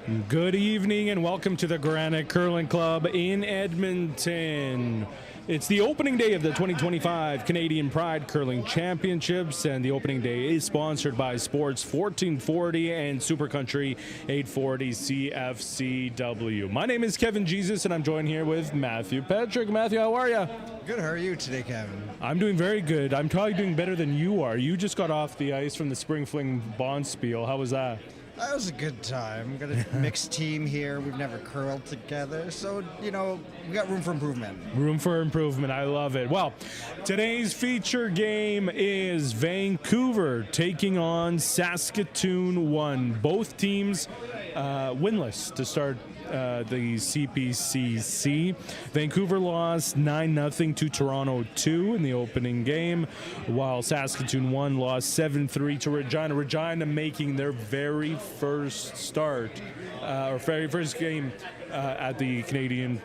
Good evening and welcome to the Granite Curling Club in Edmonton. It's the opening day of the 2025 Canadian Pride Curling Championships, and the opening day is sponsored by Sports 1440 and Super Country 840 CFCW. My name is Kevin Jesus, and I'm joined here with Matthew Patrick. Matthew, how are you? Good. How are you today, Kevin? I'm doing very good. I'm probably doing better than you are. You just got off the ice from the Spring Fling Bonspiel. How was that? That was a good time. We've got a mixed team here. We've never curled together, so, we got room for improvement. Room for improvement. I love it. Well, today's feature game is Vancouver taking on Saskatoon 1. Both teams winless to start the CPCC. Vancouver lost 9-0 to Toronto 2 in the opening game, while Saskatoon 1 lost 7-3 to Regina. Regina making their very first start, or very first game at the Canadian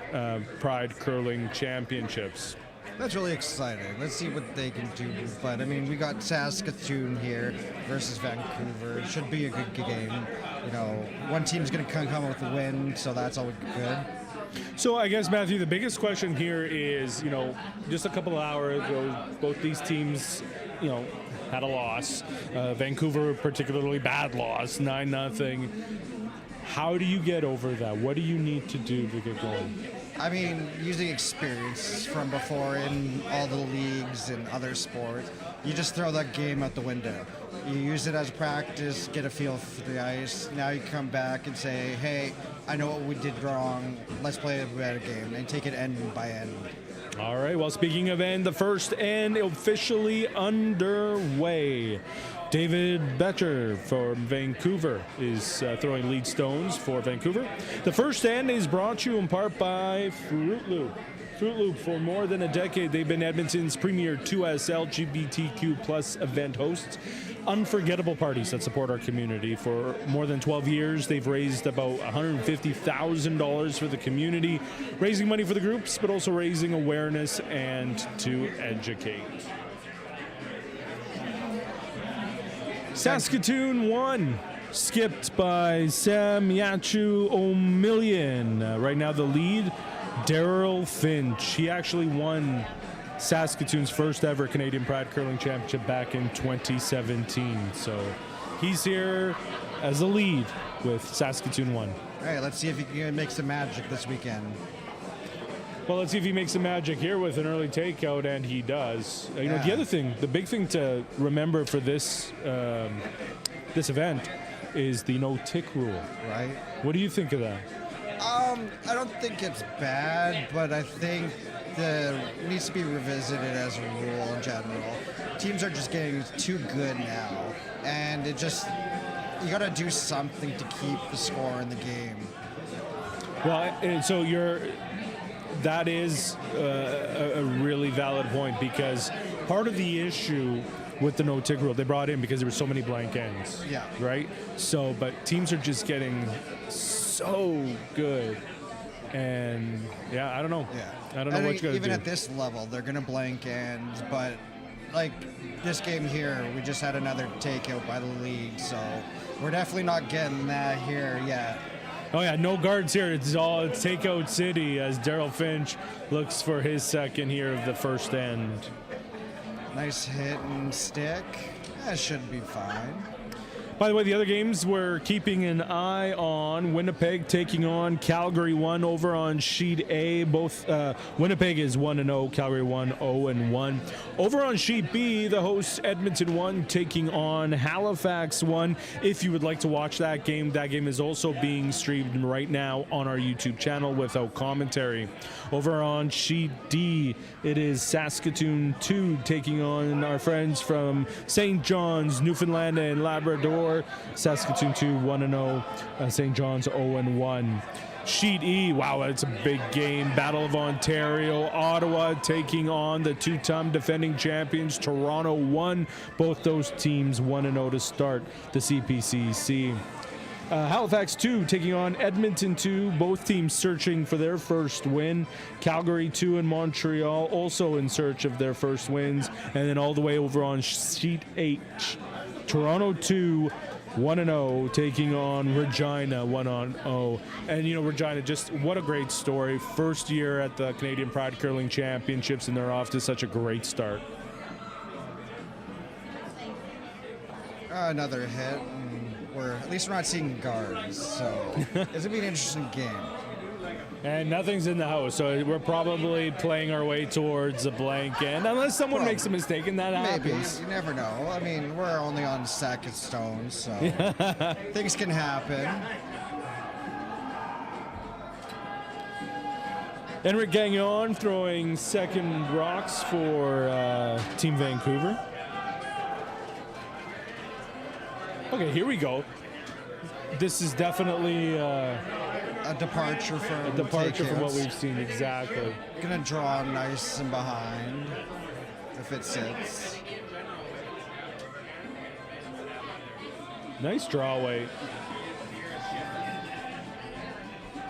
Pride Curling Championships. That's really exciting. Let's see what they can do. But, we got Saskatoon here versus Vancouver. It should be a good game. One team's going to come with a win, so that's always good. So I guess, Matthew, the biggest question here is, just a couple of hours ago, both these teams, had a loss. Vancouver, particularly bad loss, 9-0. How do you get over that? What do you need to do to get going? Using experience from before in all the leagues and other sports, you just throw that game out the window. You use it as practice, get a feel for the ice. Now you come back and say, hey, I know what we did wrong. Let's play a better game and take it end by end. All right, well, speaking of end, the first end officially underway. David Betcher for Vancouver is throwing lead stones for Vancouver. The first end is brought to you in part by Fruit Loop. Fruit Loop, for more than a decade, they've been Edmonton's premier 2S LGBTQ plus event hosts. Unforgettable parties that support our community. For more than 12 years, they've raised about $150,000 for the community, raising money for the groups, but also raising awareness and to educate. Saskatoon 1, skipped by Sam Yachiw-Omelian. Right now the lead, Daryl Finch. He actually won Saskatoon's first ever Canadian Pride Curling Championship back in 2017. So he's here as a lead with Saskatoon 1. All right, let's see if he can make some magic this weekend. Well, let's see if he makes some magic here with an early takeout, and he does. The other thing, the big thing to remember for this this event is the no-tick rule. Right. What do you think of that? I don't think it's bad, but I think it needs to be revisited as a rule in general. Teams are just getting too good now, and you got to do something to keep the score in the game. Well, and so that is a really valid point, because part of the issue with the no-tick rule, they brought in because there were so many blank ends. Yeah. Right? So, but teams are just getting so good. And, I don't know. Yeah. I don't know what you got to do. Even at this level, they're going to blank ends, but like this game here, we just had another takeout by the league, so we're definitely not getting that here yet. Oh, yeah, no guards here. It's takeout city as Daryl Finch looks for his second here of the first end. Nice hit and stick. That should be fine. By the way, the other games we're keeping an eye on, Winnipeg taking on Calgary 1 over on Sheet A. Both Winnipeg is 1-0, Calgary 1, 0-1. Over on Sheet B, the hosts Edmonton 1 taking on Halifax 1. If you would like to watch that game is also being streamed right now on our YouTube channel without commentary. Over on Sheet D, it is Saskatoon 2 taking on our friends from St. John's, Newfoundland and Labrador. Saskatoon 2, 1-0. St. John's 0-1. Sheet E, wow, that's a big game. Battle of Ontario, Ottawa taking on the two-time defending champions, Toronto 1. Both those teams 1-0 to start the CPCC. Halifax 2 taking on Edmonton 2. Both teams searching for their first win. Calgary 2 and Montreal also in search of their first wins. And then all the way over on Sheet H, Toronto 2, 1-0, taking on Regina 1-0. And, you know, Regina, just what a great story. First year at the Canadian Pride Curling Championships, and they're off to such a great start. Another hit. At least we're not seeing guards, so it's going to be an interesting game. And nothing's in the house, so we're probably playing our way towards a blank end, unless someone makes a mistake, and that happens. Maybe. You never know. I mean, we're only on Saskatoon, so things can happen. Henrik Gagnon throwing second rocks for Team Vancouver. Okay, here we go. This is definitely a departure from what we've seen. Exactly. Gonna draw nice and behind if it sits. Nice draw weight.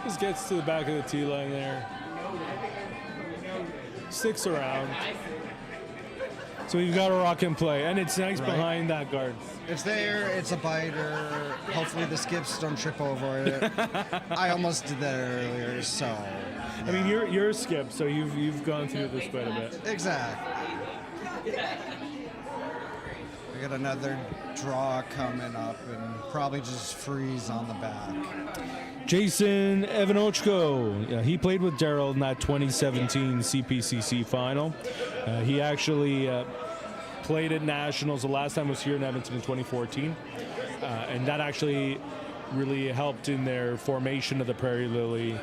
Just gets to the back of the tee line there. Sticks around. So we've got a rock in play, and it's nice behind that guard. It's there, it's a biter. Hopefully the skips don't trip over it. I almost did that earlier, so. Yeah. I mean, you're a skip, so you've gone through this quite a bit. Exactly. We got another draw coming up, and probably just freeze on the back. Jason Evanochko, he played with Daryl in that 2017 CPCC final. He actually played at Nationals. The last time was here in Edmonton in 2014. And that actually really helped in their formation of the Prairie Lily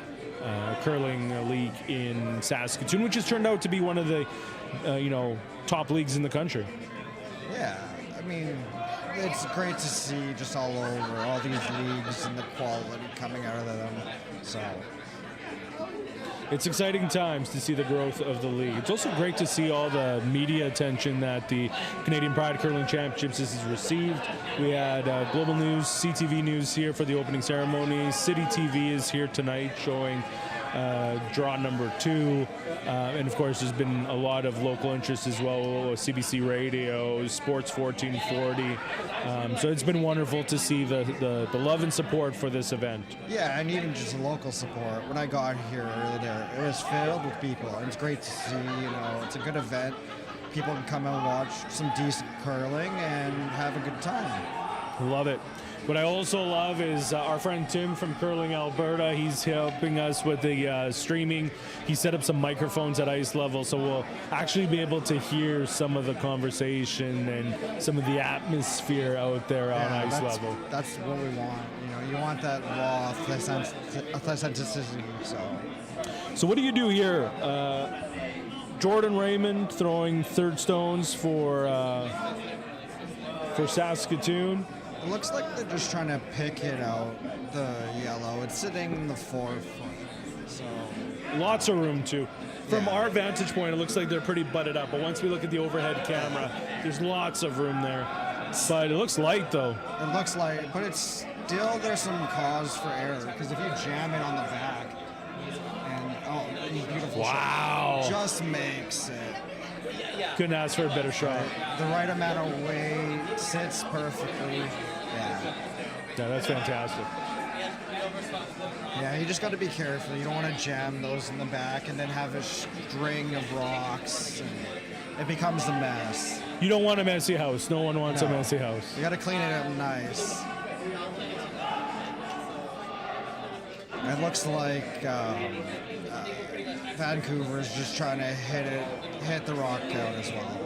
Curling League in Saskatoon, which has turned out to be one of the top leagues in the country. Yeah, I mean, it's great to see just all over all these leagues and the quality coming out of them. So it's exciting times to see the growth of the league. It's also great to see all the media attention that the Canadian Pride Curling Championships has received. We had Global News, CTV News here for the opening ceremony. City TV is here tonight showing draw number 2. And of course, there's been a lot of local interest as well. CBC Radio, Sports 1440. So it's been wonderful to see the love and support for this event. Yeah, and even just local support. When I got here earlier, it was filled with people. And it's great to see, it's a good event. People can come and watch some decent curling and have a good time. Love it. What I also love is our friend Tim from Curling Alberta. He's helping us with the streaming. He set up some microphones at ice level, so we'll actually be able to hear some of the conversation and some of the atmosphere out there on ice level. That's what we want. You want that raw authenticity. So what do you do here? Jordan Raymond throwing third stones for Saskatoon. It looks like they're just trying to pick it out, the yellow. It's sitting in the 4th. So lots of room too. From our vantage point, it looks like they're pretty butted up. But once we look at the overhead camera, there's lots of room there. But it looks light though. It looks light, but it's still, there's some cause for error. Because if you jam it on the back, and beautiful shot, just makes it. Couldn't ask for a better shot. The right amount of weight, sits perfectly. Yeah, that's fantastic. Yeah, you just got to be careful. You don't want to jam those in the back and then have a string of rocks. And it becomes a mess. You don't want a messy house. No one wants a messy house. You got to clean it up nice. It looks like Vancouver is just trying to hit the rock out as well.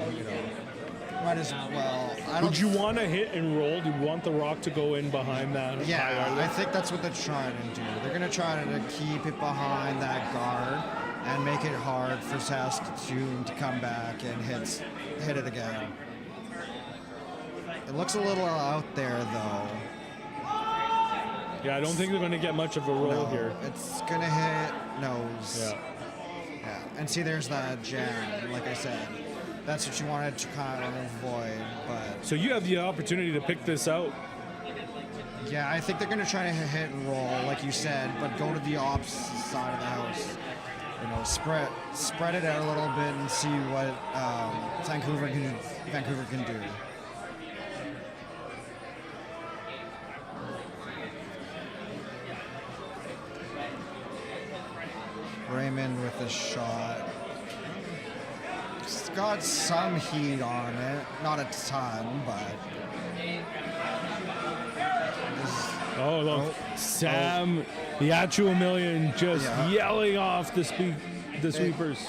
Might as well. Would you want to hit and roll? Do you want the rock to go in behind that? Yeah, I think that's what they're trying to do. They're going to try to keep it behind that guard and make it hard for Saskatoon to come back and hit it again. It looks a little out there, though. Yeah, I don't think they're going to get much of a roll here. It's going to hit nose. Yeah. And see, there's that jam, like I said. That's what you wanted to kind of avoid, but... So you have the opportunity to pick this out. Yeah, I think they're going to try to hit and roll, like you said, but go to the opposite side of the house. Spread it out a little bit and see what Vancouver can do. Raymond with a shot. It's got some heat on it, not a ton, but. Oh, look, Sam Yachiw-Omelian just yelling off the sweepers.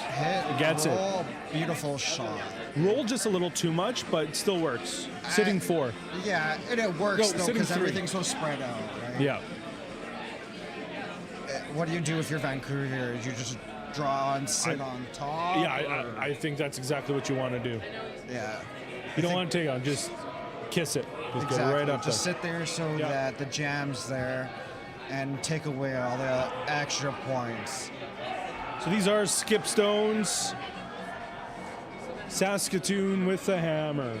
Gets roll, beautiful shot. Roll just a little too much, but still works. Sitting 4. Yeah, and it works though because 3. everything's so spread out, right? Yeah. What do you do if you're Vancouver here? You just draw and sit on top? Yeah, I think that's exactly what you want to do. Yeah. You don't want to take on, just kiss it. Just Exactly. go right up Just there. sit there so that the jam's there and take away all the extra points. So these are skip stones. Saskatoon with the hammer.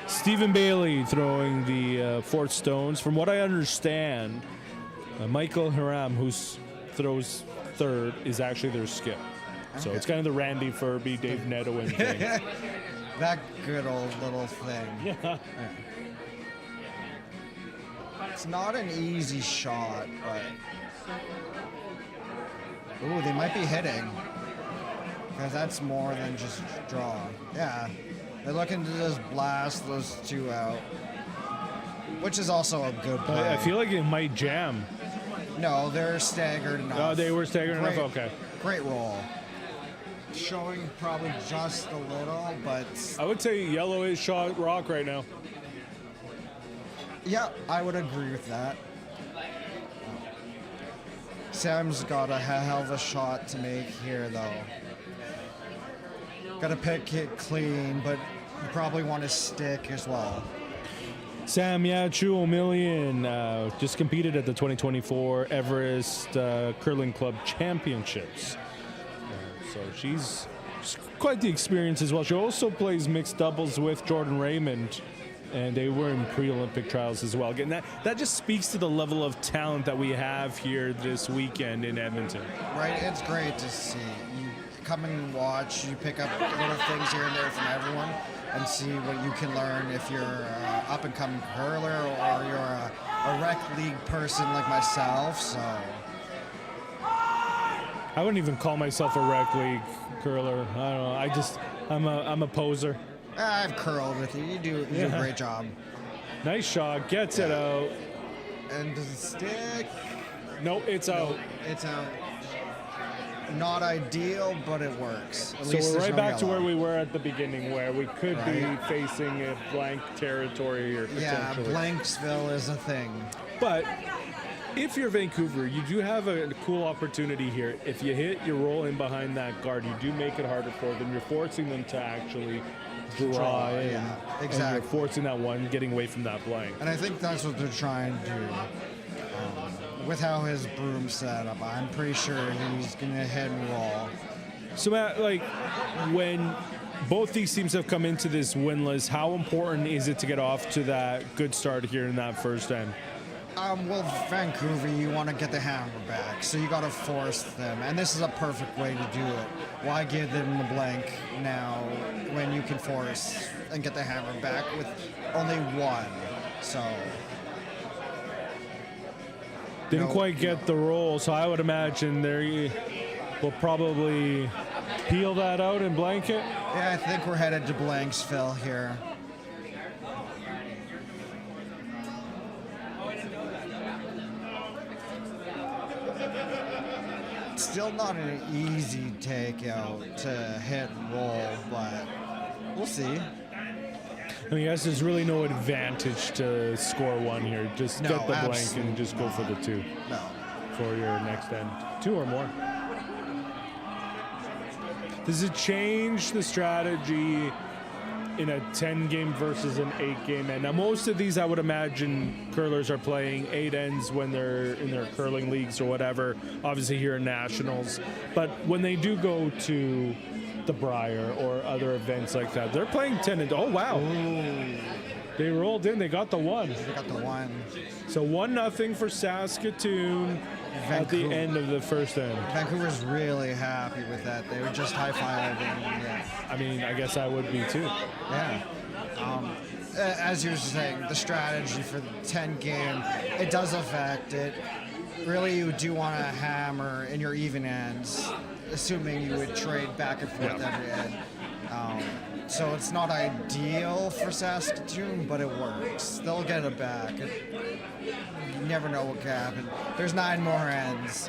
Stephen Bailey throwing the 4th stones. From what I understand, Michael Hiram, who throws 3rd, is actually their skip. So it's kind of the Randy Furby, Dave Nedowin thing. That good old little thing. Yeah. It's not an easy shot, but... Ooh, they might be hitting. Because that's more than just draw. Yeah. They're looking to just blast those 2 out. Which is also a good play. I feel like it might jam. No, they're staggered enough. Oh, they were staggered enough? Okay. Great roll. Showing probably just a little, but... I would say yellow is shot rock right now. Yeah, I would agree with that. Sam's got a hell of a shot to make here, though. Got to pick it clean, but you probably want to stick as well. Sam Yachiw-Omelian just competed at the 2024 Everest Curling Club Championships. So she's quite the experience as well. She also plays mixed doubles with Jordan Raymond, and they were in pre-Olympic trials as well. Again, that just speaks to the level of talent that we have here this weekend in Edmonton. Right, it's great to see. You come and watch, you pick up little things here and there from everyone, and see what you can learn if you're an up-and-coming curler or you're a rec league person like myself. So I wouldn't even call myself a rec league curler. I don't know. I'm a poser. I've curled with you. You do a great job. Nice shot. Gets it out. And does it stick? Nope, it's out. It's out. Not ideal, but it works. At So least we're there's right no back to yellow. where we were at the beginning, where we could be facing a blank territory or Yeah, potentially. Blanksville is a thing. But if you're Vancouver, you do have a cool opportunity here. If you hit, you roll in behind that guard. You do make it harder for them. You're forcing them to actually draw in. Yeah, And exactly. you're forcing that one, getting away from that blank. And I think that's what they're trying to do. With how his broom's set up, I'm pretty sure he's going to hit and roll. So, Matt, like, when both these teams have come into this winless, how important is it to get off to that good start here in that first end? Well, Vancouver, you want to get the hammer back, so you got to force them, and this is a perfect way to do it. Why give them the blank now when you can force and get the hammer back with only one? So Didn't quite get the roll, so I would imagine they will probably peel that out and blank it. yeah, I think we're headed to Blanksville here. Still not an easy takeout to hit and roll, but we'll see. I mean, I guess there's really no advantage to score one here. Just No, get the blank absolutely and just go for the 2 No. for your next end. 2 or more. Does it change the strategy in a 10-game versus an 8-game end? Now, most of these, I would imagine, curlers are playing 8 ends when they're in their curling leagues or whatever, obviously here in Nationals. But when they do go to the Briar or other events like that, they're playing 10 and... Oh, wow. Ooh, They rolled in. They got the 1. they got the one. So 1-0 for Saskatoon at the Vancouver. end of the first end. Vancouver's really happy with that. They were just high-fiving. Yeah. I mean, I guess I would be too. Yeah. As you were saying, the strategy for the 10 game, it does affect it. really you do want to hammer in your even ends, assuming you would trade back and forth every end. So it's not ideal for Saskatoon, but it works. They'll get it back. You never know what can happen. There's 9 more ends.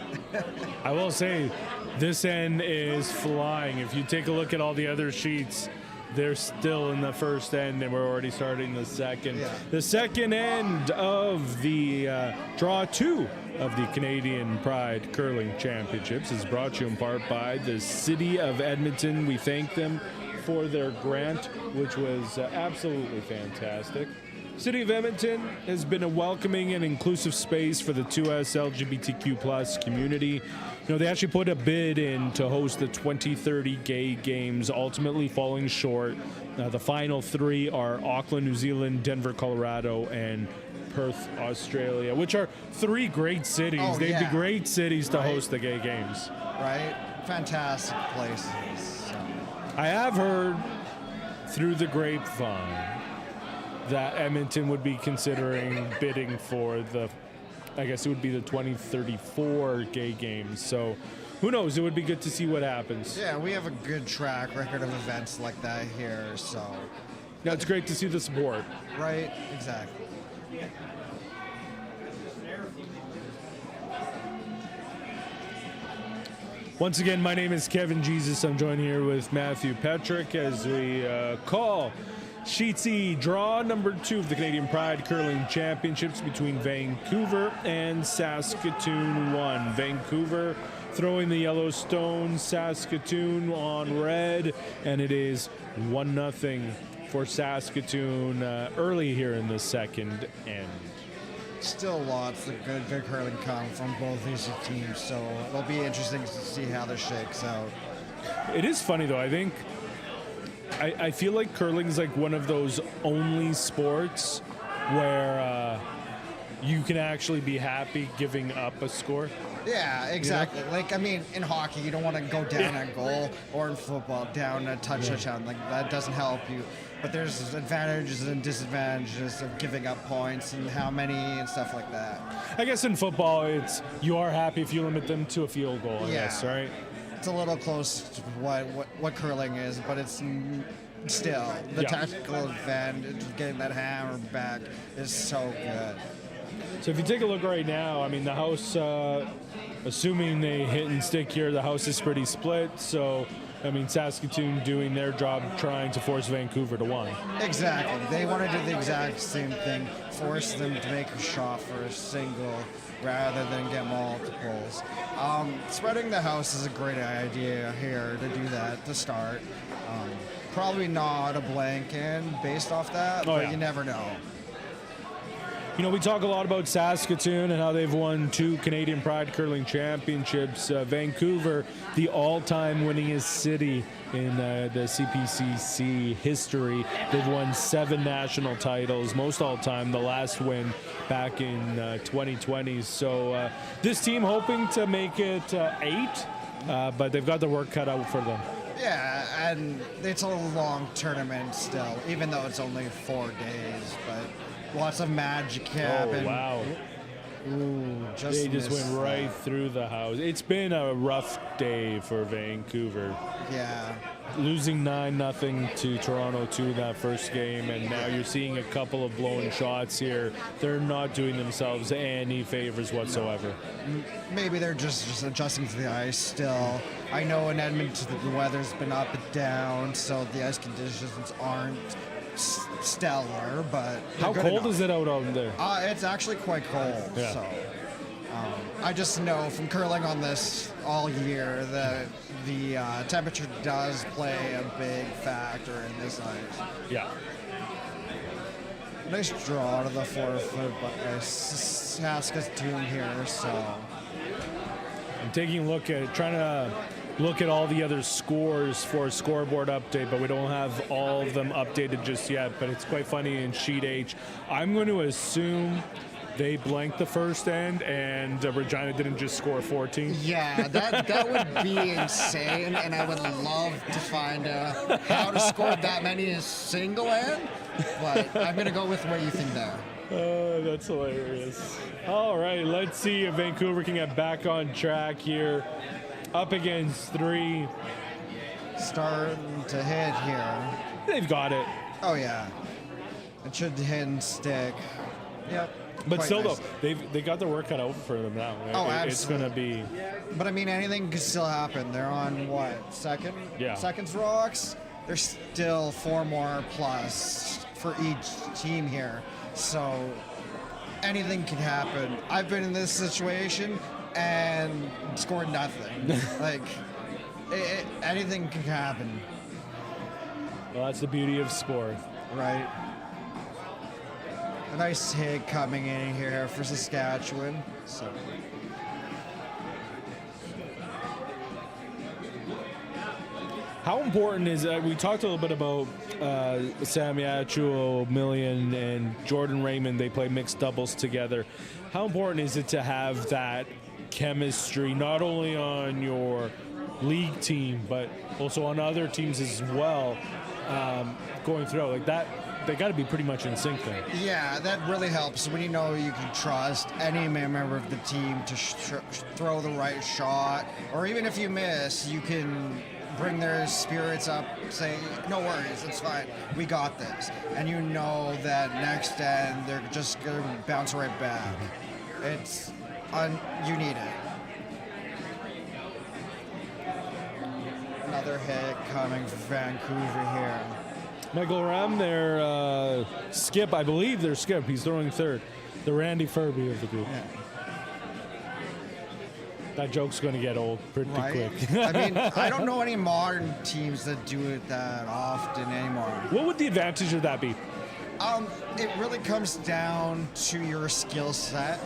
I will say, this end is flying. If you take a look at all the other sheets, they're still in the first end, and we're already starting the second. Yeah. The second end of the draw 2 of the Canadian Pride Curling Championships is brought to you in part by the City of Edmonton. We thank them for their grant, which was absolutely fantastic. City of Edmonton has been a welcoming and inclusive space for the 2S LGBTQ plus community. You know, they actually put a bid in to host the 2030 Gay Games, ultimately falling short. The final 3 are Auckland, New Zealand, Denver, Colorado, and Perth, Australia, which are 3 great cities. Oh, They'd be yeah. great cities to Right. host the Gay Games. Right? Fantastic places. So. I have heard through the grapevine that Edmonton would be considering bidding for I guess it would be the 2034 Gay Games. So who knows? It would be good to see what happens. Yeah, we have a good track record of events like that here, so. Now, it's great to see the support. Right? Exactly. Once again, my name is Kevin Jesus. I'm joined here with Matthew Petrick as we call Sheet C draw number 2 of the Canadian Pride Curling Championships between Vancouver and Saskatoon 1. Vancouver throwing the Yellowstone, Saskatoon on red, and it is 1-0 for Saskatoon early here in the second end. Still lots of good curling come from both these teams, so it'll be interesting to see how this shakes out. It is funny though. I think I feel like curling is like one of those only sports where you can actually be happy giving up a score. Yeah, exactly. You know? Like, I mean, in hockey, you don't want to go down a goal, or in football, down a touchdown. Like, that doesn't help you. But there's advantages and disadvantages of giving up points and how many and stuff like that. I guess in football, you are happy if you limit them to a field goal, I guess, right? It's a little close to what curling is, but it's still the tactical advantage of getting that hammer back is so good. So if you take a look right now, I mean, the house, assuming they hit and stick here, the house is pretty split. So, I mean, Saskatoon doing their job trying to force Vancouver to 1. Exactly. They want to do the exact same thing, force them to make a shot for a single rather than get multiples. Spreading the house is a great idea here to do that to start. Probably not a blank in based off that, but you never know. You know, we talk a lot about Saskatoon and how they've won 2 Canadian Pride Curling Championships. Vancouver, the all-time winningest city in the CPCC history. They've won 7 national titles, most all-time, the last win back in 2020. So this team hoping to make it 8, but they've got the work cut out for them. Yeah, and it's a long tournament still, even though it's only 4 days, but lots of magic happen. Oh, wow. Ooh, They just went right through the house. It's been a rough day for Vancouver. Yeah. Losing 9-0 to Toronto 2 that first game, and now you're seeing a couple of blown shots here. They're not doing themselves any favors whatsoever. Maybe they're just adjusting to the ice still. I know in Edmonton the weather's been up and down, so the ice conditions aren't stellar, but how cold is it out there? It's actually quite cold. Yeah. So I just know from curling on this all year that the temperature does play a big factor in this ice. Yeah. Nice draw to the 4-foot by Saskatoon here. So I'm taking a look at trying to look at all the other scores for a scoreboard update, but we don't have all of them updated just yet. But it's quite funny in Sheet H. I'm going to assume they blanked the first end and Regina didn't just score 14. yeah, that would be insane, and I would love to find out how to score that many in a single end. But I'm going to go with what you think there. Oh, that's hilarious. All right, let's see if Vancouver can get back on track here. Up against 3. Starting to hit here. They've got it. Oh, yeah. It should hit and stick. Yep. But Quite still, nice. though, they got their work cut out for them now. Oh, It's going to be... But I mean, anything could still happen. They're on what, second? Yeah. Seconds rocks. There's still 4 more plus for each team here. So anything can happen. I've been in this situation and scored nothing. Like, anything can happen. Well, that's the beauty of sport. Right. A nice hit coming in here for Saskatchewan. So. How important is we talked a little bit about Sam Yachiw-Omelian and Jordan Raymond. They play mixed doubles together. How important is it to have that chemistry, not only on your league team, but also on other teams as well, going through like that? They got to be pretty much in sync then. Yeah, that really helps when you know you can trust any member of the team to throw the right shot, or even if you miss, you can bring their spirits up, say, no worries, it's fine, we got this. And you know that next end, they're just going to bounce right back. You need it. Another hit coming for Vancouver here. Michael Ram, their skip, I believe their skip, he's throwing third. The Randy Furby of the group. Yeah. That joke's going to get old pretty quick. I mean, I don't know any modern teams that do it that often anymore. What would the advantage of that be? It really comes down to your skill set.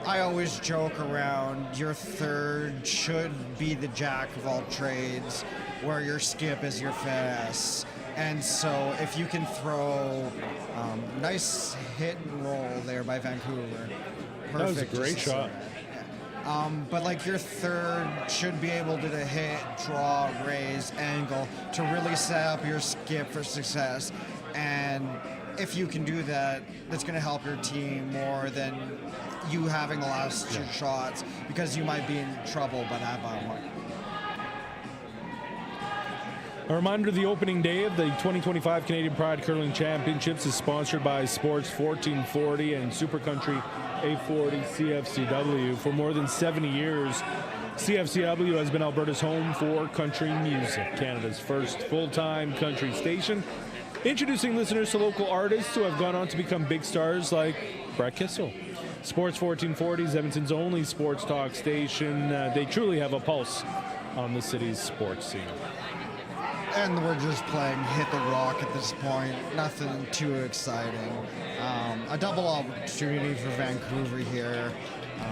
I always joke around your third should be the jack of all trades, where your skip is your finesse. And so if you can throw nice hit and roll there by Vancouver. Perfect. That was a great shot. But like your third should be able to hit, draw, raise, angle to really set up your skip for success. And if you can do that, that's going to help your team more than you having the last 2 shots, because you might be in trouble by that by one. A reminder, the opening day of the 2025 Canadian Pride Curling Championships is sponsored by Sports 1440 and Super Country 840 CFCW. For more than 70 years, CFCW has been Alberta's home for country music, Canada's first full-time country station, introducing listeners to local artists who have gone on to become big stars like Brett Kissel. Sports 1440 is Edmonton's only sports talk station. They truly have a pulse on the city's sports scene. And we're just playing hit the rock at this point. Nothing too exciting. A double opportunity for Vancouver here.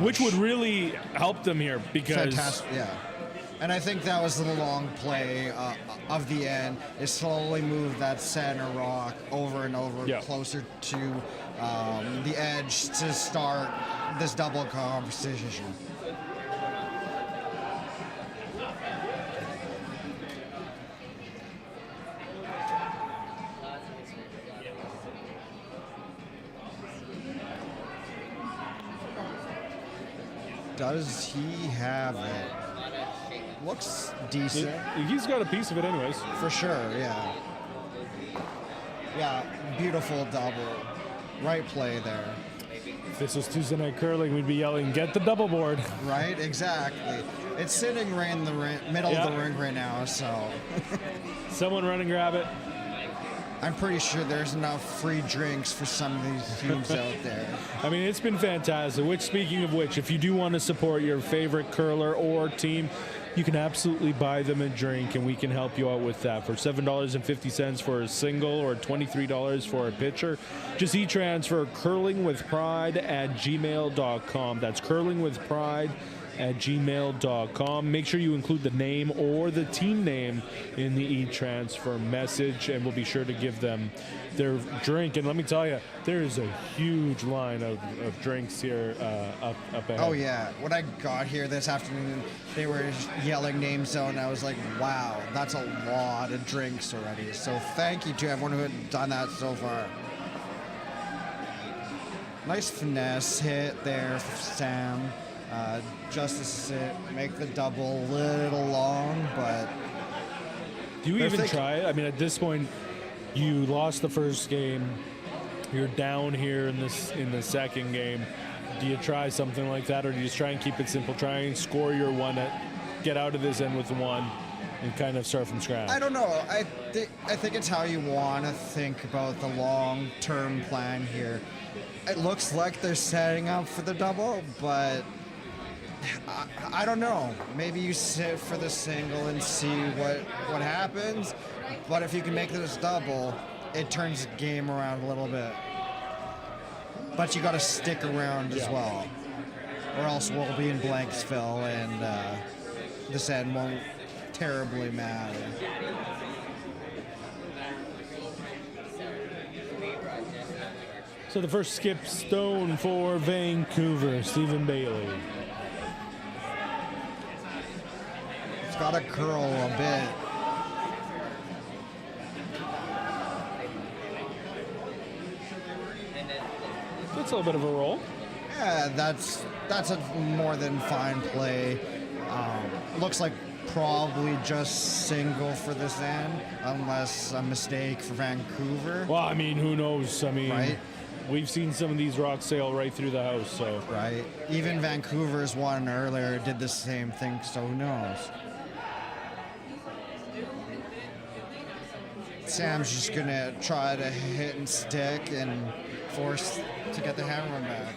Which would really help them here because... Fantastic, yeah. And I think that was the long play of the end. It slowly moved that center rock over and over closer to the edge to start this double competition. Does he have it? Looks decent. He's got a piece of it anyways. For sure, yeah. Yeah, beautiful double. Right play there. If this was Tuesday Night Curling, we'd be yelling, get the double board. Right, exactly. It's sitting right in the middle of the rink right now, so. Someone run and grab it. I'm pretty sure there's enough free drinks for some of these teams out there. I mean, it's been fantastic. Which, speaking of which, if you do want to support your favorite curler or team, you can absolutely buy them a drink, and we can help you out with that. For $7.50 for a single or $23 for a pitcher, just e-transfer curlingwithpride@gmail.com. That's curlingwithpride@gmail.com. Make sure you include the name or the team name in the e-transfer message, and we'll be sure to give them their drink. And let me tell you, there is a huge line of drinks here up ahead. Oh, yeah. When I got here this afternoon, they were yelling name zone. I was like, wow, that's a lot of drinks already. So thank you to everyone who had done that so far. Nice finesse hit there for Sam. Just to sit, make the double a little long, but do you even try it? I mean, at this point, you lost the first game. You're down here in the second game. Do you try something like that, or do you just try and keep it simple? Try and score your one, get out of this end with one, and kind of start from scratch? I don't know. I think it's how you want to think about the long-term plan here. It looks like they're setting up for the double, but I don't know. Maybe you sit for the single and see what happens. But if you can make this double, it turns the game around a little bit. But you got to stick around as well, or else we'll be in Blanksville and this end won't terribly matter. So the first skip stone for Vancouver, Stephen Bailey. It's got to curl a bit. That's a little bit of a roll. Yeah, that's a more than fine play. Looks like probably just single for this end, unless a mistake for Vancouver. Well, I mean, who knows? I mean, right? We've seen some of these rocks sail right through the house, so. Right. Even Vancouver's one earlier did the same thing, so who knows? Sam's just gonna try to hit and stick and force to get the hammer back.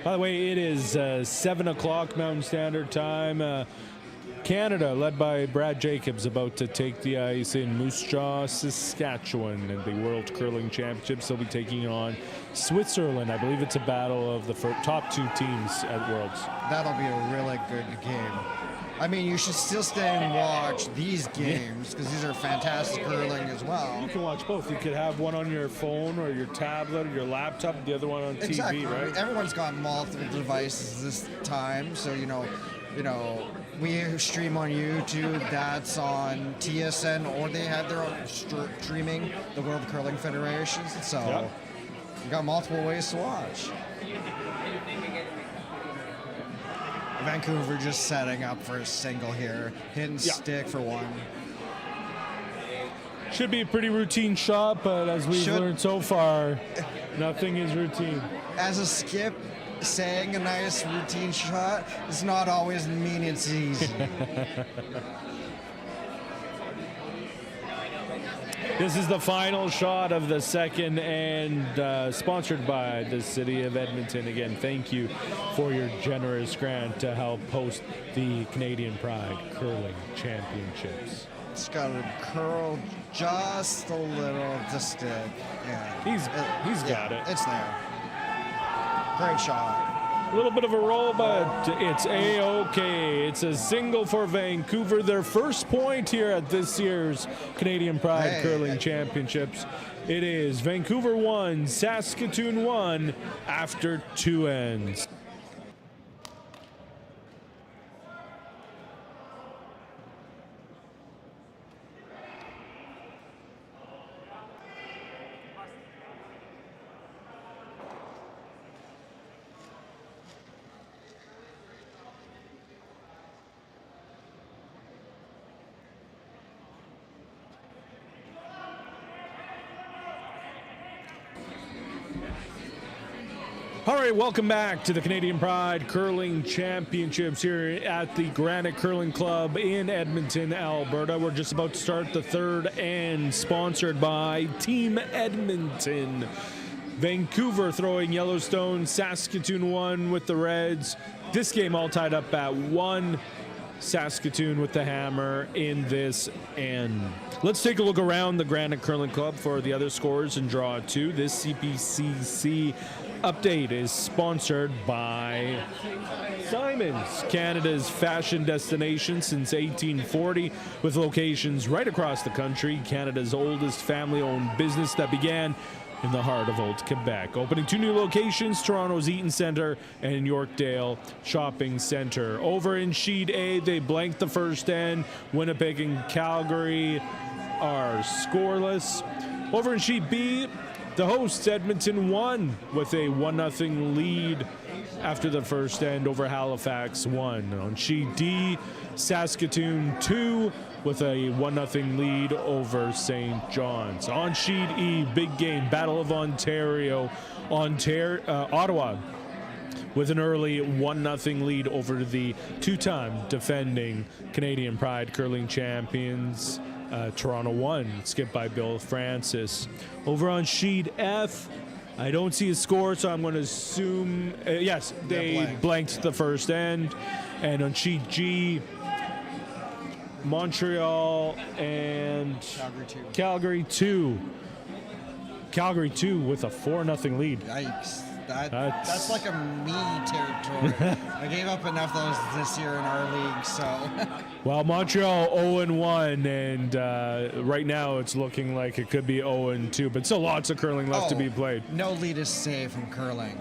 By the way, it is 7 o'clock Mountain Standard Time. Canada, led by Brad Jacobs, about to take the ice in Moose Jaw, Saskatchewan, in the World Curling Championships. They'll be taking on Switzerland. I believe it's a battle of the top two teams at Worlds. That'll be a really good game. I mean, you should still stay and watch these games because these are fantastic curling as well. You can watch both. You could have one on your phone or your tablet or your laptop, the other one on exactly. TV, right? Everyone's got multiple devices this time, so you know, we stream on YouTube. That's on TSN, or they have their own streaming, the World Curling Federation. So you got multiple ways to watch. Vancouver just setting up for a single here. Hit and stick for one. Should be a pretty routine shot, but as we've learned so far, nothing is routine. As a skip, saying a nice routine shot is not always mean it's easy. This is the final shot of the second and sponsored by the city of Edmonton. Again, thank you for your generous grant to help host the Canadian Pride Curling Championships. It's got to curl just a little to stick. Yeah. He's got it. It's there. Great shot. A little bit of a roll, but it's A-OK. It's a single for Vancouver. Their first point here at this year's Canadian Pride Curling Championships. It is Vancouver 1, Saskatoon 1 after 2 ends. All right, welcome back to the Canadian Pride Curling Championships here at the Granite Curling Club in Edmonton, Alberta. We're just about to start the third end, sponsored by Team Edmonton. Vancouver throwing Yellowstone, Saskatoon 1 with the Reds. This game all tied up at 1. Saskatoon with the hammer in this end. Let's take a look around the Granite Curling Club for the other scores and draw 2. This CPCC update is sponsored by Simons, Canada's fashion destination since 1840, with locations right across the country. Canada's oldest family-owned business that began in the heart of Old Quebec. Opening 2 new locations, Toronto's Eaton Centre and Yorkdale Shopping Centre. Over in Sheet A, they blanked the first end. Winnipeg and Calgary are scoreless. Over in Sheet B, The hosts, Edmonton, won with a 1-0 lead after the first end over Halifax 1. On sheet D, Saskatoon 2 with a 1-0 lead over St. John's. On sheet E, big game, Battle of Ontario, Ottawa with an early 1-0 lead over the two-time defending Canadian Pride curling champions, Toronto 1, skipped by Bill Francis. Over on sheet F, I don't see a score, so I'm going to assume, yes, they blanked the first end. And on sheet G, Montreal and Calgary 2. Calgary 2 with a 4-0 lead. Yikes. That's like a me territory. I gave up enough of those this year in our league, so. Well, Montreal 0-1, and right now it's looking like it could be 0-2, but still lots of curling left to be played. No lead is safe in curling.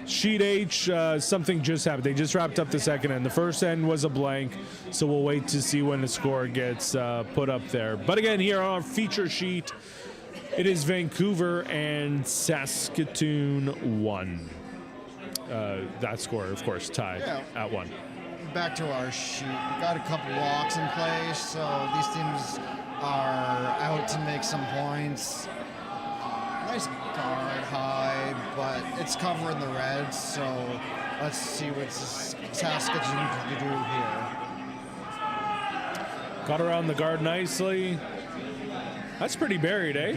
Sheet H, something just happened. They just wrapped up the second end. The first end was a blank, so we'll wait to see when the score gets put up there. But again, here on our feature sheet, it is Vancouver and Saskatoon 1. That score, of course, tied at 1. Back to our sheet. We got a couple walks in place, so these teams are out to make some points. Nice guard high, but it's covering the reds, so let's see what Saskatoon can do here. Got around the guard nicely. That's pretty buried, eh?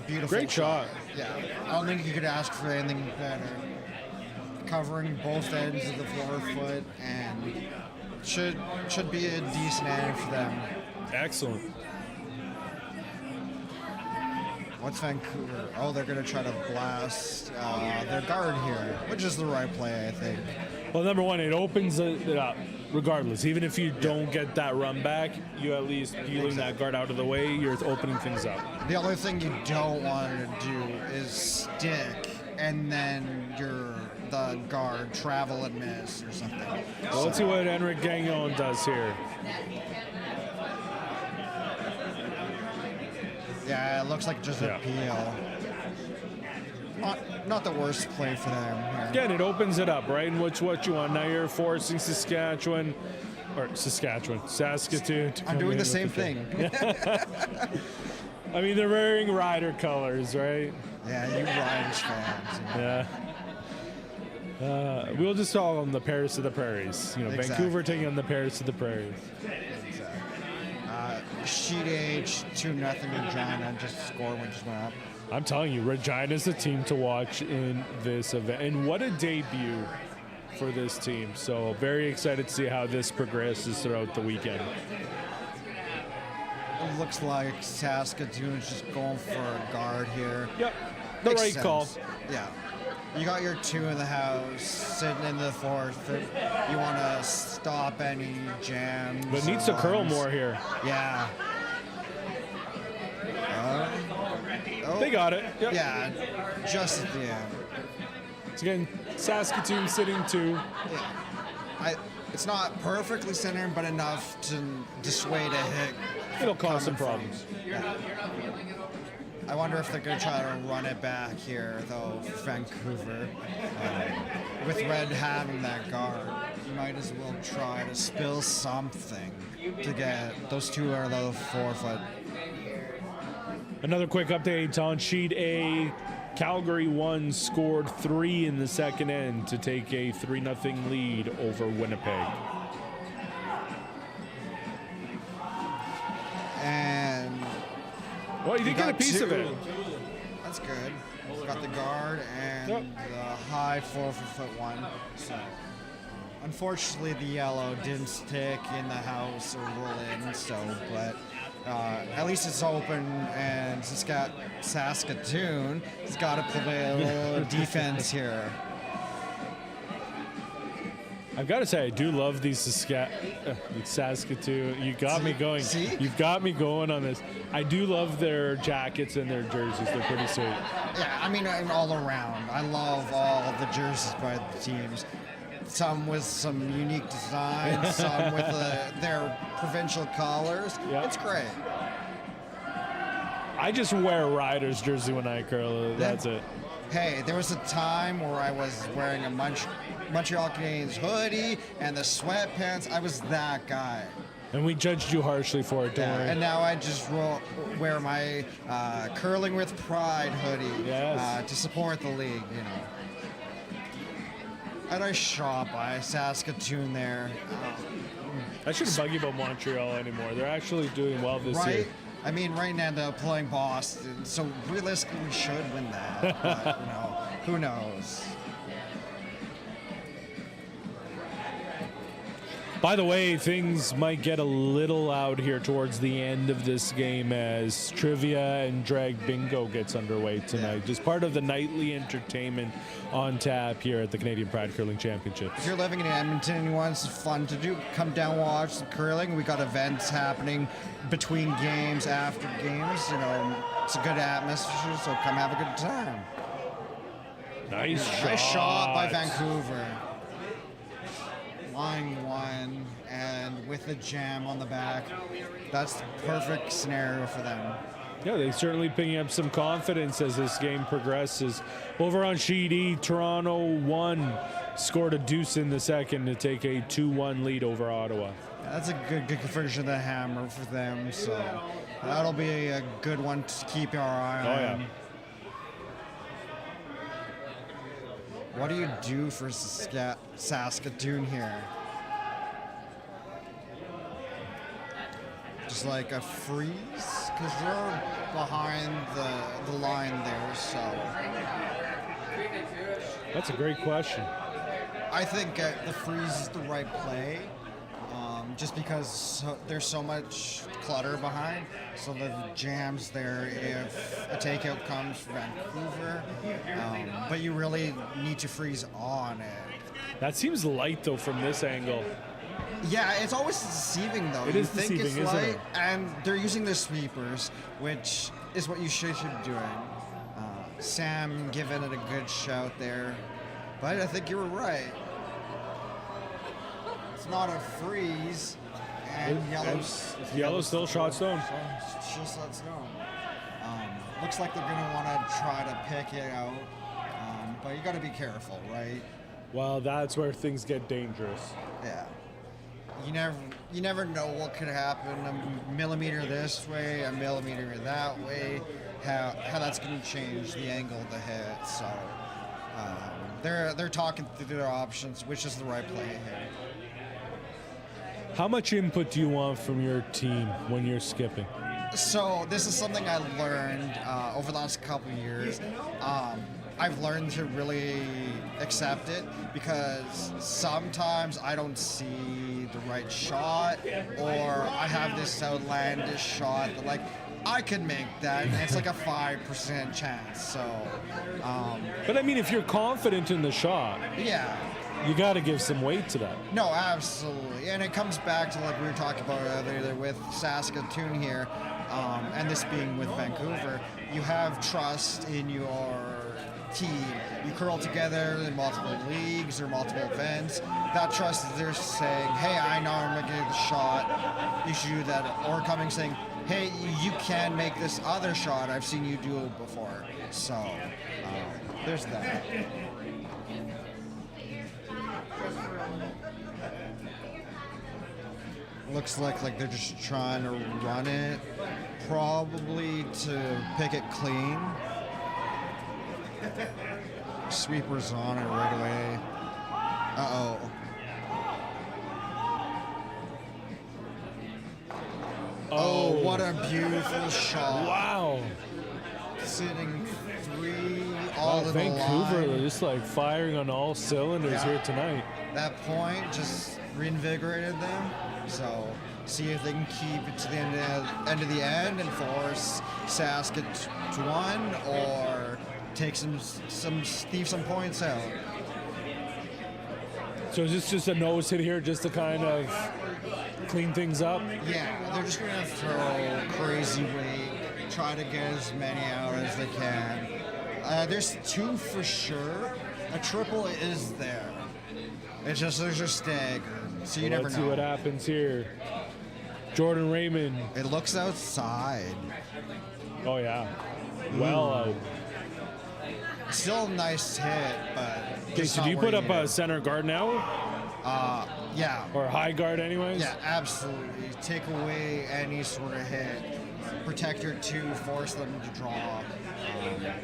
Beautiful. Great shot. Yeah, I don't think you could ask for anything better. Covering both ends of the 4-foot, and should be a decent end for them. Excellent. What's Vancouver? Oh, they're going to try to blast their guard here, which is the right play, I think. Well, number one, it opens it up, regardless. Even if you don't get that run back, you at least peeling that guard out of the way, you're opening things up. The other thing you don't want to do is stick, and then the guard travel and miss or something. Well, let's see what Henrik Gagnon does here. Yeah, it looks like just a peel. Not the worst play for them here. Again, it opens it up, right? And what you want. Now you're forcing Saskatoon. I'm doing the same thing. I mean, they're wearing Rider colors, right? Yeah, you Riders fans. Yeah. We'll just call them the Paris of the Prairies. You know, exactly. Vancouver taking on the Paris of the Prairies. Exactly. Sheet H, 2-0 Regina, just score when just went up. I'm telling you, Regina's a team to watch in this event. And what a debut for this team. So very excited to see how this progresses throughout the weekend. It looks like Saskatoon's just going for a guard here. Yep, the right call. Yeah. You got your 2 in the house, sitting in the 4th. You want to stop any jams. But needs to curl more here. Yeah. They got it. Yep. Yeah, just at the end. So again, Saskatoon sitting 2. Yeah. It's not perfectly centered, but enough to dissuade a hit. It'll cause some problems. Yeah. I wonder if they're going to try to run it back here, though, for Vancouver. With Red having that guard, you might as well try to spill something to get those 2 out of the 4-foot. Another quick update on sheet A. Calgary 1 scored 3 in the second end to take a 3-0 lead over Winnipeg. And well, you did get a piece of it. That's good. Got the guard and the high 4-foot one. So, unfortunately, the yellow didn't stick in the house or roll in. So, but at least it's open, and Saskatoon has got to play a little defense here. I've got to say, I do love these Saskatoon. You got me going. See? You've got me going on this. I do love their jackets and their jerseys. They're pretty sweet. Yeah, I mean, all around. I love all of the jerseys by the teams. Some with some unique designs, some with their provincial colors. Yep. It's great. I just wear a Riders jersey when I curl. That's it. Hey, there was a time where I was wearing a Montreal Canadiens hoodie and the sweatpants. I was that guy. And we judged you harshly for it, don't worry. And now I just wear my Curling with Pride hoodie to support the league, you know. And I shot by Saskatoon there. I shouldn't bug you about Montreal anymore. They're actually doing well this year. I mean, right now they're playing Boston, so realistically we should win that. But, you know, who knows? By the way, things might get a little loud here towards the end of this game as trivia and drag bingo gets underway tonight. Just part of the nightly entertainment on tap here at the Canadian Pride Curling Championships. If you're living in Edmonton and you want some fun to do, come down and watch some curling. We got events happening between games, after games. You know, it's a good atmosphere, so come have a good time. Nice shot by Vancouver. Line one, and with the jam on the back, that's the perfect scenario for them. Yeah, they're certainly picking up some confidence as this game progresses. Over on sheet E, Toronto won, scored a deuce in the second to take a 2-1 lead over Ottawa. Yeah, that's a good conversion of the hammer for them, so that'll be a good one to keep our eye on. Yeah. What do you do for Saskatoon here? Just like a freeze? Because they're behind the line there, so. That's a great question. I think the freeze is the right play, just because there's so much clutter behind. So the jam's there if a takeout comes from Vancouver, but you really need to freeze on it. That seems light though from this angle. Yeah, it's always deceiving though. It is deceiving, it's isn't light, it? and they're using the sweepers, which is what you should be doing. Sam giving it a good shout there, but I think you were right. It's not a freeze, and Yellow's still shot stone. Just let stone. Looks like they're gonna want to try to pick it out, but you got to be careful, right? Well, that's where things get dangerous. Yeah. You never know what could happen. A millimeter this way, a millimeter that way. How that's going to change the angle of the hit. So they're talking through their options, which is the right play here. How much input do you want from your team when you're skipping? So this is something I learned over the last couple of years. I've learned to really accept it because sometimes I don't see the right shot, or I have this outlandish shot that like I could make that, and it's like a 5% chance. So, but I mean, if you're confident in the shot, yeah, you got to give some weight to that. No, absolutely, and it comes back to like we were talking about earlier with Saskatoon here, and this being with Vancouver. You have trust in your team. You curl together in multiple leagues or multiple events. That trust is they're saying, hey, I know I'm making the shot. You should do that. Or coming saying, hey, you can make this other shot. I've seen you do it before. So there's that. Looks like they're just trying to run it, probably to pick it clean. Sweeper's on it right away. Uh-oh. Oh, what a beautiful shot. Wow. Sitting three all in Vancouver, the line. just like firing on all cylinders here tonight. That point just reinvigorated them. So see if they can keep it to the end of the end and force Saskatoon or take thieve some points out. So is this just a nose hit here just to kind of clean things up? Yeah, they're just going to throw crazy weight, try to get as many out as they can. There's two for sure. A triple is there. It's just there's a stagger, so you never know. Let's see what happens here. Jordan Raymond. It looks outside. Oh, yeah. Well out. Still a nice hit, but. Okay, so do you put up a center guard now? Yeah. Or high guard, anyways? Yeah, absolutely. Take away any sort of hit. Protect your two, force them to draw.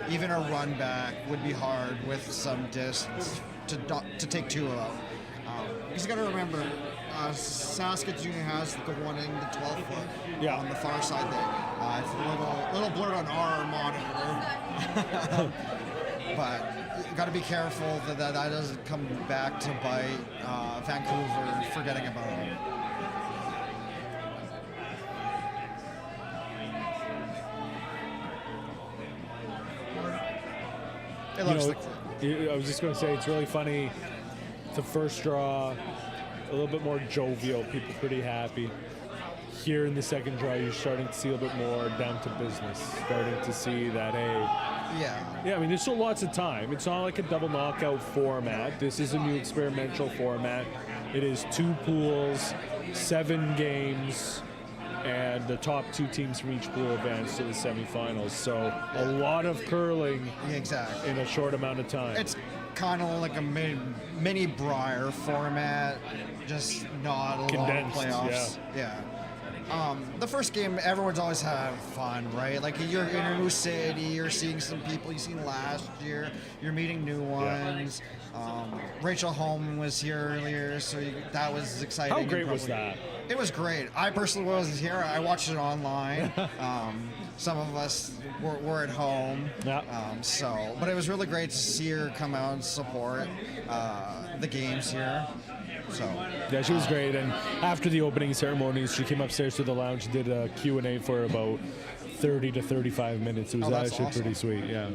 Even a run back would be hard with some distance to take two out. Because you got to remember, Saskatoon has the one in the 12 foot on the far side there. It's a little blurred on our monitor. But you got to be careful that doesn't come back to bite Vancouver forgetting about it. It looks like I was just going to say, it's really funny. The first draw, a little bit more jovial, people pretty happy. Here in the second draw, you're starting to see a little bit more down to business. Starting to see that, hey. Yeah, I mean, there's still lots of time. It's not like a double knockout format. This is a new experimental format. It is 2 pools, 7 games, and the top 2 teams from each pool advance to the semifinals. So a lot of curling in a short amount of time. It's kind of like a mini Briar format, just not a lot of playoffs. Yeah. The first game, everyone's always have fun, right? Like you're in a new city, you're seeing some people you've seen last year, you're meeting new ones. Rachel Holm was here earlier, so that was exciting. How great was that? It was great. I personally wasn't here. I watched it online. Some of us were at home. Yeah. But it was really great to see her come out and support the games here. So yeah, she was great. And after the opening ceremonies, she came upstairs to the lounge, did a Q&A for about 30 to 35 minutes. It was actually awesome. Pretty sweet. Yeah.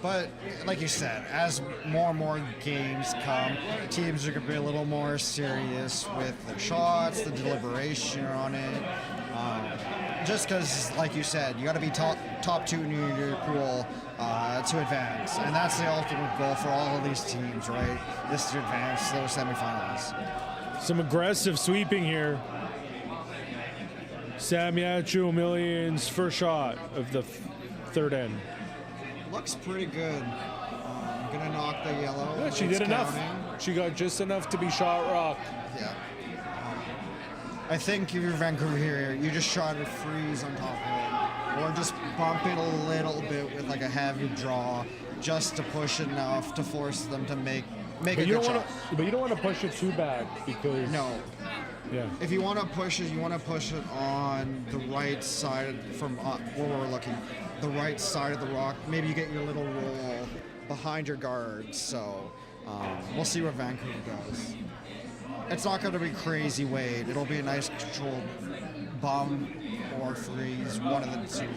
But like you said, as more and more games come, teams are going to be a little more serious with their shots, the deliberation on it. Just because, like you said, you got to be top 2 in your pool to advance, and that's the ultimate goal for all of these teams, right? Is to advance to those semifinals. Some aggressive sweeping here. Sam Yachiw-Omelian's first shot of the third end. Looks pretty good. Gonna knock the yellow. Yeah, she did enough. She got just enough to be shot rock. Yeah. I think if you're Vancouver here, you just try to freeze on top of it, or just bump it a little bit with like a heavy draw, just to push enough to force them to make a good shot. But you don't want to push it too bad because Yeah. If you want to push it, you want to push it on the right side from where we're looking, the right side of the rock. Maybe you get your little roll behind your guard. So we'll see what Vancouver does. It's not going to be crazy weight. It'll be a nice controlled bum or freeze, one of the two.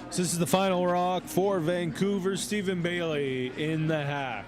So this is the final rock for Vancouver. Stephen Bailey in the hack.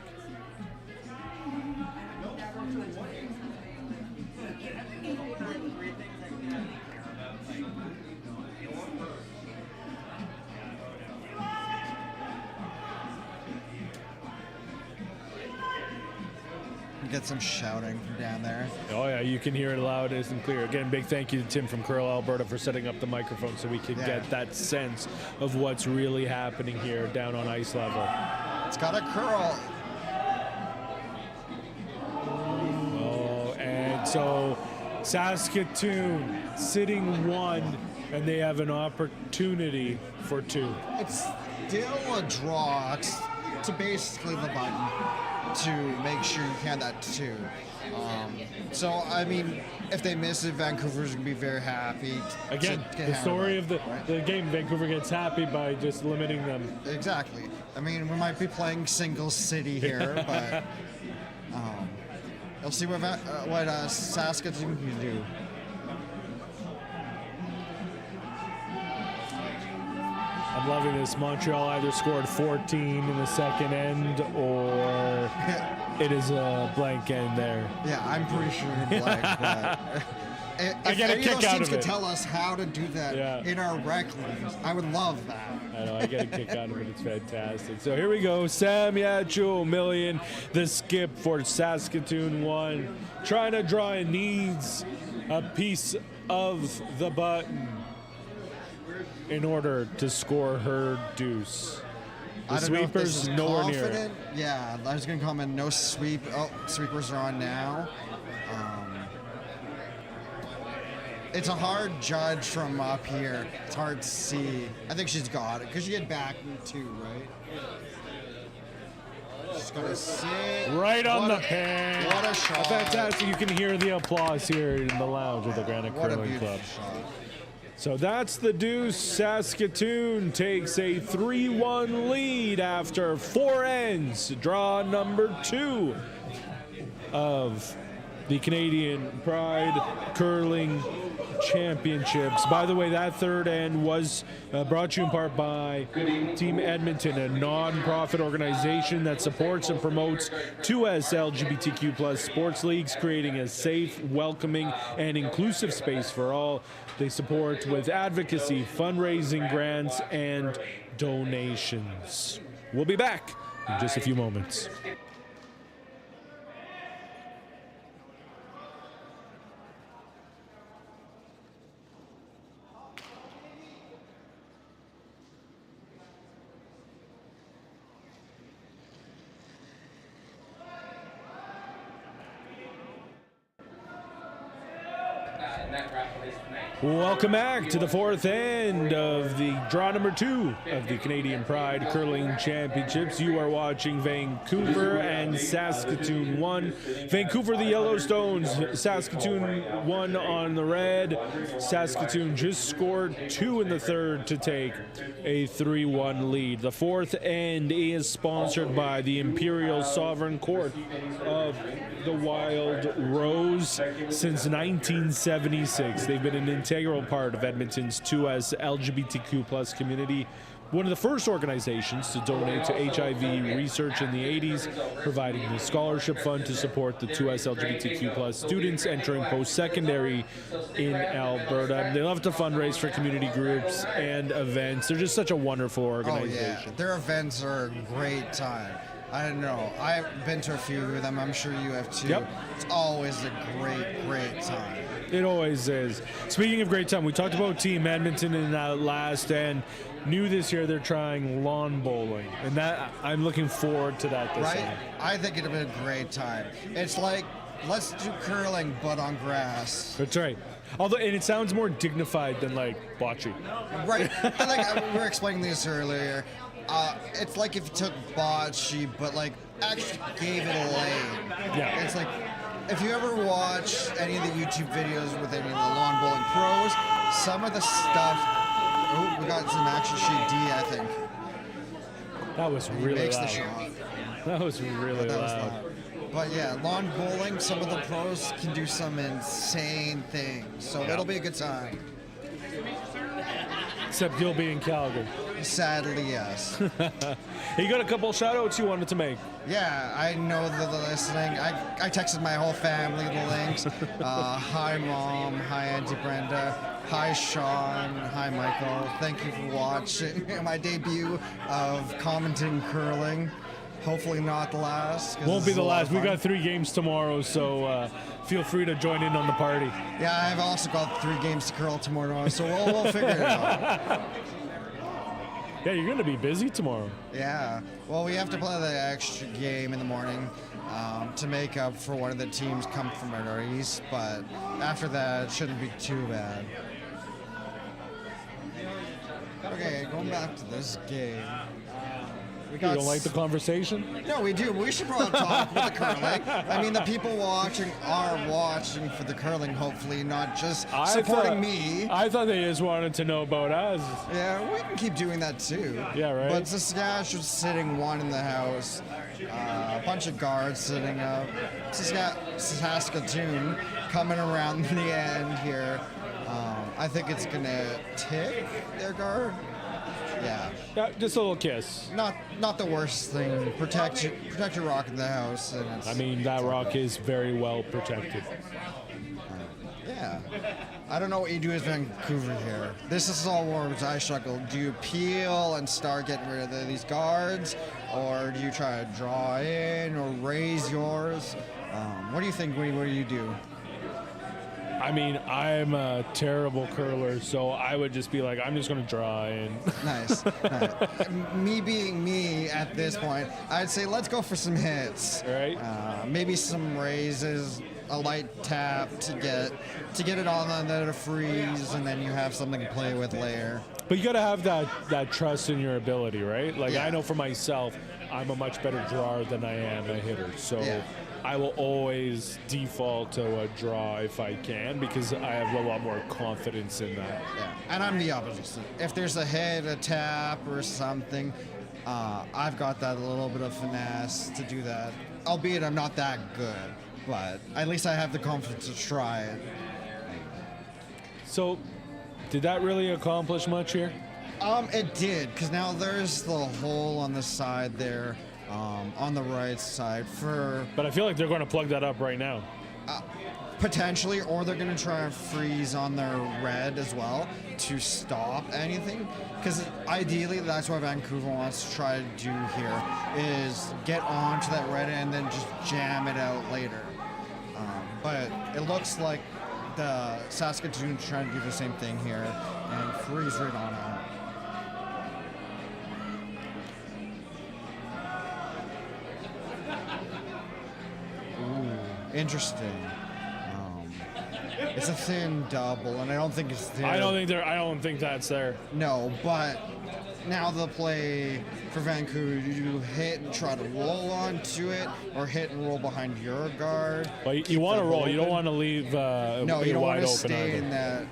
Get some shouting from down there. Oh yeah, you can hear it loud and clear. Again, big thank you to Tim from Curl, Alberta for setting up the microphone so we can get that sense of what's really happening here down on ice level. It's got a curl. Oh, and so Saskatoon sitting 1, and they have an opportunity for 2. It's still a draw. It's to basically the button to make sure you can that 2. So, I mean, if they miss it, Vancouver's going to be very happy. Again, the story of the game, Vancouver gets happy by just limiting them. Exactly. I mean, we might be playing single city here, but we'll see what Saskatoon can do. I'm loving this. Montreal either scored 14 in the second end or it is a blank end there. Yeah, I'm pretty sure blank, but I get a kick out of it. Could tell us how to do that in our rec leagues, I would love that. I know, I get a kick out of it. It's fantastic. So here we go. Sam Yachiw-Omelian, the skip for Saskatoon 1. Trying to draw and needs a piece of the button. in order to score her deuce. The I don't know if this sweeper's is nowhere near it. confident. Yeah, I was going to comment no sweep. Oh, sweepers are on now. It's a hard judge from up here. It's hard to see. I think she's got it because she had back two, right? She's going to sit. Right on the pin. What a shot. Fantastic. You can hear the applause here in the lounge with the Granite What a Curling beautiful Club. shot. So that's the deuce. Saskatoon takes a 3-1 lead after 4 ends. Draw number 2 of the Canadian Pride Curling Championships. By the way, that third end was brought to you in part by Team Edmonton, a non-profit organization that supports and promotes 2S LGBTQ+ sports leagues, creating a safe, welcoming, and inclusive space for all. They support with advocacy, fundraising, grants, and donations. We'll be back in just a few moments. Welcome back to the 4th end of the draw number 2 of the Canadian Pride Curling Championships. You are watching Vancouver and Saskatoon 1. Vancouver, the Yellowstones. Saskatoon 1 on the red. Saskatoon just scored 2 in the third to take a 3-1 lead. The 4th end is sponsored by the Imperial Sovereign Court of the Wild Rose since 1976. They've been an integral part of Edmonton's 2S LGBTQ+ community. One of the first organizations to donate to HIV research in the 80s, providing a scholarship fund to support the 2S LGBTQ+ students entering post-secondary in Alberta. They love to fundraise for community groups and events. They're just such a wonderful organization. Oh, yeah. Their events are a great time. I don't know. I've been to a few of them. I'm sure you have too. Yep. It's always a great time. It always is. Speaking of great time, we talked about Team Edmonton in that last end. New this year, they're trying lawn bowling, and that I'm looking forward to that this year. I think it'll be a great time. It's like, let's do curling, but on grass. That's right. Although, and it sounds more dignified than like bocce. Right. We were explaining this earlier. It's like if you took bocce, but like actually gave it a lane. Yeah. It's like, if you ever watch any of the YouTube videos with any of the lawn bowling pros, some of the stuff. Oh, we got some action sheet D, I think. That was really Makes loud. the shot. That was really That was loud. loud. But yeah, lawn bowling, some of the pros can do some insane things. So it'll be a good time. Except you'll be in Calgary. Sadly, yes. You got a couple shout outs you wanted to make. Yeah, I know that they're listening. I texted my whole family the links. Hi, Mom. Hi, Auntie Brenda. Hi, Sean. Hi, Michael. Thank you for watching my debut of commenting curling. Hopefully not the last. Won't be the last. We got 3 games tomorrow, so feel free to join in on the party. Yeah, I've also got 3 games to curl tomorrow, so we'll figure it out. Yeah, you're going to be busy tomorrow. Yeah. Well, we have to play the extra game in the morning to make up for one of the teams come from our east, but after that, it shouldn't be too bad. Okay, going back to this game. You don't like the conversation? No, we do. We should probably talk with the curling. I mean, the people watching are watching for the curling, hopefully, not just supporting me. I thought they just wanted to know about us. Yeah, we can keep doing that too. Yeah, right. But Saskatchewan's sitting 1 in the house. A bunch of guards sitting up. Saskatoon coming around the end here. I think it's going to tick their guard. Yeah. Yeah, just a little kiss. Not the worst thing. Protect your rock in the house. And I mean, that rock is very well protected. Yeah. I don't know what you do as Vancouver here. This is all where I struggle. Do you peel and start getting rid of these guards? Or do you try to draw in or raise yours? What do you think? What do you do? I mean, I'm a terrible curler, so I would just be like, I'm just going to draw and Nice. Me being me at this point, I'd say let's go for some hits. right? Maybe some raises, a light tap to get it on the freeze, and then you have something to play with later. But you got to have that trust in your ability, right? Like, Yeah. I know for myself, I'm a much better drawer than I am a hitter. So Yeah. I will always default to a draw if I can, because I have a lot more confidence in that. Yeah, and I'm the opposite. If there's a hit, a tap, or something, I've got that little bit of finesse to do that. Albeit I'm not that good, but at least I have the confidence to try it. So did that really accomplish much here? It did, because now there's the hole on the side there, on the right side for But I feel like they're going to plug that up right now. potentially, or they're going to try and freeze on their red as well to stop anything. Because ideally, that's what Vancouver wants to try to do here, is get onto that red and then just jam it out later. But it looks like the Saskatoon trying to do the same thing here and freeze right on out. Ooh, interesting. It's a thin double, and I don't think it's there. I don't think that's there. No, but now the play for Vancouver, you hit and try to roll onto it, or hit and roll behind your guard. But you want to roll. You don't want to leave No, you don't wide want to open stay either. in that.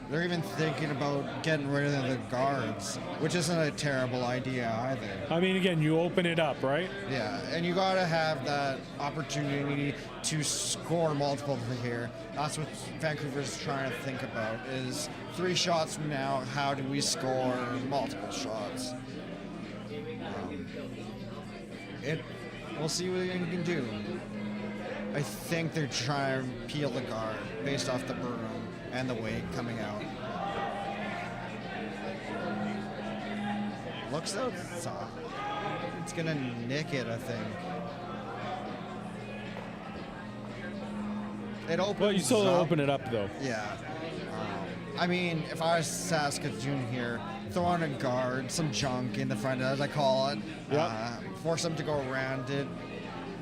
They're even thinking about getting rid of the guards, which isn't a terrible idea either. I mean, again, you open it up, right? Yeah, and you gotta have that opportunity to score multiple from here. That's what Vancouver's trying to think about, is 3 shots from now, how do we score multiple shots? We'll see what they can do. I think they're trying to peel the guard based off the broom and the weight coming out. Looks outside. It's gonna nick it, I think. It opens Well, you still up. open it up, though. Yeah. I mean, if I was Saskatoon here, throw on a guard, some junk in the front, as I call it. Yep. Force them to go around it.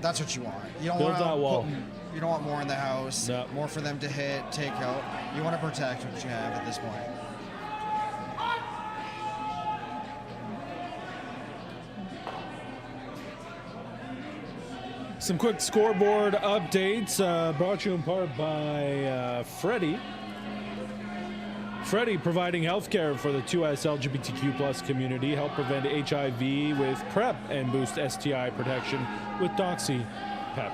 That's what you want. You don't Build want that wall. You don't want more in the house. No. More for them to hit, take out. You want to protect what you have at this point. Some quick scoreboard updates brought to you in part by Freddie. Freddie providing healthcare for the 2S LGBTQ plus community, help prevent HIV with PrEP and boost STI protection with Doxy PEP.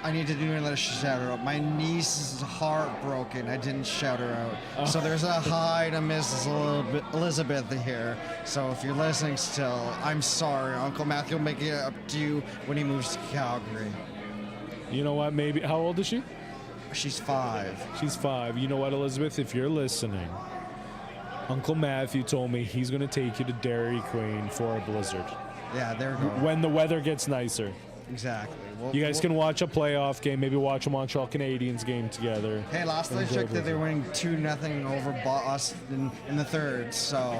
I need to do another shout out. My niece is heartbroken. I didn't shout her out. So there's a hi to Mrs. Elizabeth here. So if you're listening still, I'm sorry. Uncle Matthew will make it up to you when he moves to Calgary. You know what? Maybe how old is she? She's 5. She's 5. You know what, Elizabeth? If you're listening, Uncle Matthew told me he's going to take you to Dairy Queen for a blizzard Yeah, there we go. when the weather gets nicer. Exactly. You guys can watch a playoff game, maybe watch a Montreal Canadiens game together. Hey, last I checked that they were winning 2-0 over Boston in the third. So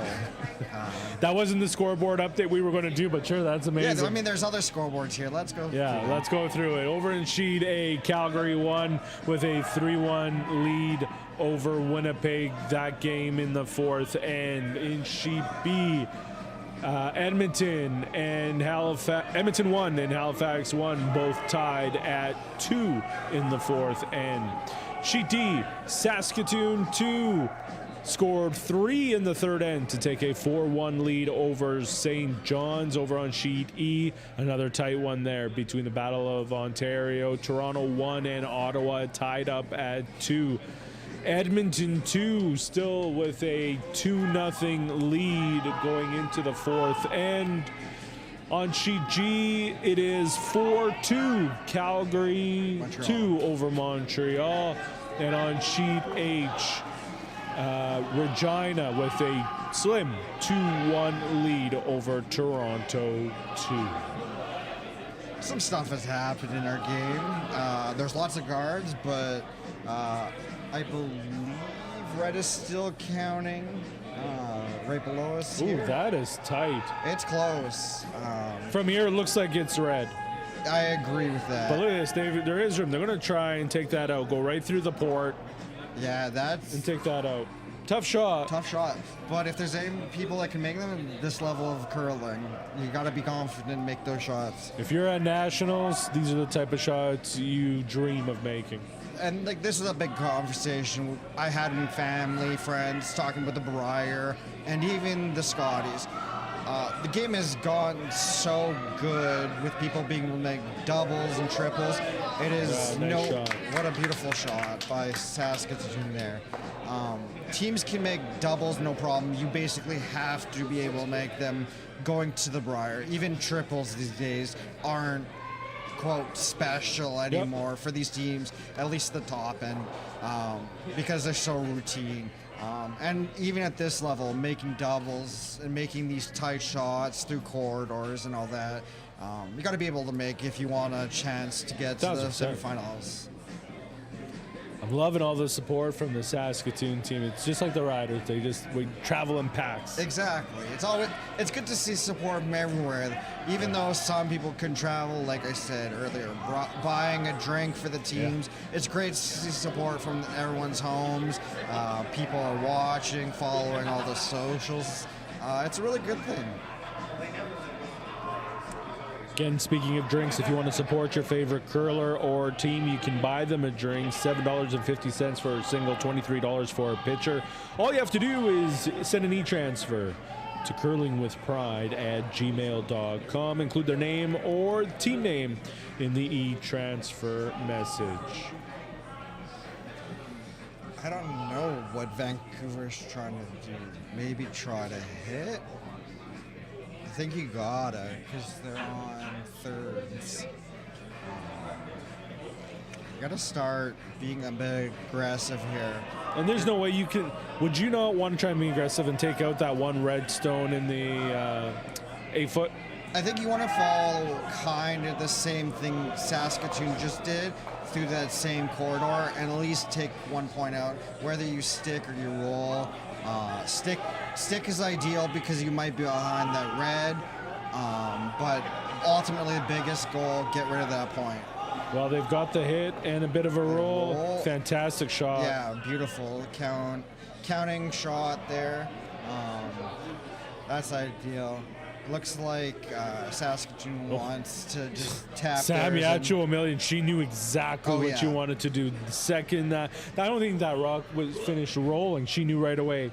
That wasn't the scoreboard update we were going to do, but sure, that's amazing. yeah, I mean, there's other scoreboards here. Let's go. Yeah, let's go through it. Over in Sheet A, Calgary won with a 3-1 lead over Winnipeg. That game in the 4th. And in Sheet B, Edmonton won and Halifax won, both tied at 2 in the 4th. And Sheet D, Saskatoon 2 scored 3 in the 3rd end to take a 4-1 lead over St. John's. Over on Sheet E, another tight one there between the Battle of Ontario. Toronto 1 and Ottawa tied up at 2. Edmonton 2 still with a 2-0 lead going into the 4th. And on Sheet G, it is 4-2 Calgary Montreal. 2 over Montreal. And on Sheet H, Regina with a slim 2-1 lead over Toronto 2. some stuff has happened in our game. There's lots of guards, but I believe red is still counting right below us. Ooh, here. that is tight. It's close. From here, it looks like it's red. I agree with that. But look at this, there is room. They're going to try and take that out, go right through the port, Yeah, that's and take that out. Tough shot. tough shot. But if there's any people that can make them at this level of curling, you got to be confident and make those shots. If you're at nationals, these are the type of shots you dream of making. And like this is a big conversation I had with family, friends, talking about the Brier, and even the Scotties. The game has gotten so good with people being able to make doubles and triples. It is nice shot. What a beautiful shot by Saskatoon there. Teams can make doubles, no problem. You basically have to be able to make them going to the Brier. Even triples these days aren't, quote, special anymore for these teams, at least the top end, because they're so routine. And even at this level, making doubles and making these tight shots through corridors and all that, you got to be able to make if you want a chance to get to the 1000%. semifinals. I'm loving all the support from the Saskatoon team. It's just like the Riders. We travel in packs. Exactly. It's good to see support from everywhere. Even though some people can travel, like I said earlier, buying a drink for the teams. Yeah. It's great to see support from everyone's homes. People are watching, following all the socials. It's a really good thing. Again, speaking of drinks, if you want to support your favorite curler or team, you can buy them a drink, $7.50 for a single, $23 for a pitcher. All you have to do is send an e-transfer to curlingwithpride@gmail.com. Include their name or team name in the e-transfer message. I don't know what Vancouver's trying to do. Maybe try to hit? I think you gotta, because they're on thirds. You gotta start being a bit aggressive here. And there's no way you can. Would you not want to try and be aggressive and take out that one redstone in the 8-foot? I think you want to follow kind of the same thing Saskatoon just did through that same corridor and at least take 1 point out, whether you stick or you roll. Stick is ideal because you might be behind that red, but ultimately the biggest goal, get rid of that point. Well, they've got the hit and a bit of a roll. Fantastic shot. Yeah, beautiful counting shot there. That's ideal. Looks like Saskatoon wants to just tap. Sam Yachiw-Omelian, she knew exactly what you wanted to do. The second that, I don't think that rock was finished rolling, she knew right away,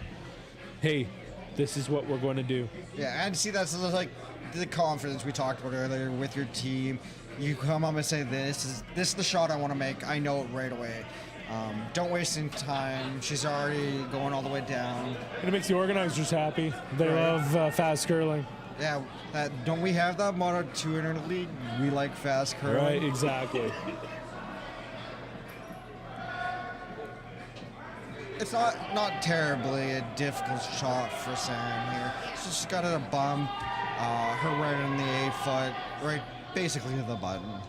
hey, this is what we're going to do. Yeah, and see, that's like the confidence we talked about earlier with your team. You come up and say, this is the shot I want to make. I know it right away. Don't waste any time. She's already going all the way down. And it makes the organizers happy. They love fast curling. Yeah, don't we have that motto too in our league? We like fast curling. Right, exactly. It's not terribly a difficult shot for Sam here. She's got a bump, her right in the 8-foot, right basically to the button.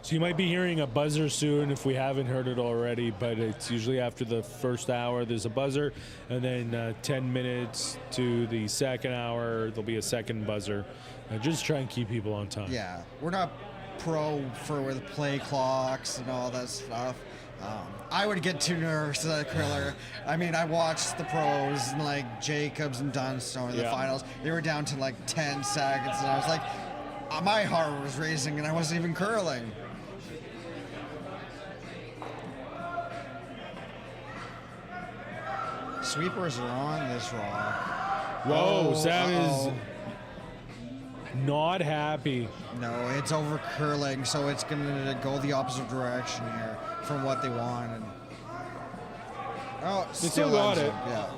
So you might be hearing a buzzer soon if we haven't heard it already, but it's usually after the first hour there's a buzzer, and then 10 minutes to the second hour there'll be a second buzzer. Just try and keep people on time. Yeah, we're not pro with play clocks and all that stuff. I would get too nervous as a curler. I mean, I watched the pros and like Jacobs and Dunstone in the finals. They were down to like 10 seconds, and I was like, my heart was racing, and I wasn't even curling. Sweepers are on this rock. Whoa, Sam is not happy. No, it's over curling, so it's going to go the opposite direction here from what they wanted. Oh, they still got it. Yeah.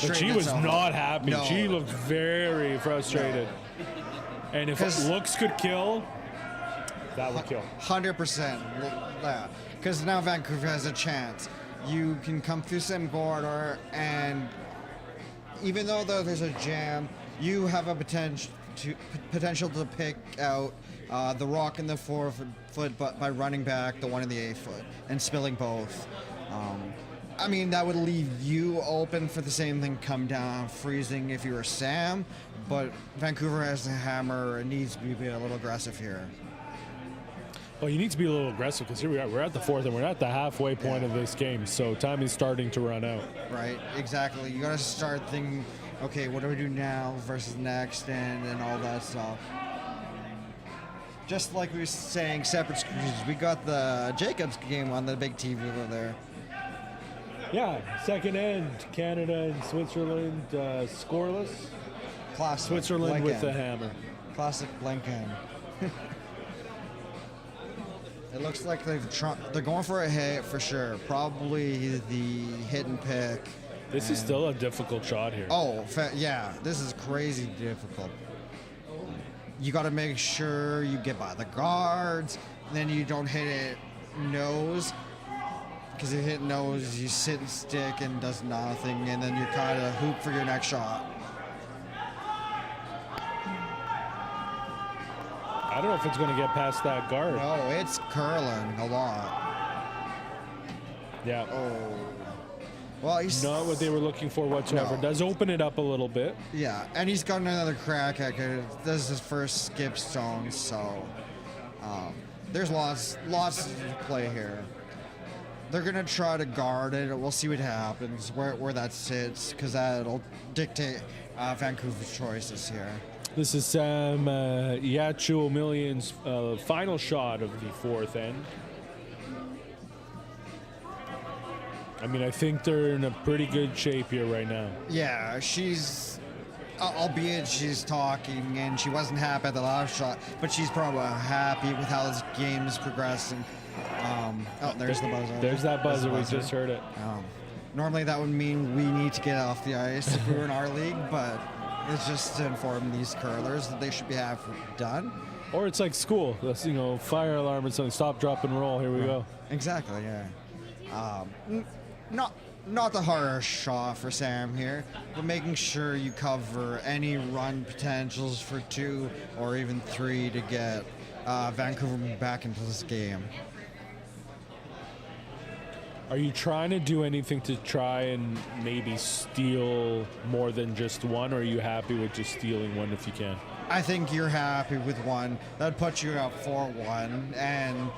But she was not happy. No. She looked very frustrated. No. And if looks could kill, that would kill. 100%. Yeah. Because now Vancouver has a chance. You can come through some corridor, and even though there's a jam, you have a potential to pick out the rock in the 4-foot, but by running back the one in the 8-foot and spilling both. I mean, that would leave you open for the same thing, come down freezing if you were Sam, but Vancouver has the hammer and needs to be a little aggressive here. Well, you need to be a little aggressive because here we are. We're at the 4th and we're at the halfway point of this game, so time is starting to run out. Right, exactly. You got to start thinking, okay, what do we do now versus next and all that stuff. Just like we were saying, separate screens, we got the Jacobs game on the big TV over there. Yeah, second end, Canada and Switzerland scoreless. Classic Switzerland blank with end. the hammer. Classic blank end. It looks like they're going for a hit for sure. Probably the hit and pick. This is still a difficult shot here. Oh, yeah, this is crazy difficult. You got to make sure you get by the guards, then you don't hit it nose. Because if you hit nose, you sit and stick and does nothing, and then you kind of hoop for your next shot. I don't know if it's going to get past that guard. No, it's curling a lot. Yeah. Oh. Well, he's not what they were looking for whatsoever. No. Does open it up a little bit. Yeah, and he's got another crack at it. This is his first skip stone, so there's lots to play here. They're gonna try to guard it. We'll see what happens, where that sits, because that'll dictate Vancouver's choices here. This is Sam Yachiw-Omelian's final shot of the 4th end. I mean, I think they're in a pretty good shape here right now. Yeah, she's, albeit she's talking and she wasn't happy at the last shot, but she's probably happy with how this game is progressing. Oh, there's the buzzer. There's that buzzer. We just heard it. Normally that would mean we need to get off the ice if we were in our league, but it's just to inform these curlers that they should be half done. Or it's like school. That's, fire alarm or something. Stop, drop, and roll. Here we go. Exactly, yeah. Not the hardest shot for Sam here, but making sure you cover any run potentials for 2 or even 3 to get Vancouver back into this game. Are you trying to do anything to try and maybe steal more than just one, or are you happy with just stealing one if you can? I think you're happy with one. That'd put you up 4-1, and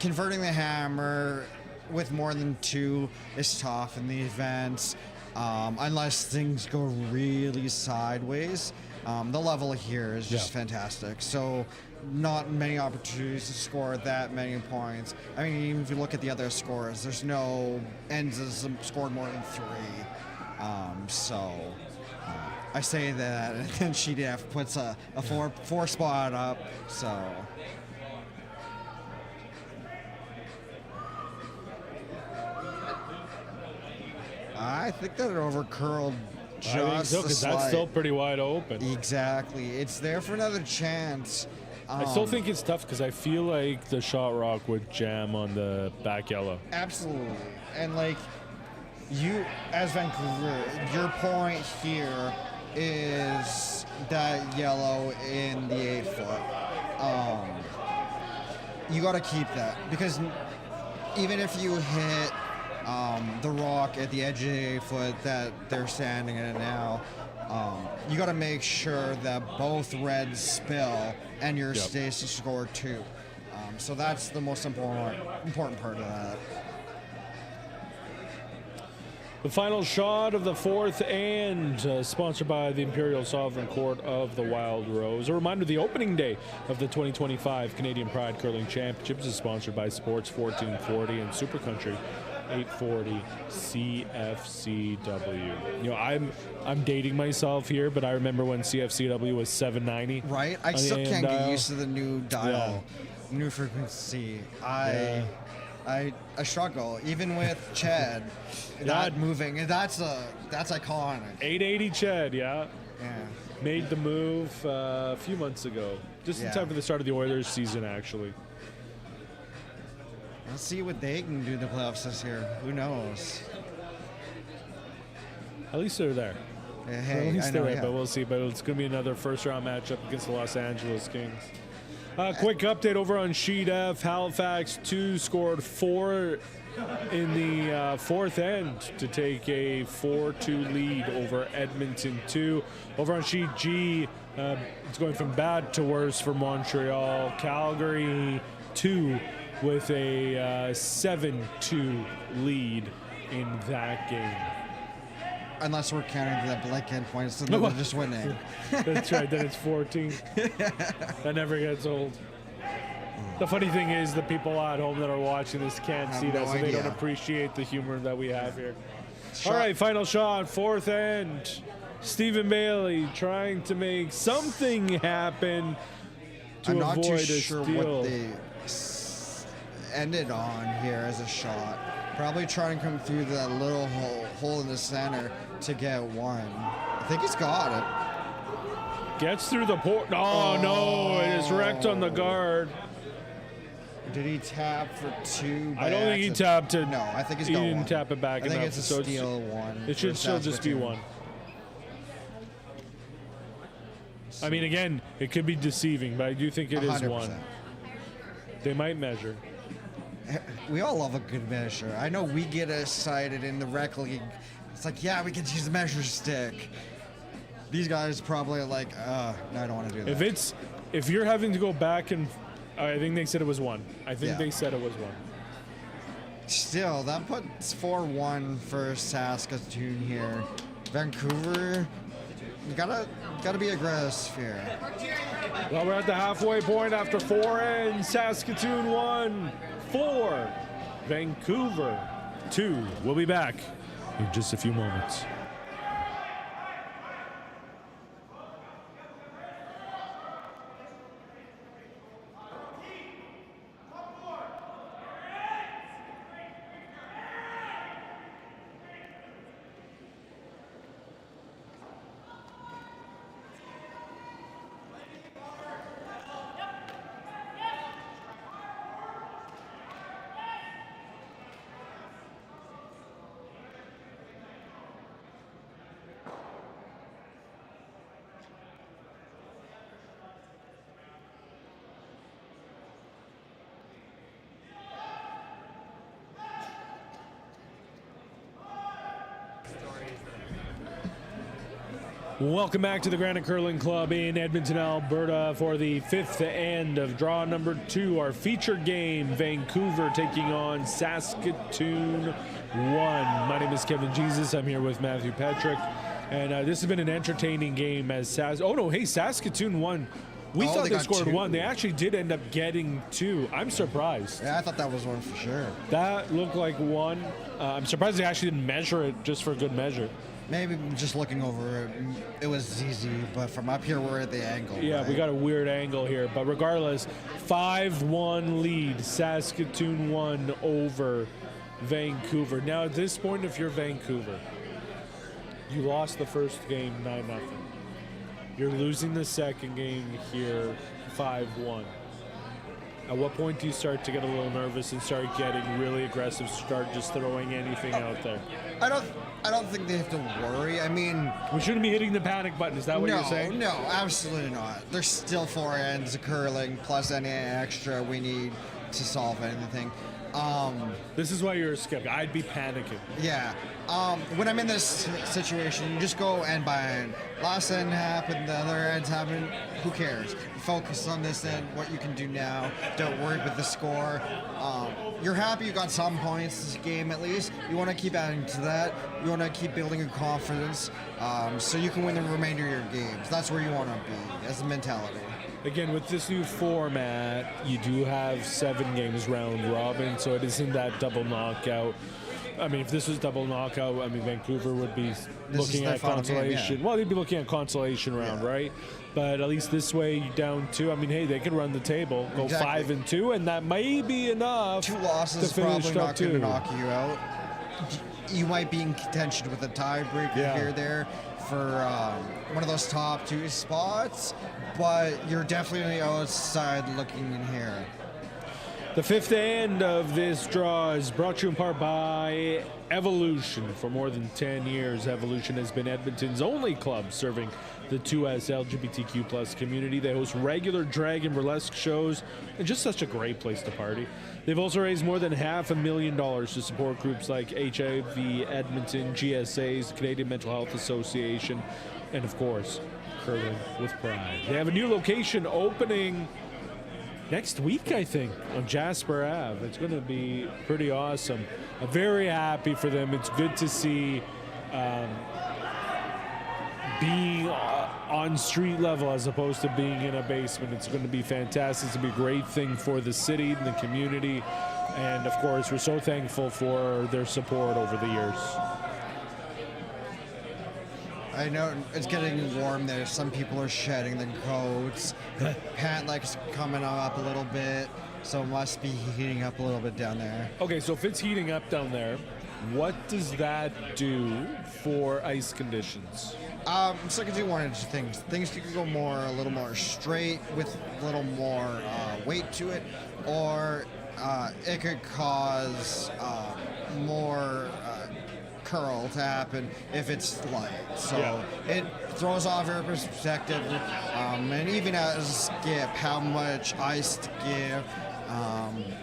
converting the hammer with more than 2 is tough in the events, unless things go really sideways. The level here is just fantastic. So not many opportunities to score that many points. I mean, even if you look at the other scores, there's no ends that scored more than 3. I say that, and then CDF puts a 4 spot up. So I think that it overcurled just I think so, because that's still pretty wide open. Exactly. It's there for another chance. I still think it's tough because I feel like the shot rock would jam on the back yellow. Absolutely. And like you, as Vancouver, your point here is that yellow in the 8-foot. You got to keep that, because even if you hit the rock at the edge of the 8-foot that they're standing in now, you got to make sure that both reds spill and your stays to score 2. So that's the most important part of that. The final shot of the 4th end, sponsored by the Imperial Sovereign Court of the Wild Rose. A reminder, the opening day of the 2025 Canadian Pride Curling Championships is sponsored by Sports 1440 and Super Country 840 CFCW. I'm dating myself here, but I remember when CFCW was 790. Right? I still can't get used to the new dial, new frequency. I struggle, even with Chad, not moving. And that's iconic. 880 Chad, Yeah. Made the move a few months ago, just in time for the start of the Oilers season, actually. Let's see what they can do in the playoffs this year. Who knows? At least they're there. Hey, At least I they're know, in, yeah. but we'll see. But it's going to be another first-round matchup against the Los Angeles Kings. Quick update over on Sheet F. Halifax 2 scored 4 in the fourth end to take a 4-2 lead over Edmonton 2. Over on Sheet G, it's going from bad to worse for Montreal. Calgary 2 with a 7-2 lead in that game. Unless we're counting the blank endpoints, then they're just winning. That's right, then it's 14. That never gets old. The funny thing is the people at home that are watching this can't see that, so they don't appreciate the humor that we have here. All right, final shot, fourth end. Stephen Bailey trying to make something happen to I'm avoid not too a sure steal. what they ended on here as a shot. Probably trying to come through that little hole in the center to get one. I think he's got it. Gets through the port. Oh, no, it is wrecked on the guard. Did he tap for 2? I don't think he tapped it. No, I think he's he got didn't one. tap it back I enough. think it's a steal one. It should still just be one. I mean, again, it could be deceiving, but I do think it is 100%. one. They might measure. We all love a good measure. I know we get excited in the rec league. It's like, yeah, we can use the measure stick. These guys probably are like, no, I don't want to do that. If you're having to go back and, I think they said it was one. I think they said it was one. Still, that puts 4-1 for Saskatoon here. Vancouver, you gotta be aggressive here. Well, we're at the halfway point after 4 ends. Saskatoon 1, 4, Vancouver 2. We'll be back in just a few moments. Welcome back to the Granite Curling Club in Edmonton, Alberta for the fifth end of draw number 2, our featured game, Vancouver taking on Saskatoon 1. My name is Kevin Jesus. I'm here with Matthew Petrick, and this has been an entertaining game as Saskatoon won. We thought they scored 1. They actually did end up getting 2. I'm surprised. Yeah, I thought that was 1 for sure. That looked like 1. I'm surprised they actually didn't measure it just for good measure. Maybe just looking over it, it was easy, but from up here we're at the angle. Yeah, right? we got a weird angle here, but regardless, 5-1 lead, Saskatoon 1 over Vancouver. Now at this point, if you're Vancouver, you lost the first game 9-0. You're losing the second game here 5-1. At what point do you start to get a little nervous and start getting really aggressive, start just throwing anything out there? I don't think they have to worry. I mean, we shouldn't be hitting the panic button. Is that what you're saying? No, absolutely not. There's still 4 ends of curling plus any extra we need to solve anything. This is why you're a skeptic. I'd be panicking. Yeah. When I'm in this situation, you just go end by end. Last end happened, the other ends happened. Who cares? Focus on this end, what you can do now. Don't worry with the score. You're happy you got some points this game at least. You want to keep adding to that. You want to keep building your confidence so you can win the remainder of your games. That's where you want to be as a mentality. Again, with this new format, you do have 7 games round robin, so it isn't that double knockout. I mean, if this was double knockout, I mean, Vancouver would be looking at consolation. Well, they'd be looking at consolation round, right? But at least this way, down 2. I mean, hey, they could run the table, go 5-2, and that may be enough. 2 losses to finish probably not going to 2. knock you out. You might be in contention with a tiebreaker here or there for one of those top 2 spots, but you're definitely outside looking in here. The fifth end of this draw is brought to you in part by Evolution. For more than 10 years, Evolution has been Edmonton's only club serving the 2S LGBTQ plus community. They host regular drag and burlesque shows and just such a great place to party. They've also raised more than $500,000 to support groups like HIV Edmonton, GSA's, the Canadian Mental Health Association, and of course, Curling with Pride. They have a new location opening next week, I think, on Jasper Ave. It's going to be pretty awesome. I'm very happy for them. It's good to see being on street level as opposed to being in a basement. It's going to be fantastic. It's going to be a great thing for the city and the community. And, of course, we're so thankful for their support over the years. I know it's getting warm there. Some people are shedding their coats. The pant leg's coming up a little bit, so it must be heating up a little bit down there. Okay, so if it's heating up down there, what does that do for ice conditions? So I could do one of two things. Things could go a little more straight with a little more weight to it, or it could cause more curl to happen if it's light. So it throws off your perspective, and even as a skip, how much ice to give,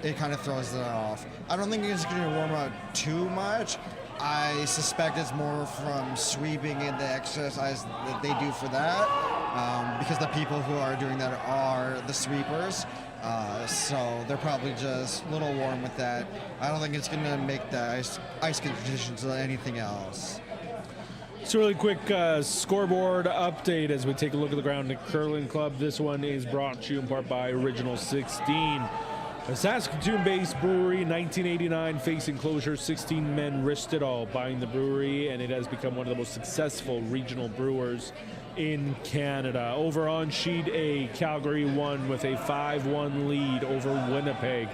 it kind of throws that off. I don't think it's going to warm up too much. I suspect it's more from sweeping and the exercise that they do for that, because the people who are doing that are the sweepers. So they're probably just a little warm with that. I don't think it's going to make the ice conditions or anything else. So really quick scoreboard update as we take a look at the Ground Curling Club. This one is brought to you in part by Original 16. A Saskatoon-based brewery, 1989, facing closure. 16 men risked it all buying the brewery, and it has become one of the most successful regional brewers in Canada. Over on Sheet A, Calgary won with a 5-1 lead over Winnipeg.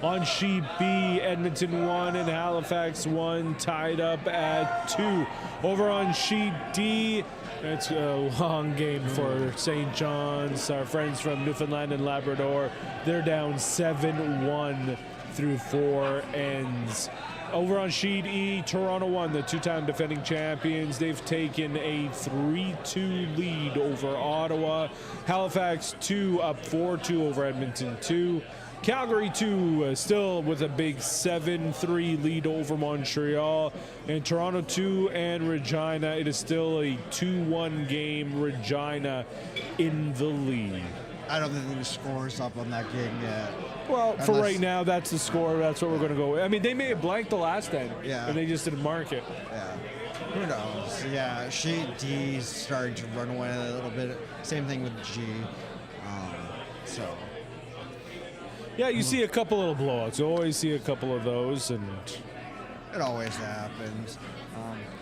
On Sheet B, Edmonton won and Halifax won, tied up at 2. Over on Sheet D, it's a long game for St. John's. Our friends from Newfoundland and Labrador, they're down 7-1 through 4 ends. Over on Sheet E, Toronto won, the two-time defending champions. They've taken a 3-2 lead over Ottawa. Halifax 2 up 4-2 over Edmonton 2. Calgary 2 still with a big 7-3 lead over Montreal. And Toronto 2 and Regina, it is still a 2-1 game. Regina in the lead. I don't think the score's up on that game yet. Well, for right now, that's the score. That's what we're going to go with. I mean, they may have blanked the last end, and they just didn't mark it. Yeah. Who knows? Yeah, Sheet D's starting to run away a little bit. Same thing with G. Yeah, you see a couple little blowouts. You always see a couple of those, and it always happens.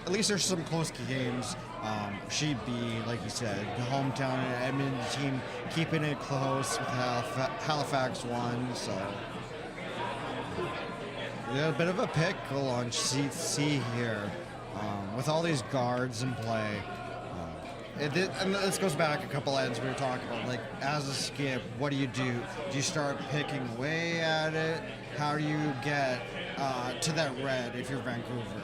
At least there's some close games. Sheet B, like you said, the hometown Edmonton team keeping it close with Halifax won, so a bit of a pickle on Sheet C here with all these guards in play. And this goes back a couple ends we were talking about. Like, as a skip, what do? Do you start picking away at it? How do you get to that red if you're Vancouver?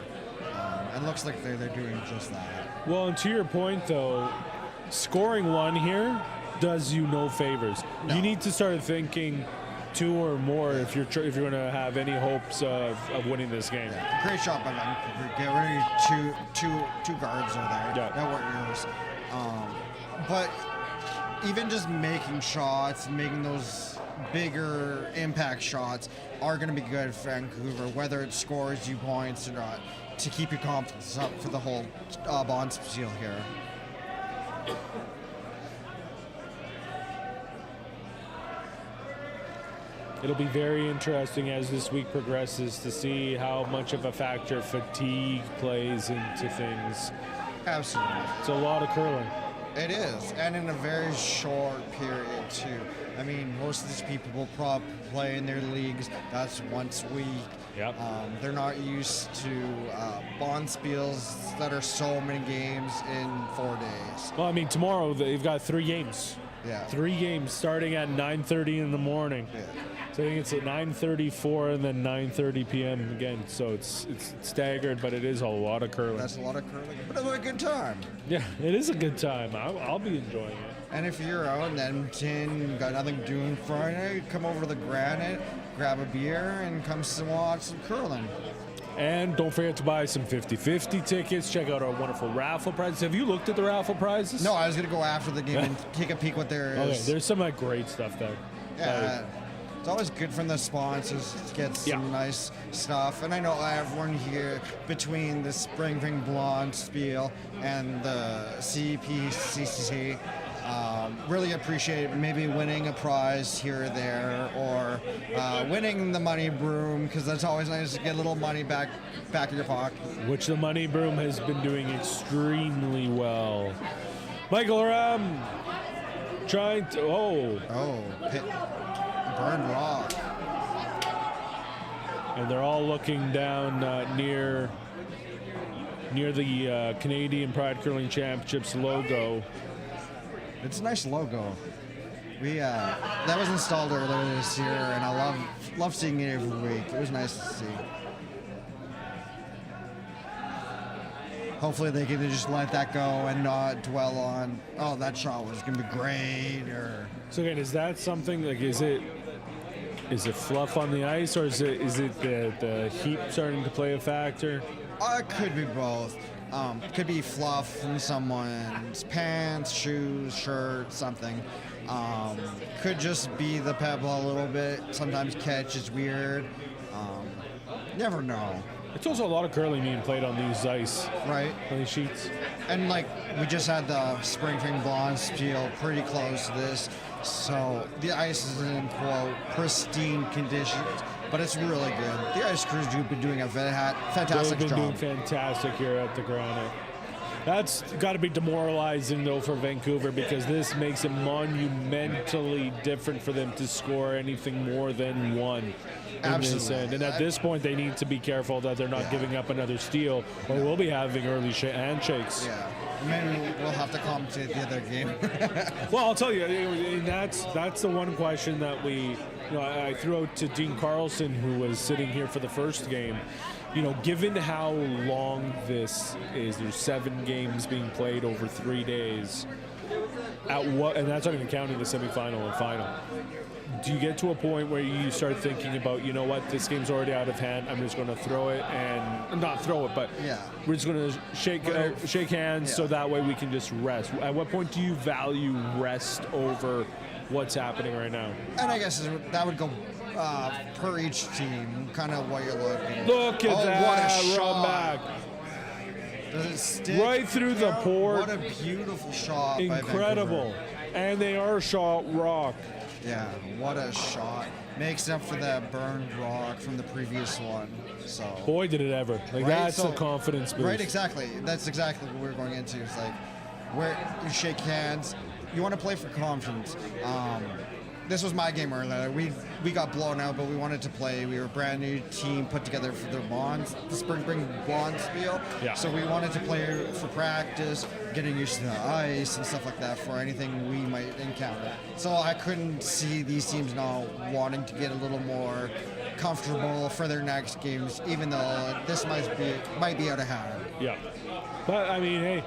It looks like they're doing just that. Well, and to your point, though, scoring one here does you no favors. No. You need to start thinking 2 or more if you're going to have any hopes of winning this game. Yeah. Great shot by Vancouver. Get rid of two guards over there. Yeah. That weren't yours. But even just making shots, making those bigger impact shots are going to be good for Vancouver, whether it scores you points or not, to keep your confidence up for the whole bond seal here. It'll be very interesting as this week progresses to see how much of a factor fatigue plays into things. Absolutely. It's a lot of curling. It is, and in a very short period, too. I mean, most of these people will probably play in their leagues. That's once a week. Yep. They're not used to bond spiels that are so many games in 4 days. Well, I mean, tomorrow they've got 3 games. Yeah. 3 games starting at 9:30 in the morning. Yeah. So I think it's at 9:34 and then 9:30 p.m. again. So it's staggered, but it is a lot of curling. That's a lot of curling, but it's a good time. Yeah, it is a good time. I'll be enjoying it. And if you're out in Edmonton, got nothing to do on Friday, come over to the Granite, grab a beer, and come watch some curling. And don't forget to buy some 50-50 tickets. Check out our wonderful raffle prizes. Have you looked at the raffle prizes? No, I was going to go after the game and take a peek what there is. Okay, there's some great stuff there. Yeah. It's always good from the sponsors to get some nice stuff. And I know everyone here, between the Spring Fling Blonde Spiel and the CPCC, really appreciate maybe winning a prize here or there, or winning the money broom, because that's always nice to get a little money back in your pocket. Which the money broom has been doing extremely well. Michael Ram trying to Burned rock. And they're all looking down near the Canadian Pride Curling Championships logo. It's a nice logo. We that was installed earlier this year, and I love seeing it every week. It was nice to see. Hopefully they can just let that go and not dwell on, oh, that shot was gonna be great, or. So again, is that something like is it fluff on the ice, or is it the heat starting to play a factor? It could be both. Could be fluff in someone's pants, shoes, shirt, something. Could just be the pebble a little bit. Sometimes catch is weird. Never know. It's also a lot of curling being played on these ice, right? On these sheets. And like we just had the Spring Fling Blonde Spiel pretty close to this, so the ice is in quote pristine conditions. But it's really good. The ice crews have been doing a fantastic They've been job. doing fantastic here at the Granite. That's got to be demoralizing, though, for Vancouver, because this makes it monumentally different for them to score anything more than one. Absolutely. And at this point, they need to be careful that they're not giving up another steal, or we'll be having early handshakes. Yeah. Maybe we'll have to compensate the other game. Well, I'll tell you, and that's the one question that I threw out to Dean Carlson, who was sitting here for the first game. Given how long this is, there's 7 games being played over 3 days. And that's not even counting the semifinal and final. Do you get to a point where you start thinking about, this game's already out of hand, I'm just going to throw it, and not throw it, but we're just going to shake hands so that way we can just rest? At what point do you value rest over what's happening right now? And I guess that would go per each team, kind of what you're looking. Look at that! What a Run shot! Back. Does it stick? Right through the port. What a beautiful shot! Incredible, and they are shot rock. Yeah, what a shot! Makes up for that burned rock from the previous one. So boy, did it ever! That's a confidence boost. Right, exactly. That's exactly what we're going into. It's like where you shake hands. You want to play for confidence. This was my game earlier. We got blown out, but we wanted to play. We were a brand new team put together for the Spring Fling Blonde Spiel. Yeah. So we wanted to play for practice, getting used to the ice and stuff like that for anything we might encounter. So I couldn't see these teams now wanting to get a little more comfortable for their next games, even though this might be out of hand. Yeah, but I mean, hey.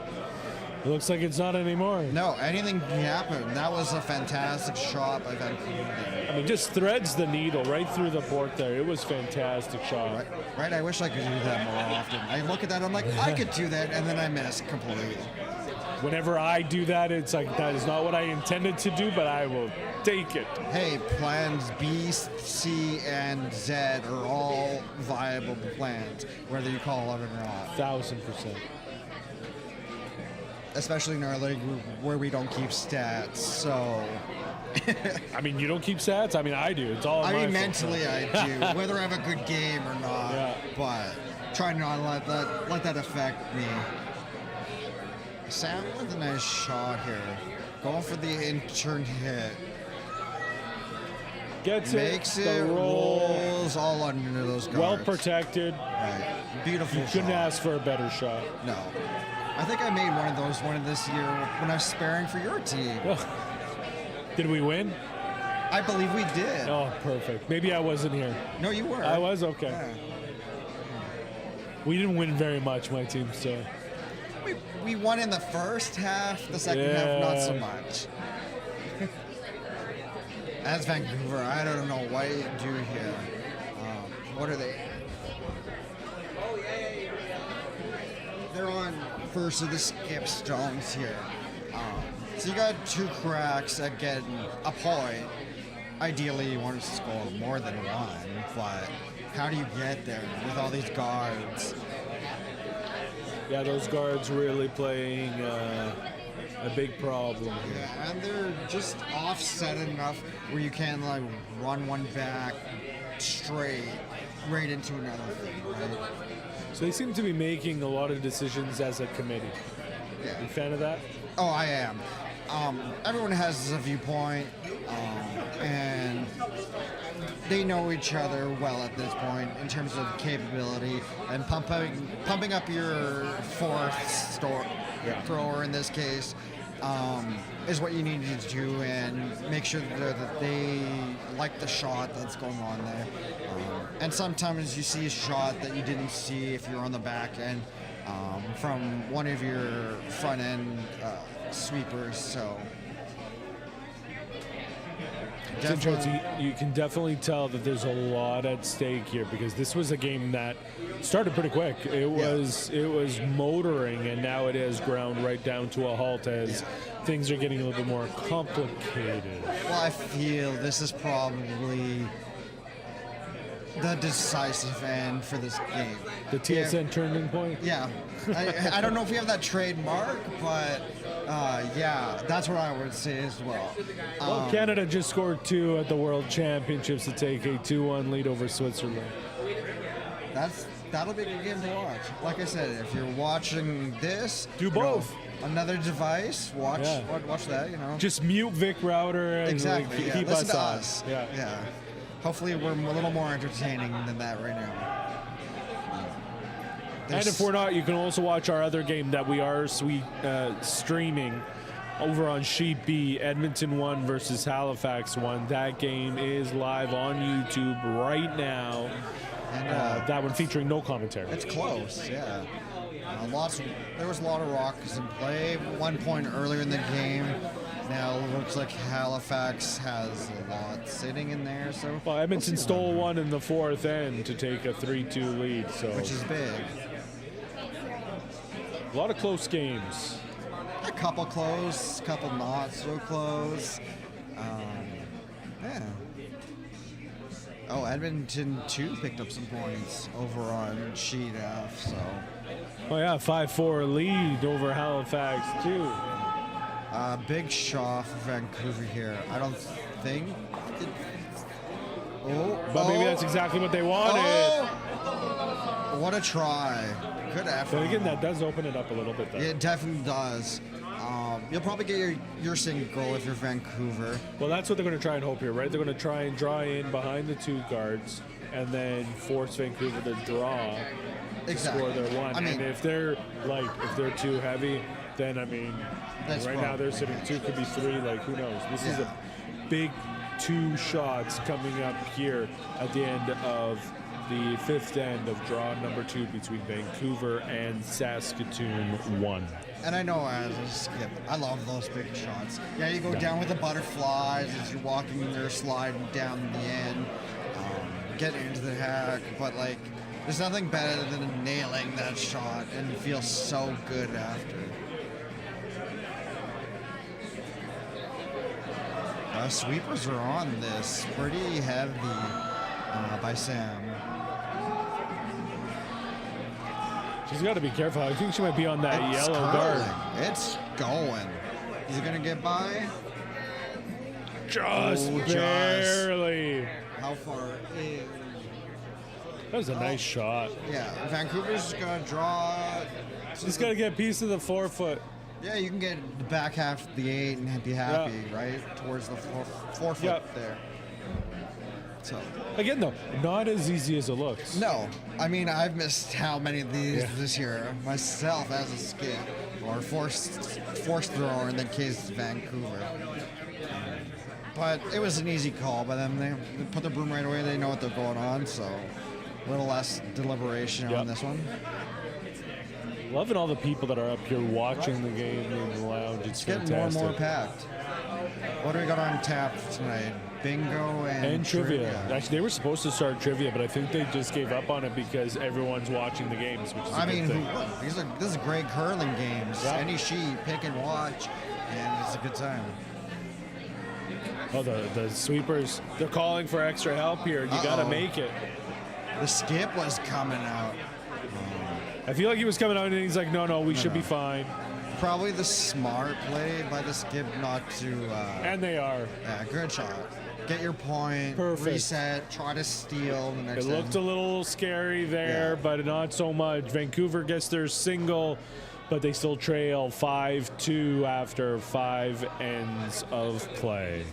It looks like it's not anymore. No, anything can happen. That was a fantastic shot by Vancouver. I mean, just threads the needle right through the port there. It was a fantastic shot. Right, I wish I could do that more often. I look at that, I'm like, I could do that, and then I miss completely. Whenever I do that, it's like, that is not what I intended to do, but I will take it. Hey, plans B, C, and Z are all viable plans, whether you call it or not. 1000%. Especially in our league where we don't keep stats, so. I mean, you don't keep stats? I mean, I do. It's all. I mean, mentally I do, whether I have a good game or not. Yeah. But try not to let that affect me. Sam with a nice shot here, going for the intern hit. Gets Makes it. The rolls all under those guards. Well protected. Right. Beautiful. You couldn't ask for a better shot. No. I think I made one of this year when I was sparing for your team. Well, did we win? I believe we did. Oh, perfect. Maybe I wasn't here. No, you were. I was? Okay. Yeah. We didn't win very much, my team, so. We won in the first half, the second half, not so much. As Vancouver, I don't know what you do here. What are they? They're on first of the skip stones here. So you got 2 cracks at getting a point. Ideally, you want to score more than 1, but how do you get there with all these guards? Yeah, those guards really playing a big problem. Yeah, and they're just offset enough where you can like run one back straight right into another thing, right? So they seem to be making a lot of decisions as a committee. Yeah. You a fan of that? Oh, I am. Everyone has a viewpoint, and they know each other well at this point in terms of capability, and pumping up your fourth thrower in this case is what you need to do, and make sure that they like the shot that's going on there. And sometimes you see a shot that you didn't see if you're on the back end from one of your front end sweepers. So it's interesting. You can definitely tell that there's a lot at stake here, because this was a game that started pretty quick. It was motoring, and now it has ground right down to a halt as things are getting a little bit more complicated. Well, I feel this is probably the decisive end for this game. The TSN turning point? Yeah. I don't know if we have that trademark, but yeah, that's what I would say as well. Well, Canada just scored 2 at the World Championships to take a 2-1 lead over Switzerland. That'll be a good game to watch. Like I said, if you're watching this, do both. Another device, watch that. You know, just mute Vic Router and exactly. keep Listen us on. Yeah. Hopefully, we're a little more entertaining than that right now. And if we're not, you can also watch our other game that we are streaming over on Sheet B, Edmonton 1 versus Halifax 1. That game is live on YouTube right now. And that one featuring no commentary. It's close, yeah. There was a lot of Rocks in play. 1 point earlier in the game. Now it looks like Halifax has a lot sitting in there. So well, Edmonton stole one in the 4th end to take a 3-2 lead. Which is big. A lot of close games. A couple close, a couple not so close. Yeah. Oh, Edmonton too picked up some points over on Sheet F. So. Oh yeah, 5-4 lead over Halifax too. Big shot for Vancouver here. I don't think. But maybe that's exactly what they wanted. Oh, what a try. Good effort. But again, that does open it up a little bit, though. It definitely does. You'll probably get your single if you're Vancouver. Well, that's what they're going to try and hope here, right? They're going to try and draw in behind the 2 guards and then force Vancouver to draw to score their one. And if they're too heavy, then right now they're sitting 2, could be 3. Like, who knows? This is a big 2 shots coming up here at the end of the 5th end of draw number 2 between Vancouver and Saskatoon 1. And I know as a skip, I love those big shots. Yeah, you go down with the butterflies as you're walking there, sliding down the end, getting into the hack. But there's nothing better than nailing that shot and you feel so good after. Sweepers are on this pretty heavy by Sam. She's got to be careful. I think she might be on that yellow guard. guard. It's going. Is it going to get by? Just barely. How far is? That was a nice shot. Yeah, Vancouver's going to draw. She's got to get a piece of the 4-foot. Yeah, you can get the back half of the 8 and be happy, right? Towards the 4-foot there. So again, though, not as easy as it looks. No, I've missed how many of these this year myself as a skip or forced thrower in the case of Vancouver. but it was an easy call by them. They put the broom right away. They know what they're going on, so a little less deliberation on this one. Loving all the people that are up here watching the game in the lounge. It's getting fantastic. more and more packed. What do we got on tap tonight? Bingo and trivia. Actually, they were supposed to start trivia, but I think they just gave up on it because everyone's watching the games, which is a good thing. This is great curling games. Yeah. Any sheet, pick and watch, and it's a good time. Oh, the sweepers, they're calling for extra help here. You got to make it. The skip was coming out. I feel like he was coming out and he's like, no, we should be fine. Probably the smart play by the skip not to... and they are. Yeah, good shot. Get your point, Perfect. Reset, try to steal the next It looked a little scary there, but not so much. Vancouver gets their single, but they still trail 5-2 after 5 ends of play.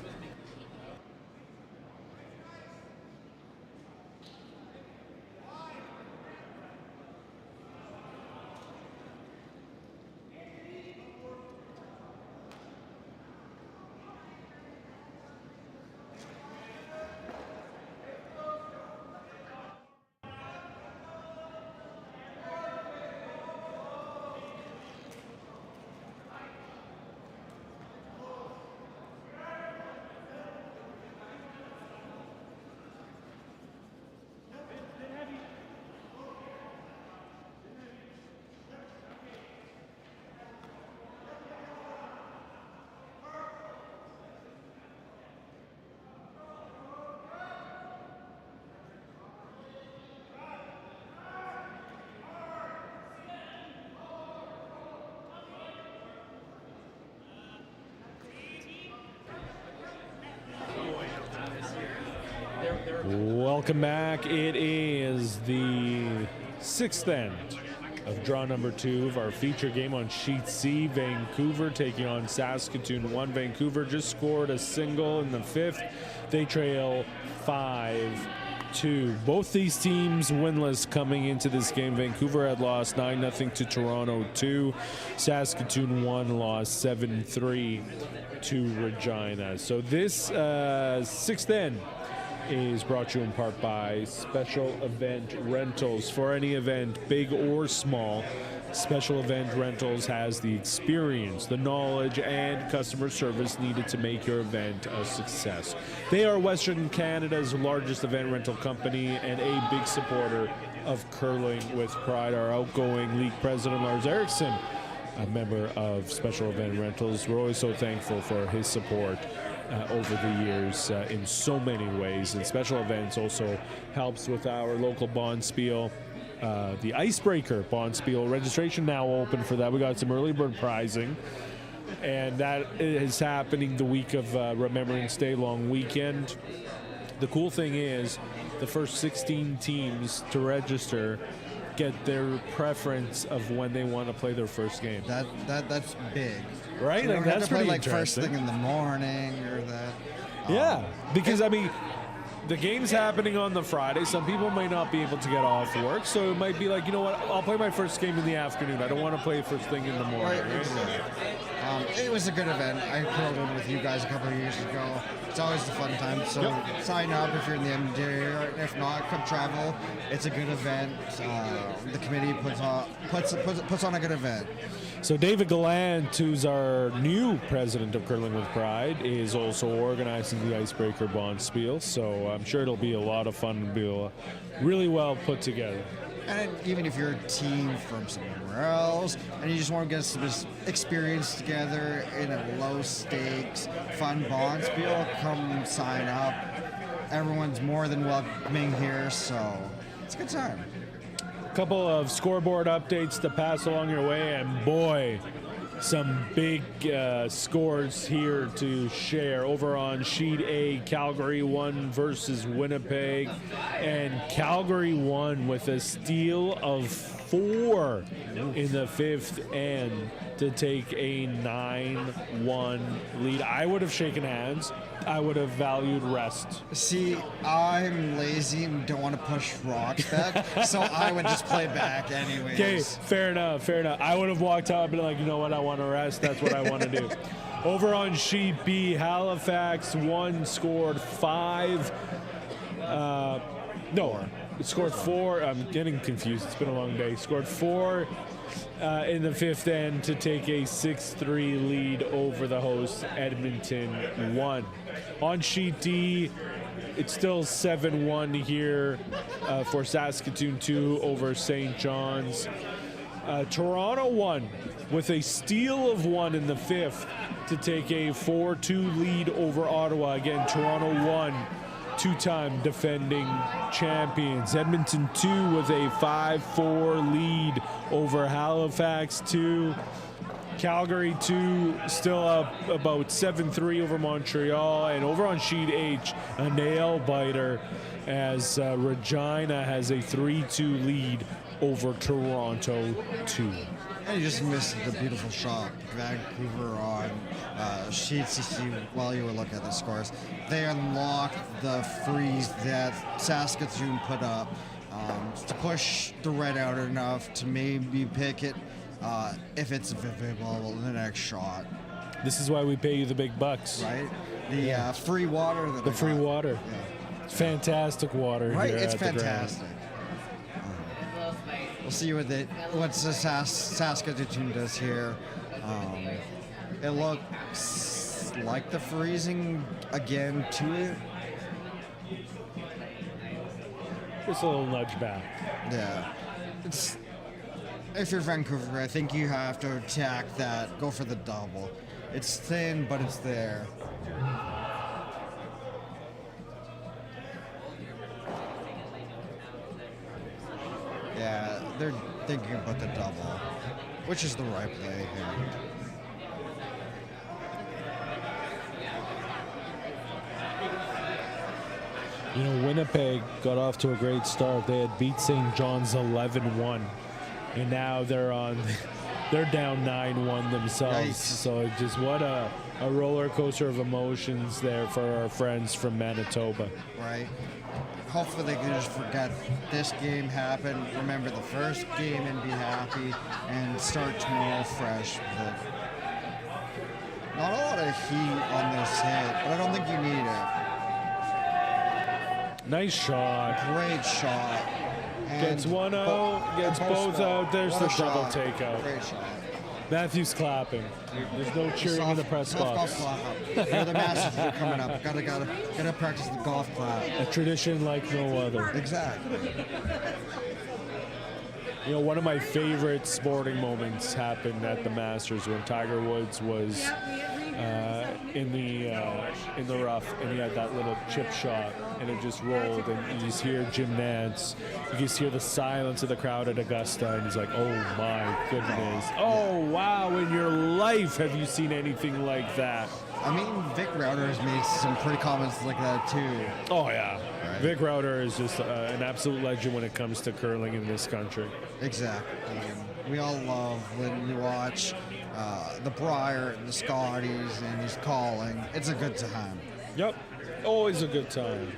Welcome back. It is the 6th end of draw number 2 of our feature game on Sheet C. Vancouver taking on Saskatoon 1. Vancouver just scored a single in the 5th. They trail 5-2. Both these teams winless coming into this game. Vancouver had lost 9-0 to Toronto 2. Saskatoon 1 lost 7-3 to Regina. So this 6th end is brought to you in part by Special Event Rentals. For any event, big or small, Special Event Rentals has the experience, the knowledge, and customer service needed to make your event a success. They are Western Canada's largest event rental company and a big supporter of Curling with Pride. Our outgoing league president, Lars Eriksson, a member of Special Event Rentals. We're always so thankful for his support over the years in so many ways. And Special Events also helps with our local bond spiel, the Icebreaker bond spiel. Registration now open for that. We got some early bird pricing, and that is happening the week of Remembrance Day long weekend. The cool thing is the first 16 teams to register get their preference of when they want to play their first game. That's big. Right? You Like, don't that's have to play pretty like first interesting. thing in the morning or that. Yeah, because I mean, the game's happening on the Friday. Some people might not be able to get off work, so it might be like, you know what, I'll play my first game in the afternoon. I don't want to play first thing in the morning. Right? It was a good event. I curled in with you guys a couple of years ago. It's always a fun time. So sign up if you're in the Edmonton area. If not, come travel. It's a good event. The committee puts on a good event. So David Gallant, who's our new president of Curling with Pride, is also organizing the Icebreaker Bond Spiel. So I'm sure it'll be a lot of fun and be really well put together. And even if you're a team from somewhere else and you just want to get some experience together in a low stakes, fun bond spiel, come sign up. Everyone's more than welcoming here, so it's a good time. Couple of scoreboard updates to pass along your way, and boy, some big scores here to share. Over on Sheet A, Calgary won versus Winnipeg, and Calgary won with a steal of 4 in the 5th end to take a 9-1 lead. I would have shaken hands. I would have valued rest. See, I'm lazy and don't want to push rocks back, so I would just play back anyways. Okay, fair enough. I would have walked out and been like, you know what, I want to rest. That's what I want to do. Over on sheet B, Halifax 1 scored 5. It scored 4. I'm getting confused. It's been a long day. Scored 4 in the 5th end to take a 6-3 lead over the host Edmonton 1. On sheet D, it's still 7-1 here for Saskatoon 2 over St. John's. Toronto 1 with a steal of 1 in the 5th to take a 4-2 lead over Ottawa. Again, Toronto 1, two-time defending champions. Edmonton 2 with a 5-4 lead over Halifax 2. Calgary 2 still up about 7-3 over Montreal. And over on sheet H, a nail biter as Regina has a 3-2 lead over Toronto 2. And you just missed the beautiful shot. Vancouver on CPCC while you were looking at the scores. They unlocked the freeze that Saskatoon put up to push the red out enough to maybe pick it if it's available in the next shot. This is why we pay you the big bucks. Right? The free water. The free water. Yeah. It's fantastic water. Right? Here It's at fantastic. We'll see what the Saskatoon does here. It looks like the freezing again to it. Just a little nudge back. Yeah. If you're Vancouver, I think you have to attack that. Go for the double. It's thin, but it's there. Yeah, they're thinking about the double, which is the right play here. You know, Winnipeg got off to a great start. They had beat St. John's 11-1, and now they're down 9-1 themselves. Yikes. So just what a roller coaster of emotions there for our friends from Manitoba. Right. Hopefully they can just forget this game happened, remember the first game and be happy, and start tomorrow fresh. But not a lot of heat on this hit, but I don't think you need it. Nice shot. Great shot. And Gets one out, gets both out. There's What a the double shot. takeout. Great shot. Matthew's clapping. There's no cheering in the press box. Golf clap. The Masters are coming up. Gotta practice the golf clap. A tradition like no other. Exactly. You know, one of my favorite sporting moments happened at the Masters when Tiger Woods was in the rough, and he had that little chip shot, and it just rolled, and you just hear Jim Nantz. You just hear the silence of the crowd at Augusta, and he's like, "Oh my goodness! Oh wow! In your life, have you seen anything like that?" I mean, Vic Rauter has made some pretty comments like that too. Oh yeah, right. Vic Rauter is just an absolute legend when it comes to curling in this country. Exactly. We all love when you watch the Briar and the Scotties and he's calling. It's a good time. Yep, always a good time.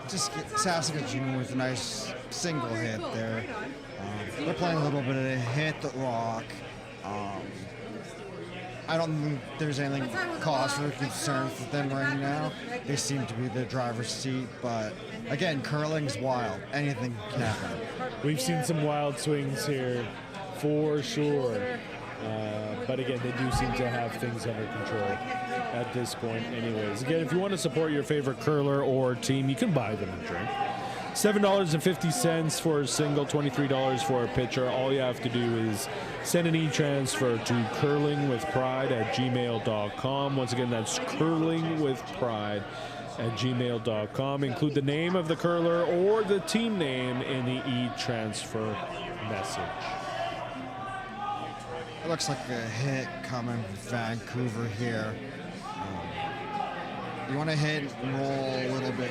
Just get Saskatoon with a nice single hit there. They're playing a little bit of a hit the rock. I don't think there's anything cause for concern for them right now. They seem to be the driver's seat, but again, curling's wild. Anything can happen. We've seen some wild swings here, for sure. But again, they do seem to have things under control at this point anyways. Again, if you want to support your favorite curler or team, you can buy them a drink. $7.50 for a single, $23 for a pitcher. All you have to do is send an e-transfer to curlingwithpride@gmail.com. Once again, that's curlingwithpride@gmail.com. Include the name of the curler or the team name in the e-transfer message. It looks like a hit coming from Vancouver here. You want to hit and roll a little bit.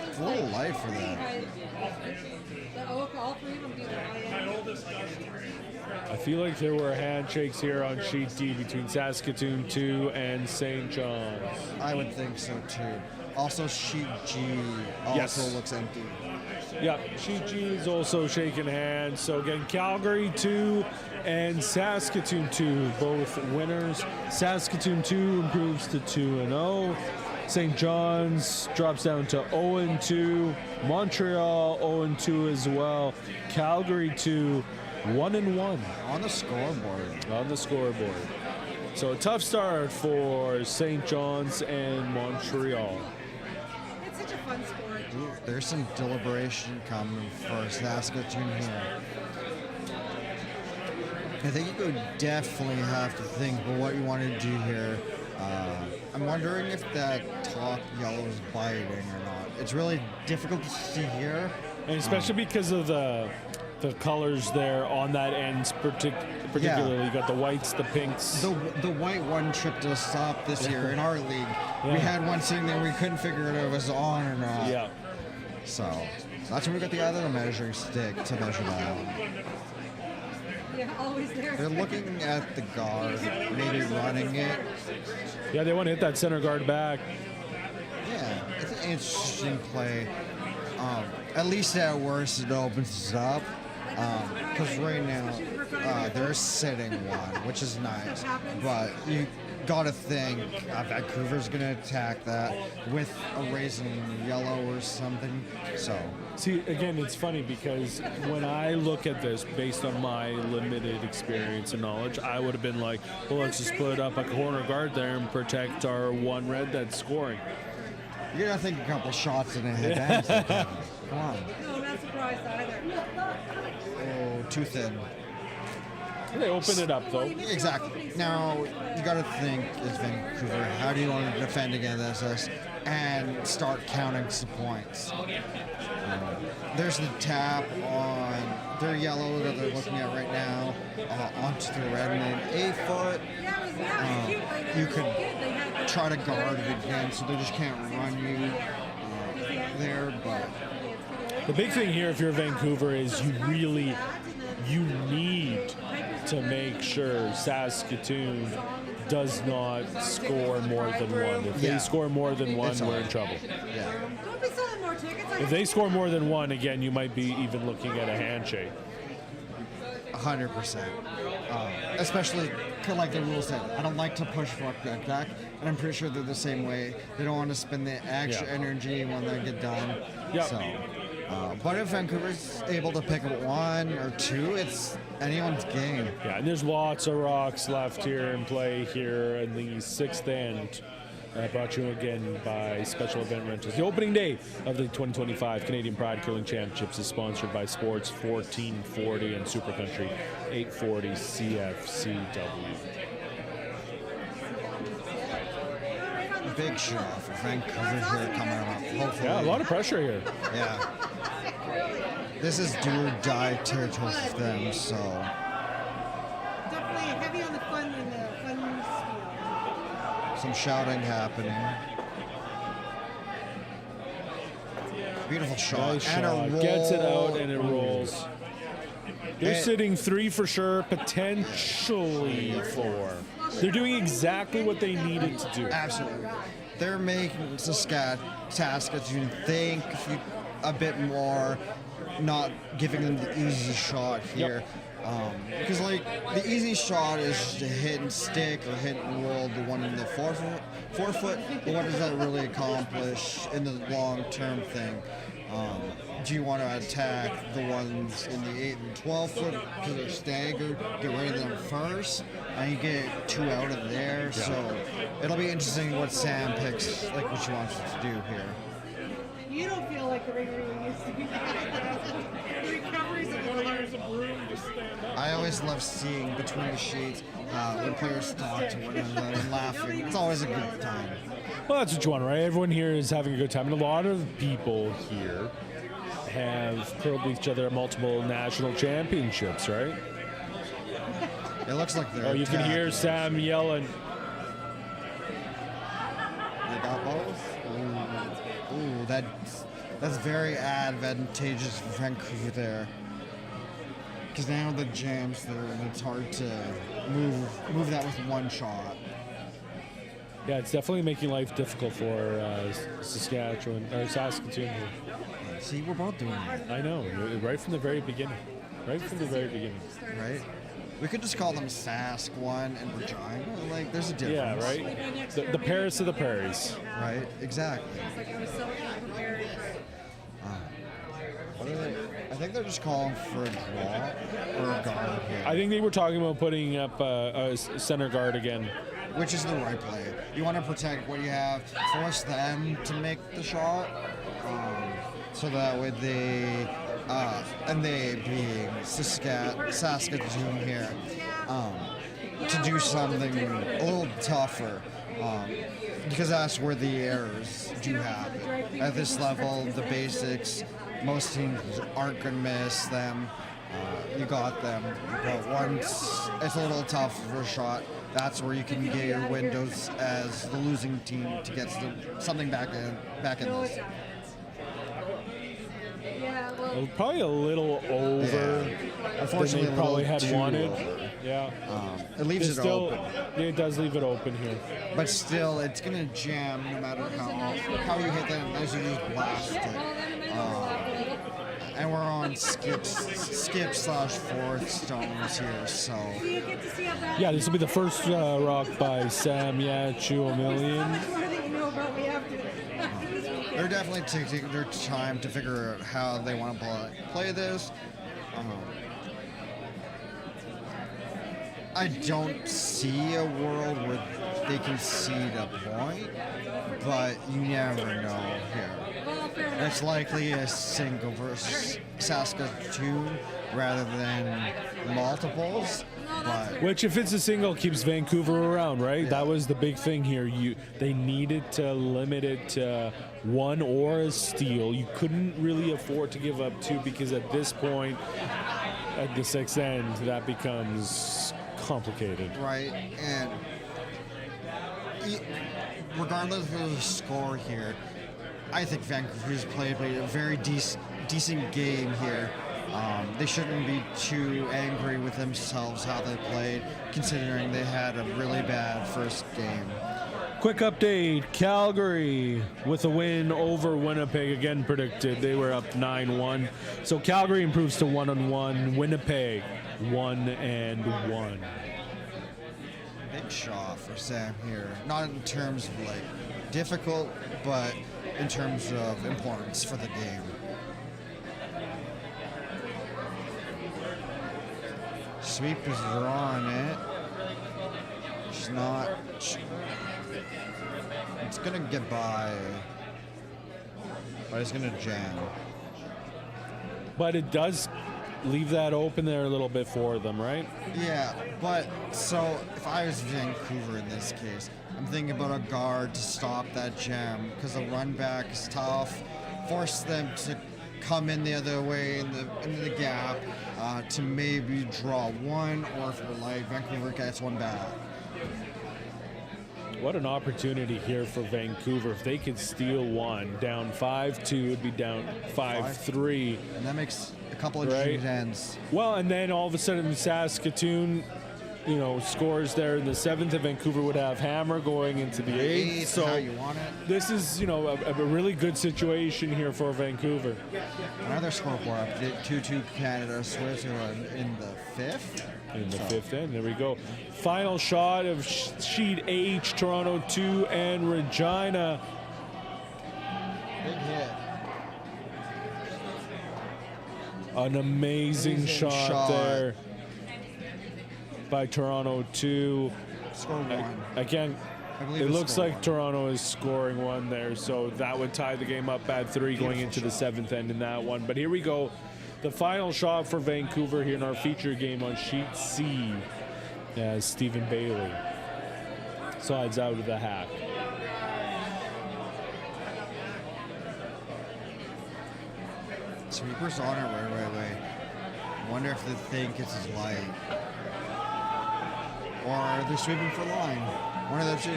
It's a little light for that. I feel like there were handshakes here on sheet D between Saskatoon 2 and St. John's. I would think so too. Also, Sheet G also Yes. looks empty. Yeah, Sheet G is also shaking hands. So again, Calgary 2 and Saskatoon 2, both winners. Saskatoon 2 improves to 2-0. St. John's drops down to 0-2. Montreal 0-2 as well. Calgary 2, 1-1 On the scoreboard. on the scoreboard. So a tough start for St. John's and Montreal. It's such a fun sport. Ooh, there's some deliberation coming for Saskatoon here. I think you would definitely have to think about what you want to do here. I'm wondering if that top yellow is biting or not. It's really difficult to see here. And especially because of the colors there on that end, particularly. You got the whites, the pinks. The white one tripped us up this year in our league. We had one sitting there, we couldn't figure it out if it was on or not. Yeah. So that's when we got the other measuring stick to measure that out. Yeah, always there. They're looking at the guard, maybe running it. Yeah, they want to hit that center guard back. Yeah, it's an interesting play. At least at worst, it opens it up. Because right now, they're sitting one, which is nice. But you got to think Vancouver's going to attack that with a raisin yellow or something. So, See, again, it's funny because when I look at this based on my limited experience and knowledge, I would have been like, well, let's just put up a corner guard there and protect our one red that's scoring. you got to think a couple shots in a head. Come on. No, I'm not surprised either. Oh, too thin. They open it up, though. Exactly. Now, you got to think, as Vancouver, how do you want to defend against this and start counting some points? There's the tap on their yellow that they're looking at right now onto the red and an 8 foot. You could try to guard it again so they just can't run you there, but The big thing here, if you're Vancouver, is you need to make sure Saskatoon does not score more than one. If they score more than one, we're in trouble. yeah. Don't be selling more tickets. If they score more than one, again, you might be even looking at a handshake. 100%. Especially like the rules said, I don't like to push back, and I'm pretty sure they're the same way. They don't want to spend the extra energy when they get done. Yep. So, but if Vancouver's able to pick up 1 or 2, it's anyone's game. Yeah, and there's lots of rocks left here in play here in the 6th end. Brought to you again by Special Event Rentals. The opening day of the 2025 Canadian Pride Curling Championships is sponsored by Sports 1440 and Super Country 840 CFCW. Big show for Vancouver here coming up. Hopefully. Yeah, a lot of pressure here. Yeah. This is do or die territory for them, so. Definitely heavy on the fun and the fun spiel. Some shouting happening. Beautiful shot. Nice And a shot. roll. Gets it out and it rolls. They're And- sitting 3 for sure, potentially 4. They're doing exactly what they needed to do. Absolutely. They're making Saskatoon think a bit more, not giving them the easy shot here. Because like the easy shot is just a hit and stick or hit and roll, the one in the 4 foot, but what does that really accomplish in the long term thing? Do you want to attack the ones in the 8 and 12 foot because they're staggered, get rid of them first, and you get 2 out of there? So it'll be interesting what Sam picks, like what she wants to do here. You don't feel like the ringer we used to be. The recoveries of the broom just stand up. I always love seeing between the sheets when players talk to one another and laughing. It's always a good time. Well, that's what you want, right? Everyone here is having a good time. And a lot of people here have curled with each other at multiple national championships, right? It looks like they're. Oh, you can hear Sam yelling. They got both. Ooh, that's very advantageous for Vancouver there. Because now the jam's there, and it's hard to move that with one shot. Yeah, it's definitely making life difficult for Saskatchewan or Saskatoon here. See, we're both doing it, I know, right from the very beginning. Right from the very beginning. right? We could just call them Sask 1 and Regina. Like, there's a difference. Yeah, right? The Paris of the prairies. Right, exactly. It's like I was so prepared. What are they? I think they're just calling for a draw or a guard here, I think they were talking about putting up a center guard again. which is the right play. You want to protect what you have, force them to make the shot, so that way they, and they being Saskatoon here, to do something a little tougher. Because that's where the errors do happen. At this level, the basics, most teams aren't going to miss them. You got them. But once it's a little tough for a shot, that's where you can get your windows as the losing team to get something back in this. Yeah, well, It was probably a little over than Unfortunately, they probably a had little too wanted. over. Yeah. It leaves It's it still, open. it does leave it open here. But still, it's going to jam no matter how you hit that unless you just blast it. And we're on skip/fourth stones here, so you get to see how bad. Yeah, this will be the first rock by Sam Yachiw-Omelian. How much more that you know about me after they're definitely taking their time to figure out how they want to play this. I don't see a world where they can concede a point, but you never know here. Well, fair enough. It's likely a single versus Saskatoon rather than multiples, but Which, if it's a single, keeps Vancouver around, right? That was the big thing here. They needed to limit it to one or a steal. You couldn't really afford to give up two because at this point, at the sixth end, that becomes complicated. right, and regardless of the score here, I think Vancouver's played a very decent game here. They shouldn't be too angry with themselves how they played, considering they had a really bad first game. Quick update, Calgary with a win over Winnipeg, again predicted. They were up 9-1. So Calgary improves to 1-1. Winnipeg 1-1. Big shot for Sam here. Not in terms of like difficult, but in terms of importance for the game. Sweep is on it. She's not. It's gonna get by, but it's gonna jam. But it does leave that open there a little bit for them, right? Yeah, but so if I was Vancouver in this case, I'm thinking about a guard to stop that jam because a run back is tough. Force them to come in the other way into the gap to maybe draw one, or if you're like Vancouver gets one back. What an opportunity here for Vancouver. If they could steal one, down 5-2, it'd be down 5-3. And that makes a couple of Right. change ends. Well, and then all of a sudden Saskatoon, scores there in the seventh, and Vancouver would have hammer going into the eighth. So how So you want it. this is, a really good situation here for Vancouver. Another scoreboard update. 2-2 Canada, Switzerland in the fifth. In the fifth end, there we go. Final shot of sheet H, Toronto 2 and Regina. Big hit. An amazing Amazing shot shot. there by Toronto 2. Score one. Again, I believe it it's looks score like one. Toronto is scoring one there, so that would tie the game up at 3 going Beautiful into the shot. seventh end in that one. But here we go. The final shot for Vancouver here in our feature game on sheet C as Stephen Bailey slides out of the hack. Sweeper's on it right away. Wonder if they think it's his light. Or they're sweeping for line. One of those two.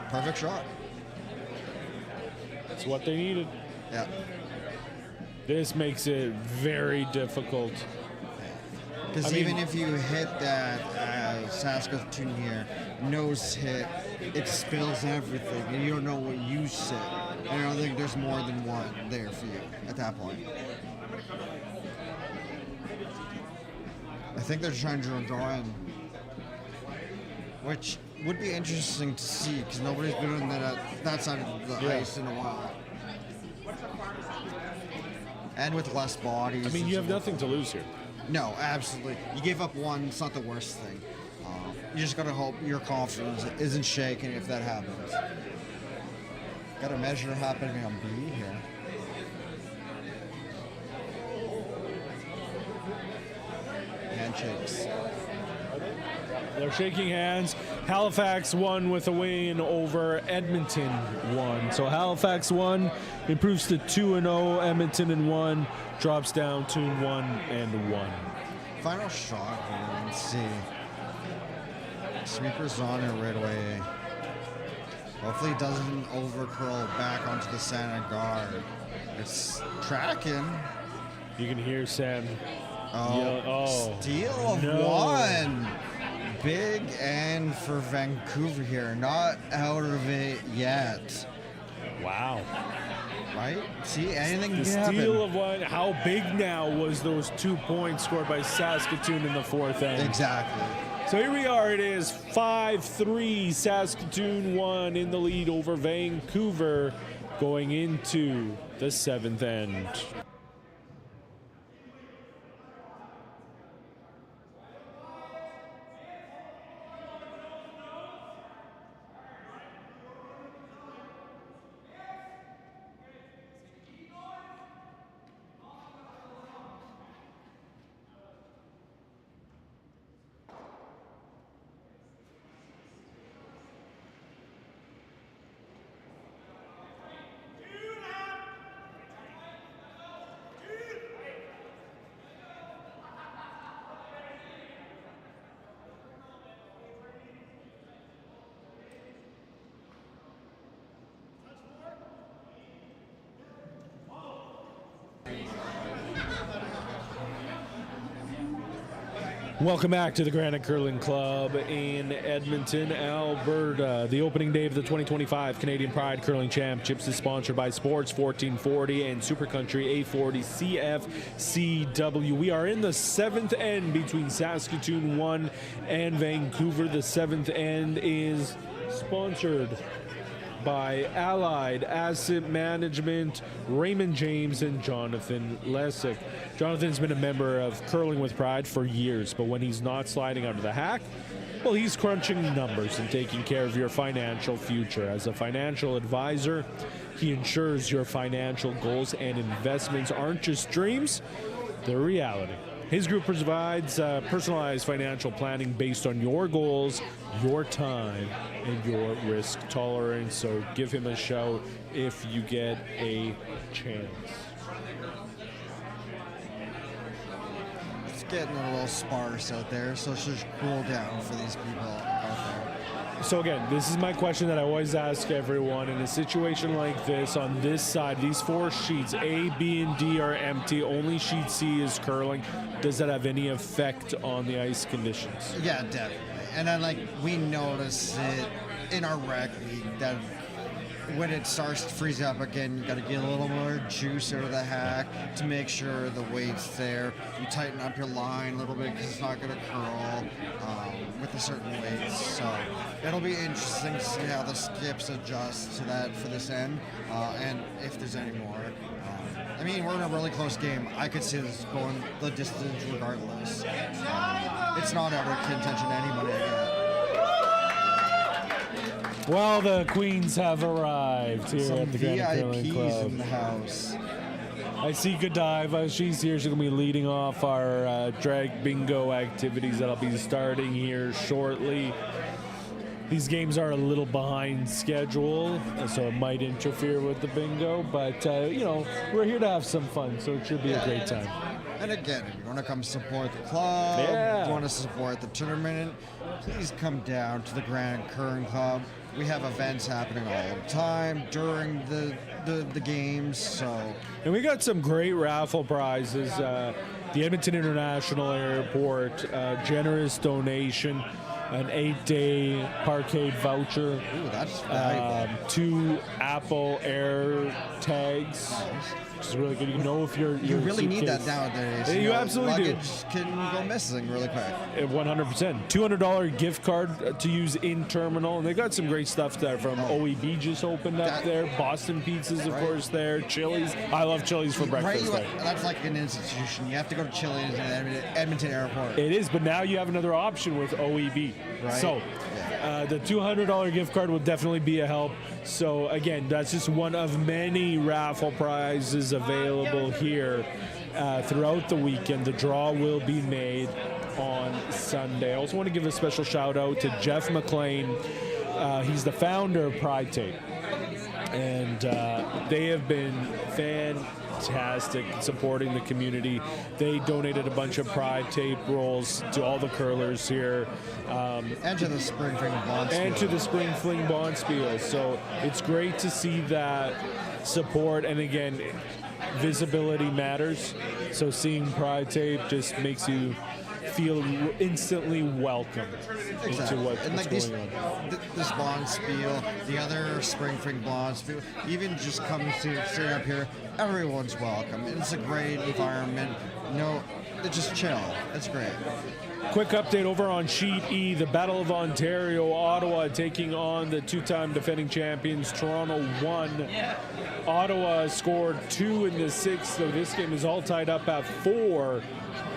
Perfect shot. That's what they needed. Yeah. This makes it very difficult. Because even if you hit that Saskatoon here, nose hit, it spills everything, and you don't know what you said. And I don't think there's more than one there for you at that point. I think they're trying to draw in, which would be interesting to see because nobody's been on that side of the ice in a while. And with less bodies. I mean, you have nothing to lose here. No, absolutely. You gave up one, it's not the worst thing. You just gotta hope your confidence isn't shaken if that happens. Got a measure happening on B here. Handshakes. They're shaking hands. Halifax won with a win over Edmonton 1. So Halifax 1 improves to 2-0. Edmonton and 1 drops down to 1-1. Final shot here. Let's see. Sweeper's on it right away. Hopefully it doesn't overcurl back onto the center guard. It's tracking. You can hear Sam. Steal of one. Big end for Vancouver here. Not out of it yet. Wow. Right? See, anything The can happen. steal of one. How big now was those 2 points scored by Saskatoon in the fourth end? Exactly. So here we are. It is 5-3. Saskatoon 1 in the lead over Vancouver going into the seventh end. Welcome back to the Granite Curling Club in Edmonton, Alberta. The opening day of the 2025 Canadian Pride Curling Championships is sponsored by Sports 1440 and Super Country 840 CFCW. We are in the seventh end between Saskatoon 1 and Vancouver. The seventh end is sponsored by Allied Asset Management, Raymond James, and Jonathan Lessick. Jonathan's been a member of Curling with Pride for years, but when he's not sliding under the hack, well, he's crunching numbers and taking care of your financial future. As a financial advisor, he ensures your financial goals and investments aren't just dreams, they're reality. His group provides personalized financial planning based on your goals, your time, and your risk tolerance. So give him a shout if you get a chance. It's getting a little sparse out there, so it should cool down for these people out there. So again, this is my question that I always ask everyone. In a situation like this, on this side, these four sheets, A, B, and D are empty. Only sheet C is curling. Does that have any effect on the ice conditions? Yeah, definitely. And then, like, we notice it in our rec league that when it starts to freeze up again, you got to get a little more juice out of the hack to make sure the weight's there. You tighten up your line a little bit because it's not going to curl with a certain weight. So it'll be interesting to see how the skips adjust to that for this end, and if there's any more. I mean, we're in a really close game. I could see this going the distance regardless. It's not out of contention to anybody yet. Well, the Queens have arrived here Some at the Granite Curling VIPs Club. in the house. I see Godiva. She's here. She's going to be leading off our drag bingo activities that'll be starting here shortly. These games are a little behind schedule, so it might interfere with the bingo, but, you know, we're here to have some fun, so it should be a great time. And again, if you want to come support the club, you want to support the tournament, please come down to the Granite Curling Club. We have events happening all the time during the games, so. And we got some great raffle prizes. the Edmonton International Airport, generous donation, an 8-day parkade voucher, Ooh, that's valuable. 2 Apple Air tags, which is really good. You know if you're You really need that nowadays. You absolutely do. Luggage can go missing really quick. 100%. $200 gift card to use in terminal, and they got some great stuff there. From OEB just opened up there. Boston Pizzas, of course, there. Chili's. I love Chili's for breakfast. Right, that's like an institution. You have to go to Chili's in Edmonton Airport. It is, but now you have another option with OEB. Right. So the $200 gift card will definitely be a help. So again, that's just one of many raffle prizes available here throughout the weekend. The draw will be made on Sunday. I also want to give a special shout out to Jeff McLean. He's the founder of Pride Tape, and they have been fantastic supporting the community. They donated a bunch of Pride Tape rolls to all the curlers here. And to the Spring Fling Bonspiel. And to the Spring Fling Bonspiel. So it's great to see that support. And again, visibility matters. So seeing Pride Tape just makes you feel instantly welcome into what's going on. This Bonspiel, the other Spring Fling Bonspiel, even just coming to sit up here, everyone's welcome. It's a great environment. It's just chill. It's great. Quick update over on Sheet E, the Battle of Ontario, Ottawa taking on the 2-time defending champions, Toronto 1. Ottawa scored 2 in the 6th, so this game is all tied up at 4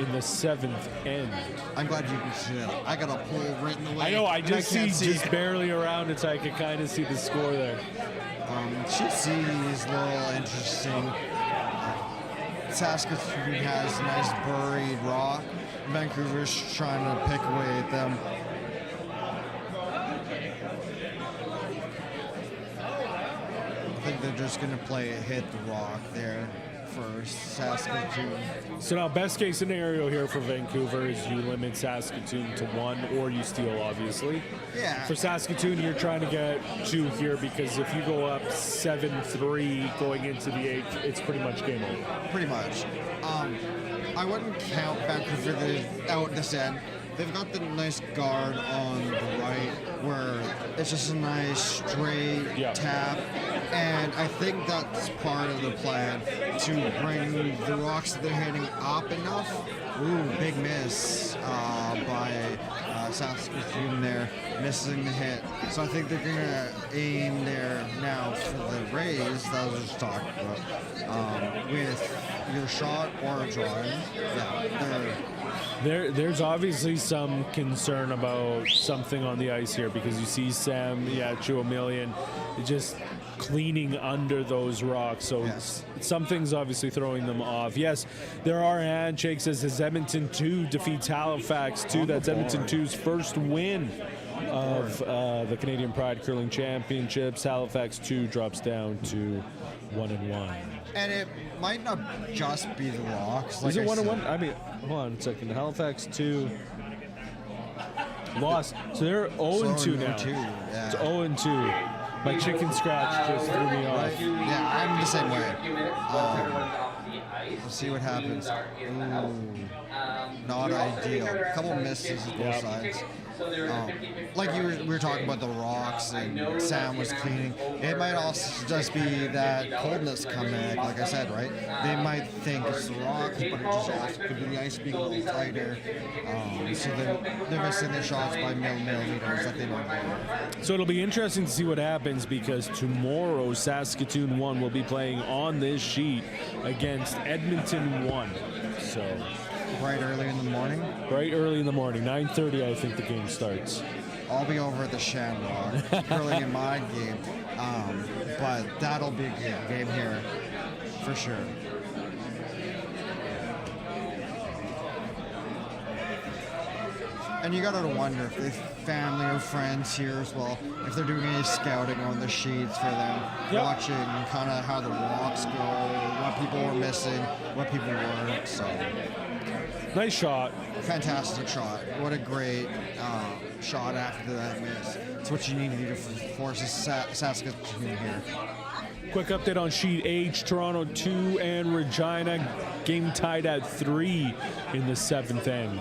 in the 7th end. I'm glad you can see that. I got a pole right in the way. I know, I just see just it. barely around it, so I can kind of see the score there. Sheet C is a little interesting. Saskatoon has a nice buried rock. Vancouver's trying to pick away at them. I think they're just going to hit the rock there for Saskatoon. So now, best case scenario here for Vancouver is you limit Saskatoon to 1, or you steal, obviously. Yeah. For Saskatoon, you're trying to get 2 here, because if you go up 7-3 going into the 8th, it's pretty much game over. Pretty much. I wouldn't count Vancouver out this end. They've got the nice guard on the right where it's just a nice straight tap. And I think that's part of the plan, to bring the rocks that they're hitting up enough. Ooh, big miss by Saskatoon there, missing the hit. So I think they're going to aim there now for the raise that I was just talking about. With your shot or a drawing. There's obviously some concern about something on the ice here, because you see Sam Yachiw-Omelian just cleaning under those rocks. So something's obviously throwing them off. Yes, there are handshakes as Edmonton 2 defeats Halifax 2. That's Edmonton 2's first win of the Canadian Pride Curling Championships. Halifax 2 drops down to 1-1. And it might not just be the rocks. Is it 1-1? I mean, hold on a second. Halifax 2 lost. So they're 0-2 now. It's 0-2. My chicken scratch just threw me off. Right? Yeah, I'm the same way. We'll see what happens. Ooh, not ideal. A couple misses on both sides. Like we were talking about the rocks and Sam was cleaning. It might also just be that coldness coming in, like I said, right? They might think it's the rocks, but it just also could be the ice being a little tighter. So they're missing their shots by millimeters that they normally do. So it'll be interesting to see what happens, because tomorrow Saskatoon 1 will be playing on this sheet against Edmonton 1. So Bright early in the morning? Bright early in the morning. 9:30, I think the game starts. I'll be over at the Shamrock, curling in my game. But that'll be a good game here, for sure. And you gotta wonder if they have family or friends here as well, if they're doing any scouting on the sheets for them, watching kind of how the walks go, what people were missing, what people weren't. So nice shot. Fantastic shot. What a great shot after that miss. It's what you need to do to force Saskatoon here. Quick update on Sheet H, Toronto 2 and Regina. Game tied at 3 in the 7th end.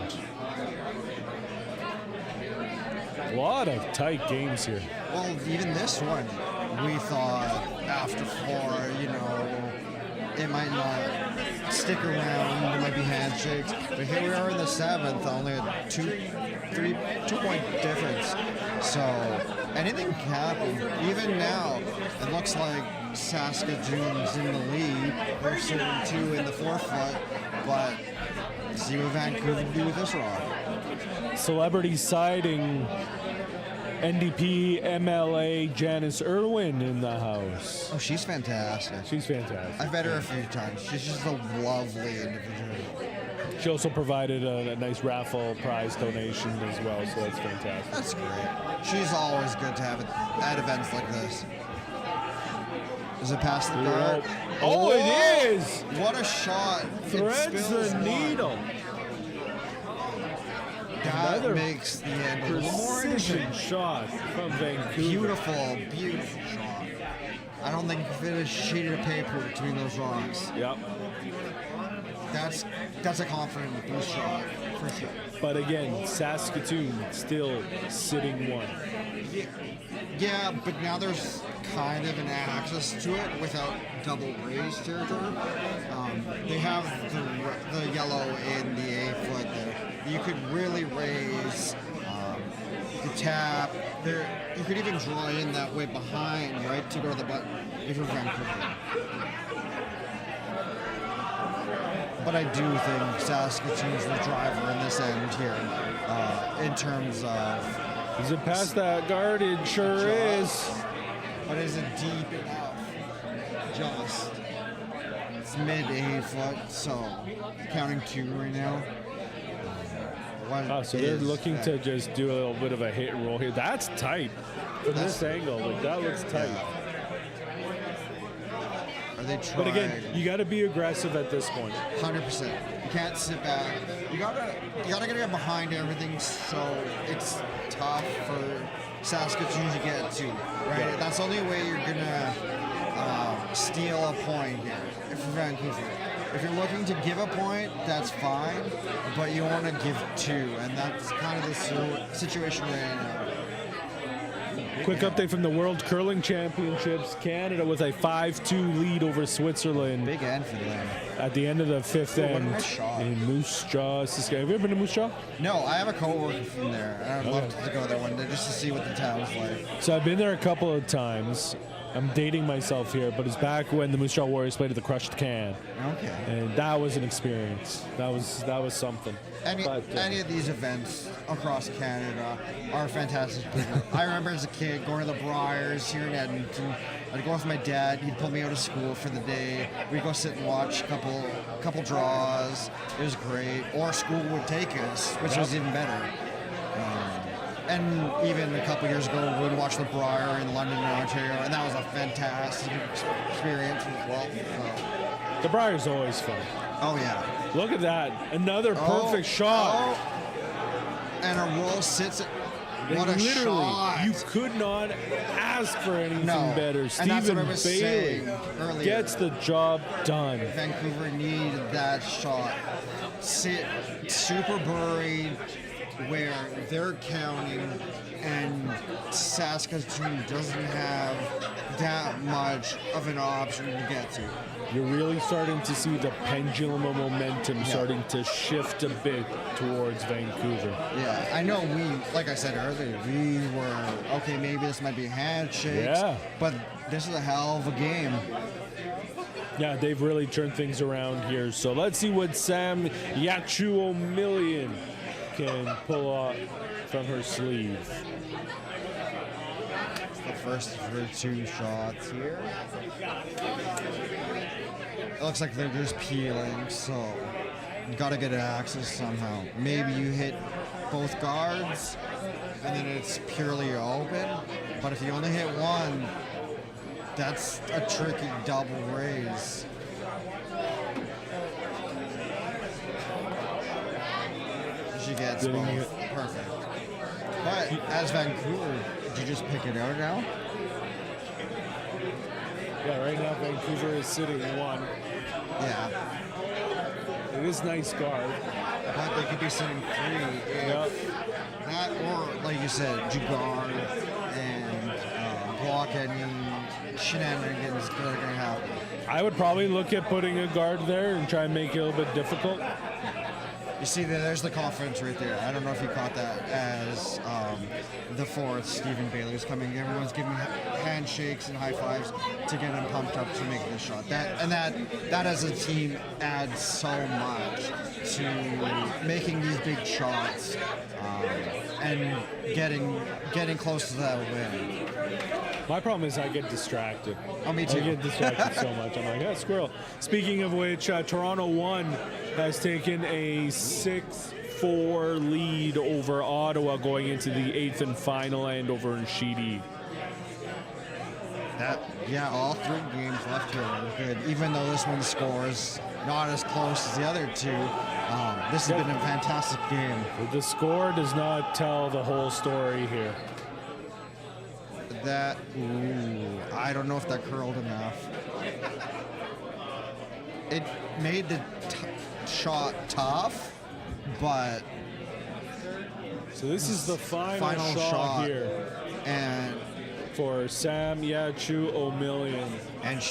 A lot of tight games here. Well, even this one, we thought after 4, it might not stick around. There might be handshakes, but here we are in the 7th, only a 2-point difference. So anything can happen. Even now, it looks like Saskatoon's in the lead. They're sitting 2 in the 4th, but see what Vancouver do with this rock. Celebrity sighting. NDP MLA Janice Irwin in the house. Oh, she's fantastic. She's fantastic. I've met her a few times. She's just a lovely individual. She also provided a nice raffle prize donation as well, so that's fantastic. That's great. She's always good to have at events like this. Is it past the guard? Oh, it is! What a shot. Threads the needle. That Another makes the end a little more precision interesting. shot from Vancouver. Beautiful, beautiful shot. I don't think you fit a sheet of paper between those rocks. Yep. That's a confident blue shot, for sure. But again, Saskatoon still sitting 1. Yeah, but now there's kind of an access to it without double raised territory. They have the yellow in the 8-foot there. You could really raise the tap. There, you could even draw in that way behind, right, to go to the button if you're Vancouver. But I do think Saskatoon's the driver in this end here, in terms of. Is it past that guard? It sure is. But is it deep enough? Just. It's mid 8-foot, so counting 2 right now. So they're looking to just do a little bit of a hit and roll here. That's tight from this angle. Like, that looks tight. Yeah. Are they trying? But again, you got to be aggressive at this point. 100%. You can't sit back. You gotta get behind everything, so it's tough for Saskatoon to get to. Right. Yeah. That's the only way you're gonna steal a point here for Vancouver. If you're looking to give a point, that's fine, but you want to give 2, and that's kind of the situation we're in now. Quick update from the World Curling Championships. Canada with a 5-2 lead over Switzerland Big end for them. at the end of the 5th Oh, what a end nice shot. in Moose Jaw, Saskatchewan. Have you ever been to Moose Jaw? No, I have a coworker from there, and I'd love to go there one day just to see what the town's like. So I've been there a couple of times. I'm dating myself here, but it's back when the Moose Jaw Warriors played at the Crushed Can, Okay. and that was an experience. That was something. Any of these events across Canada are fantastic. I remember as a kid going to the Briars here in Edmonton. I'd go with my dad. He'd pull me out of school for the day. We'd go sit and watch a couple draws. It was great. Or school would take us, which was even better. And even a couple years ago, we would watch the Briar in London and Ontario, and that was a fantastic experience as well. So. The Briar's always fun. Oh yeah. Look at that. Another perfect shot. And a roll sits it. And What a literally, shot. you could not ask for anything better. And that's Stephen what I was Bailey saying earlier. gets the job done. Vancouver needed that shot. Sit super buried where they're counting, and Saskatoon doesn't have that much of an option to get to. You're really starting to see the pendulum of momentum starting to shift a bit towards Vancouver. Yeah, I know like I said earlier, we were, okay, maybe this might be handshakes, but this is a hell of a game. Yeah, they've really turned things around here. So let's see what Sam Yachiw-Omelian can pull off from her sleeve. The first of her 2 shots here. It looks like they're just peeling, so you gotta get access somehow. Maybe you hit both guards, and then it's purely open. But if you only hit one, that's a tricky double raise. She gets both. Perfect. But as Vancouver, did you just pick it out now? Yeah, right now Vancouver is sitting 1. Yeah. It is nice guard. But they could be sitting 3 if that, or like you said, Jugard and block any shenanigans that are going to happen. I would probably look at putting a guard there and try and make it a little bit difficult. You see, there's the confidence right there. I don't know if you caught that as the fourth, Stephen Bailey's coming. Everyone's giving handshakes and high fives to get him pumped up to make this shot. That as a team adds so much to making these big shots and getting close to that win. My problem is I get distracted. Oh, me too. I get distracted so much. I'm like, yeah, squirrel. Speaking of which, Toronto 1 has taken a 6-4 lead over Ottawa going into the 8th and final end over in Sheet E. All 3 games left here are good. Even though this one scores not as close as the other 2, this has been a fantastic game. The score does not tell the whole story here. I don't know if that curled enough. It made the shot tough, but so this is the final shot here, and for Sam Yachiw-Omelian. And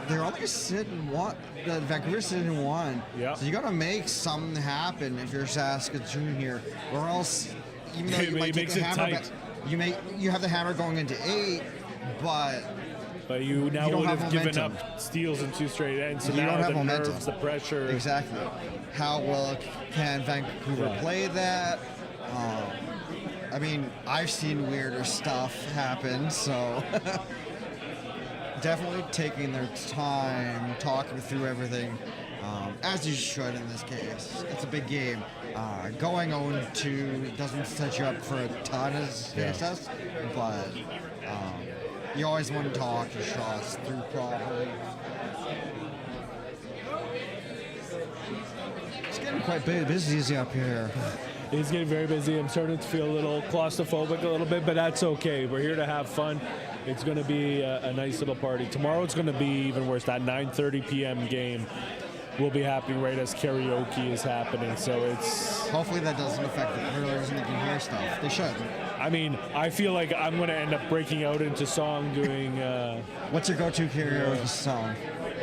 they're only sitting 1. The Vancouver's sitting 1. Yeah. So you got to make something happen if you're Saskatoon here, or else even though you might take the hammer back, you have the hammer going into 8, but you now you would have given momentum. up steals in 2 straight ends. So You now don't have the momentum. nerves, the pressure. Exactly. How well can Vancouver play that? I mean, I've seen weirder stuff happen, so definitely taking their time, talking through everything, as you should in this case. It's a big game. Going 0-2 doesn't set you up for a ton of success, but you always want to talk your shots through properly. It's getting quite busy up here. It's getting very busy. I'm starting to feel a little claustrophobic a little bit, but that's okay. We're here to have fun. It's going to be a nice little party. Tomorrow it's going to be even worse. That 9:30 p.m. game will be happening right as karaoke is happening. So it's... Hopefully that doesn't affect the curlers and they can hear stuff. They should. I mean, I feel like I'm going to end up breaking out into song doing... What's your go-to karaoke song?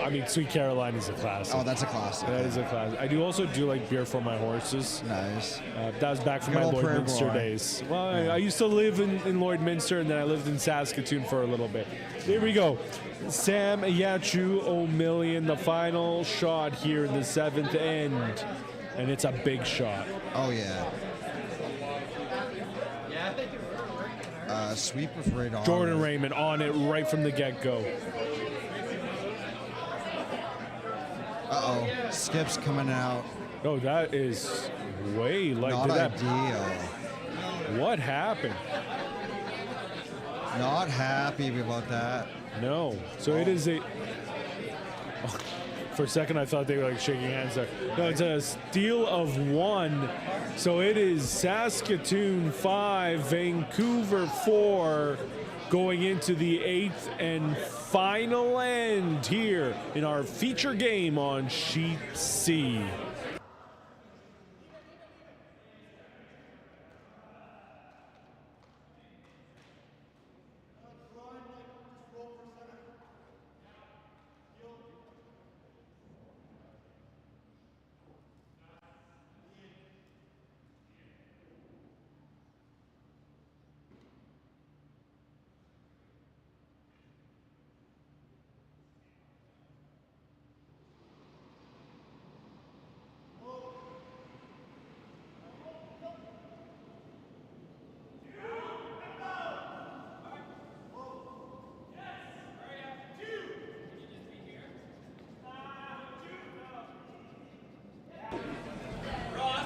I mean, Sweet Caroline is a classic. Oh, that's a classic. That is a classic. I do also do like Beer for My Horses. Nice. That was back from Good my old Lloydminster Prairie Boy. days. Well, I used to live in Lloydminster, and then I lived in Saskatoon for a little bit. Here we go. Sam Yachiw-Omelian, the final shot here in the 7th end. And it's a big shot. Oh, yeah. Sweep was right on. Jordan Raymond on it right from the get-go. Uh-oh. Skip's coming out. Oh, that is way like... Not ideal. What happened? Not happy about that. No. So it is a... For a second, I thought they were like shaking hands there. No, it's a steal of 1. So it is Saskatoon 5, Vancouver 4, going into the 8th and final end here in our feature game on Sheet C.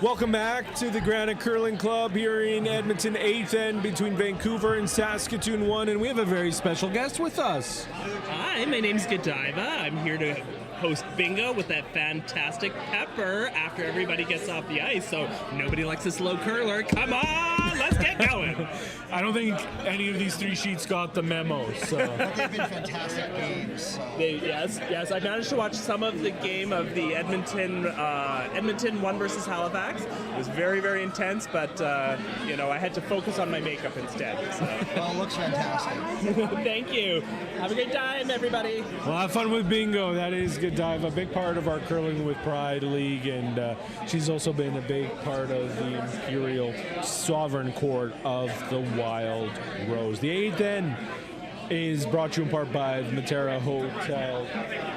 Welcome back to the Granite Curling Club here in Edmonton, 8th end between Vancouver and Saskatoon 1, and we have a very special guest with us. Hi, my name's Godiva. I'm here to host bingo with that fantastic pepper after everybody gets off the ice, so nobody likes a slow curler. Come on! on, let's get going. I don't think any of these 3 sheets got the memo. So But they've been fantastic games. So. Yes. I managed to watch some of the game of the Edmonton 1 versus Halifax. It was very, very intense, but I had to focus on my makeup instead. So. Well, it looks fantastic. Thank you. Have a great time, everybody. well, have fun with bingo. That is good dive. A big part of our Curling with Pride League, and she's also been a big part of the Imperial Sovereign Court of the Wild Rose. The 8th End is brought to you in part by the Matera Hotel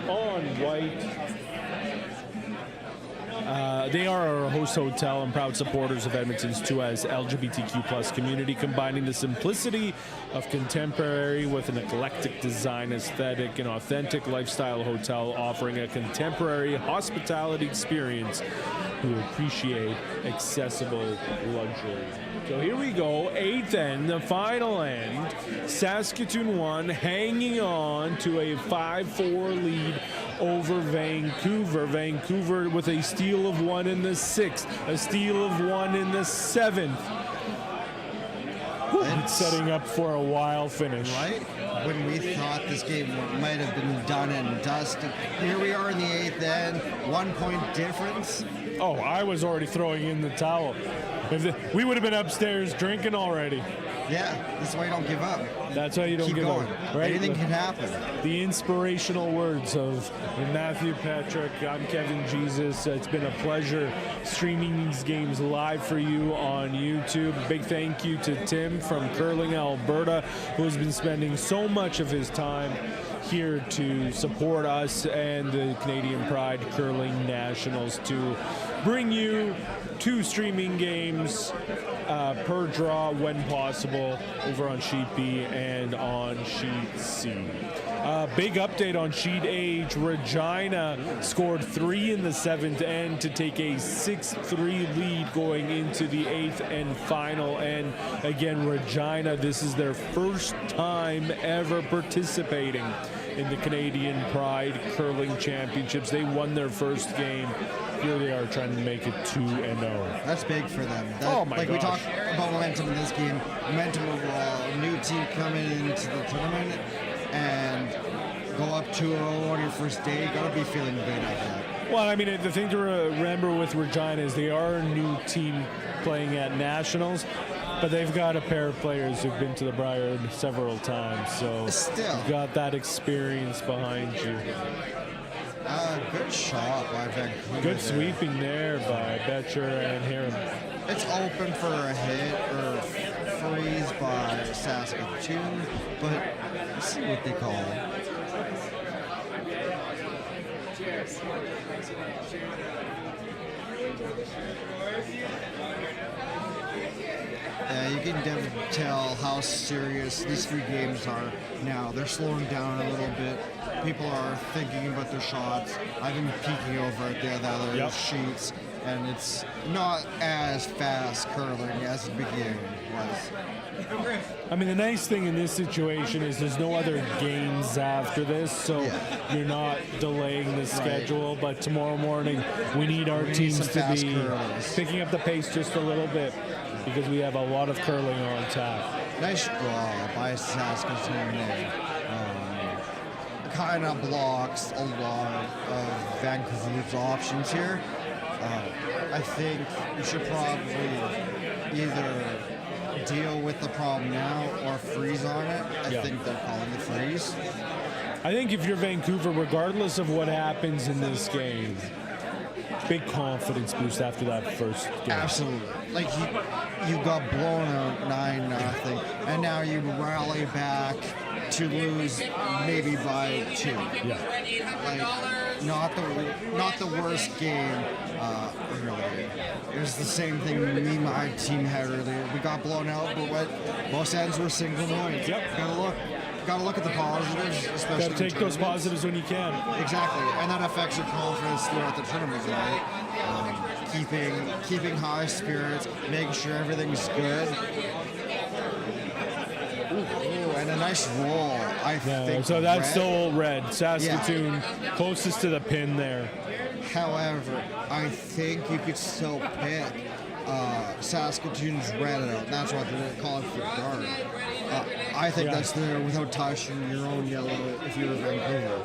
on White. They are our host hotel and proud supporters of Edmonton's 2S LGBTQ+ community, combining the simplicity of contemporary with an eclectic design aesthetic, an authentic lifestyle hotel offering a contemporary hospitality experience who appreciate accessible luxury. So here we go, 8th end, the final end. Saskatoon 1 hanging on to a 5-4 lead over Vancouver. Vancouver with a steal of 1 in the 6th, a steal of 1 in the 7th. It's setting up for a wild finish. Right? When we thought this game might have been done and dusted, here we are in the 8th end, 1 point difference. Oh, I was already throwing in the towel. We would have been upstairs drinking already. Yeah, this is why you don't give up. That's why you don't Keep give going. up. Right? Anything can happen. The inspirational words of Matthew Patrick. I'm Kevin Jesus. It's been a pleasure streaming these games live for you on YouTube. Big thank you to Tim from Curling, Alberta, who has been spending so much of his time here to support us and the Canadian Pride Curling Nationals to bring you 2 streaming games per draw when possible over on Sheet B and on Sheet C. Big update on Sheet H. Regina scored 3 in the 7th end to take a 6-3 lead going into the 8th and final. And again, Regina, this is their first time ever participating in the Canadian Pride Curling Championships. They won their first game. Here they are trying to make it 2-0. That's big for them. Oh my Like we gosh. talked about momentum in this game, momentum overall, a new team coming into the tournament and go up 2-0 on your first day, you gotta be feeling good at that. Well, I mean, the thing to remember with Regina is they are a new team playing at Nationals, but they've got a pair of players who've been to the Briar several times, so Still. you've got that experience behind you. Good shot by Vancouver. Good there. sweeping there by Betcher and Hiram. It's open for a hit or freeze by Saskatoon, but let's see what they call it. You can definitely tell how serious these 3 games are now. They're slowing down a little bit. People are thinking about their shots. I've been peeking over at the other sheets, and it's not as fast curling as the beginning was. I mean, the nice thing in this situation is there's no other games after this, so you're not delaying the schedule. But tomorrow morning, we need our teams some to fast be curlers. picking up the pace just a little bit because we have a lot of curling on tap. Nice draw by Saskatoon there. Kind of blocks a lot of Vancouver's options here. I think you should probably either deal with the problem now or freeze on it. I think they're calling the freeze. I think if you're Vancouver, regardless of what happens in this game, big confidence boost after that first game. Absolutely. Like you got blown out 9-0, and now you rally back to lose maybe by 2. Yeah. Like not the worst game earlier. It was the same thing me and my team had earlier. We got blown out, but what both ends were single points. Yep. Gotta look at the positives, especially. Got to take in those tournaments. positives when you can. Exactly, and that affects your confidence throughout the tournament, right? Keeping high spirits, making sure everything's good. Ooh, and a nice roll, I think. So that's red. still red. Saskatoon closest to the pin there. However, I think you could still pick Saskatoon's red out, and that's what they're calling for guard. I think that's there without touching your own yellow if you're Vancouver.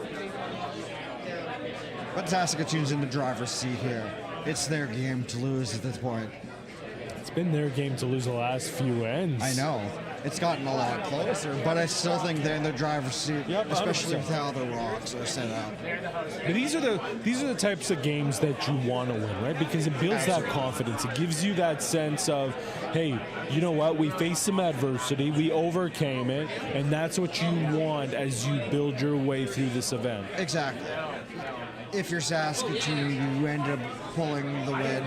But Saskatoon's in the driver's seat here. It's their game to lose at this point. It's been their game to lose the last few ends. I know. It's gotten a lot closer, but I still think they're in the driver's seat, especially 100%. with how the rocks are set up. But these are the types of games that you want to win, right? Because it builds that confidence. It gives you that sense of, hey, you know what? We faced some adversity, we overcame it, and that's what you want as you build your way through this event. Exactly. If you're Saskatoon, you end up pulling the win.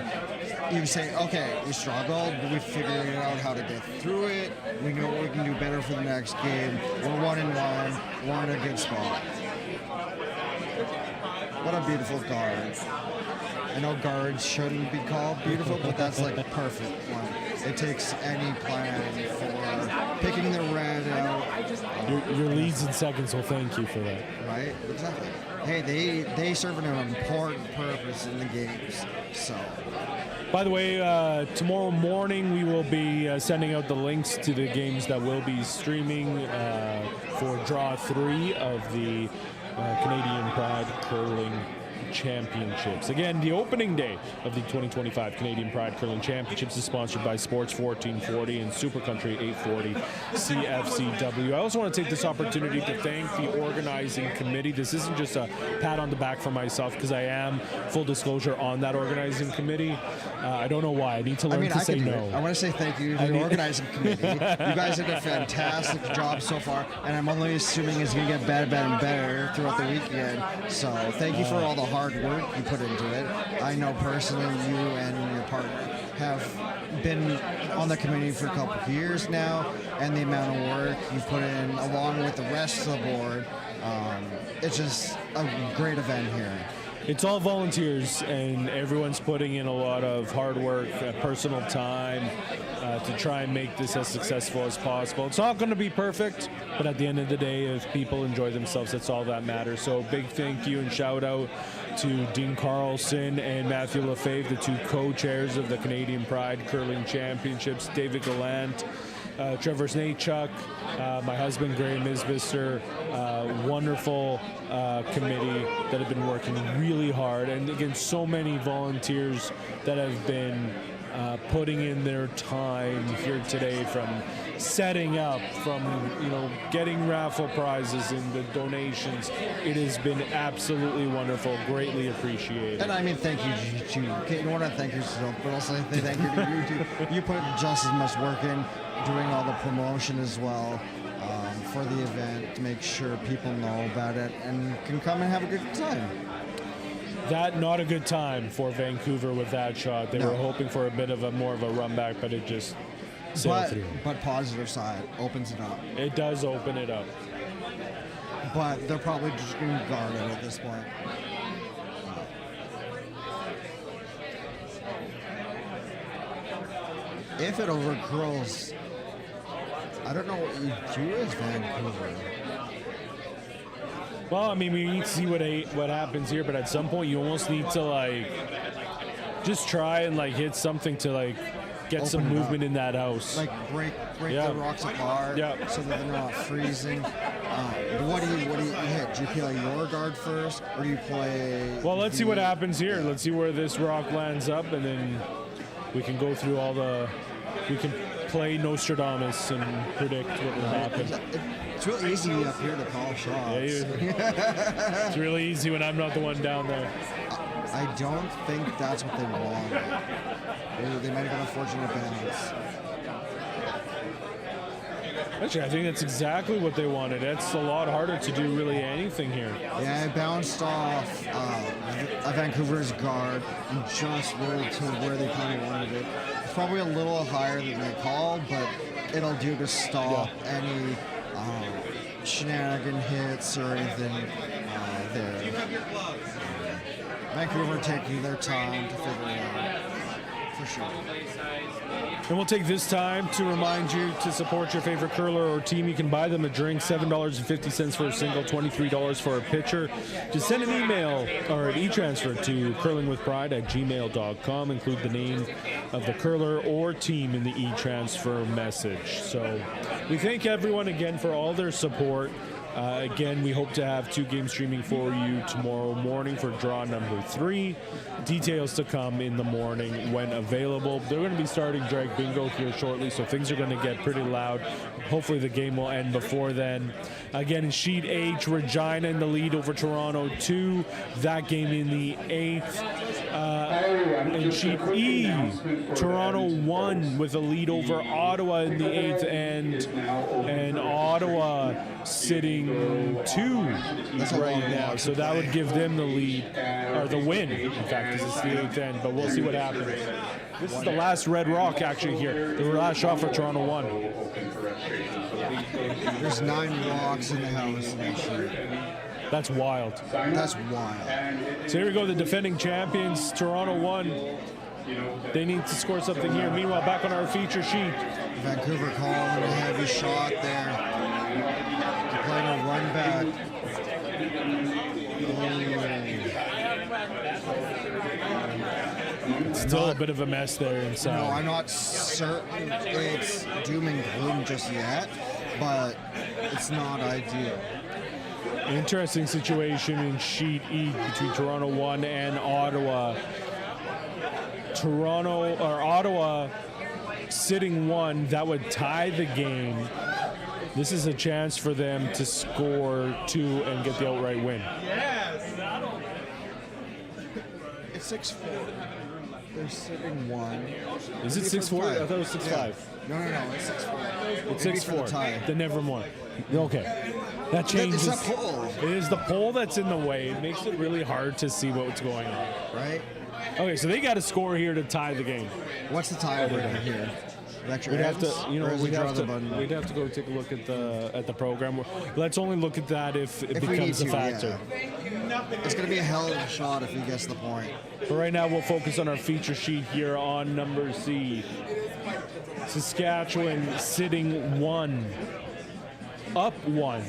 You say, okay, we struggled, but we figured out how to get through it. We know what we can do better for the next game. We're 1-1. We're in a good spot. What a beautiful guard. I know guards shouldn't be called beautiful, but that's like a perfect one. It takes any plan for picking the red out. Your leads and seconds will thank you for that. Right? Exactly. Hey, they serve an important purpose in the games. So. By the way, tomorrow morning we will be sending out the links to the games that will be streaming for Draw 3 of the Canadian Pride Curling Championships. Again, the opening day of the 2025 Canadian Pride Curling Championships is sponsored by Sports 1440 and Super Country 840 CFCW. I also want to take this opportunity to thank the organizing committee. This isn't just a pat on the back for myself, because I am, full disclosure, on that organizing committee. I don't know why. I need to learn to say no. I want to say thank you to the organizing committee. You guys did a fantastic job so far, and I'm only assuming it's going to get better and better throughout the weekend. So thank you for all the hard work you put into it. I know personally you and your partner have been on the committee for a couple of years now, and the amount of work you've put in along with the rest of the board, it's just a great event here. It's all volunteers, and everyone's putting in a lot of hard work, personal time to try and make this as successful as possible. It's not going to be perfect, but at the end of the day, if people enjoy themselves, that's all that matters. So big thank you and shout out to Dean Carlson and Matthew Lefebvre, the two co-chairs of the Canadian Pride Curling Championships, David Gallant, Trevor Snachuk, my husband Graham Isbister, wonderful committee that have been working really hard, and again, so many volunteers that have been putting in their time here today, from setting up, from getting raffle prizes and the donations. It has been absolutely wonderful, greatly appreciated. And I mean, thank you to you. You don't want to thank yourself, but also thank you to you too. You put just as much work in doing all the promotion as well for the event to make sure people know about it and can come and have a good time. That not a good time for Vancouver with that shot. They were hoping for a bit of more of a run back, but it just sailed through. But positive side, opens it up. It does open it up. But they're probably just going to guard it at this point. If it overcurls, I don't know what you do as Vancouver. Well, I mean, we need to see what happens here, but at some point you almost need to just try and hit something to get Open some movement in that house. Break the rocks apart so that they're not freezing. What do you hit? Do you play your guard first, or do you play? Well, let's see what happens here. Let's see where this rock lands up, and then we can go through we can play Nostradamus and predict what will happen. It's real easy up here to call shots. It's really easy when I'm not the one down there. I don't think that's what they want. They might have got a fortunate balance. Actually, I think that's exactly what they wanted. It's a lot harder to do really anything here. Yeah, it bounced off Vancouver's guard and just rolled to where they kind of wanted it. It's probably a little higher than they called, but it'll do to stop any shenanigan hits or anything there. Vancouver taking their time to figure it out. For sure. And we'll take this time to remind you to support your favorite curler or team. You can buy them a drink, $7.50 for a single, $23 for a pitcher. Just send an email or an e-transfer to curlingwithpride@gmail.com. Include the name of the curler or team in the e-transfer message. So we thank everyone again for all their support. Again, we hope to have 2 games streaming for you tomorrow morning for draw number 3. Details to come in the morning when available. They're going to be starting drag bingo here shortly, so things are going to get pretty loud. Hopefully the game will end before then. Again, in Sheet H, Regina in the lead over Toronto 2. That game in the 8th. In Sheet E, Toronto 1 with a lead over Ottawa in the 8th, and Ottawa sitting 2 right now. So that would give them the lead, or the win, in fact, because it's the 8th end, but we'll see what happens. This is the last Red Rock actually here. The last shot for Toronto 1. There's 9 rocks in the house. That's wild. That's wild. So here we go, the defending champions, Toronto 1. They need to score something here. Meanwhile, back on our feature sheet. Vancouver calling a heavy shot there. They're playing a run back. Still a bit of a mess there inside. No, I'm not certain it's doom and gloom just yet, but it's not ideal. An interesting situation in Sheet E between Toronto 1 and Ottawa. Ottawa sitting 1, that would tie the game. This is a chance for them to score 2 and get the outright win. It's 6-4. They're sitting 1. Is it 6-4? I thought it was 6-5. No, it's 6-4. It's Maybe for the 6-4. tie. Then never mind. Okay. That changes. It's that pole. It is the pole that's in the way. It makes it really hard to see what's going on. Right? Okay, so they got to score here to tie the game. What's the tiebreaker here? We'd have to, we'd have to go take a look at the program. Let's only look at that if it becomes a factor. Yeah. It's going to be a hell of a shot if he gets the point. But right now, we'll focus on our feature sheet here on number C. Saskatchewan sitting 1, up 1,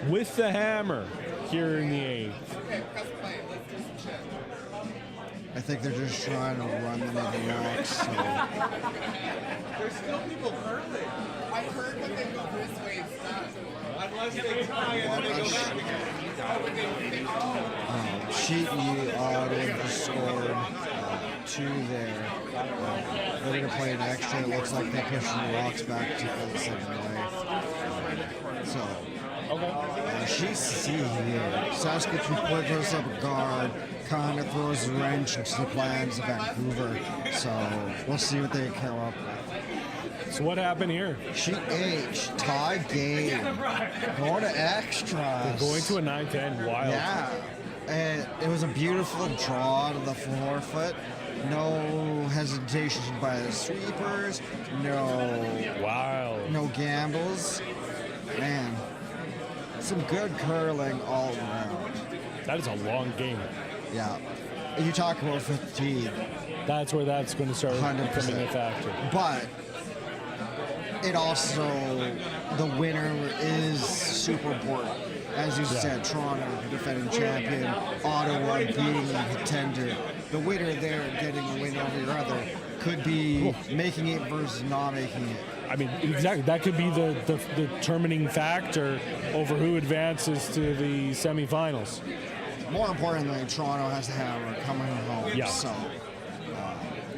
with the hammer here in the 8th. I think they're just trying to run them into the rocks. So. There's still people curling. I heard that they go this way instead. Unless they tie and then they go back. Sheet E, Ottawa just scored 2 there. They're going to play an extra. It looks like they're pushing the rocks back to the second way. So, Sheet C here. Saskatoon puts up a guard. Kind of throws a wrench into the plans of Vancouver. So we'll see what they come up with. So what happened here? Sheet H, tie game. Going to extras. They're going to a 9th end. Wild. Yeah. And it was a beautiful draw to the 4-foot. No hesitation by the sweepers. No gambles. Man, some good curling all around. That is a long game. Yeah. You talk about fatigue. That's where that's going to start 100%. becoming a factor. But it also, the winner is super important. As you said, Toronto, defending champion, Ottawa being a contender. The winner there getting a win over your other could be making it versus not making it. I mean, exactly. That could be the determining factor over who advances to the semifinals. More importantly, Toronto has the hammer coming home. Yeah. So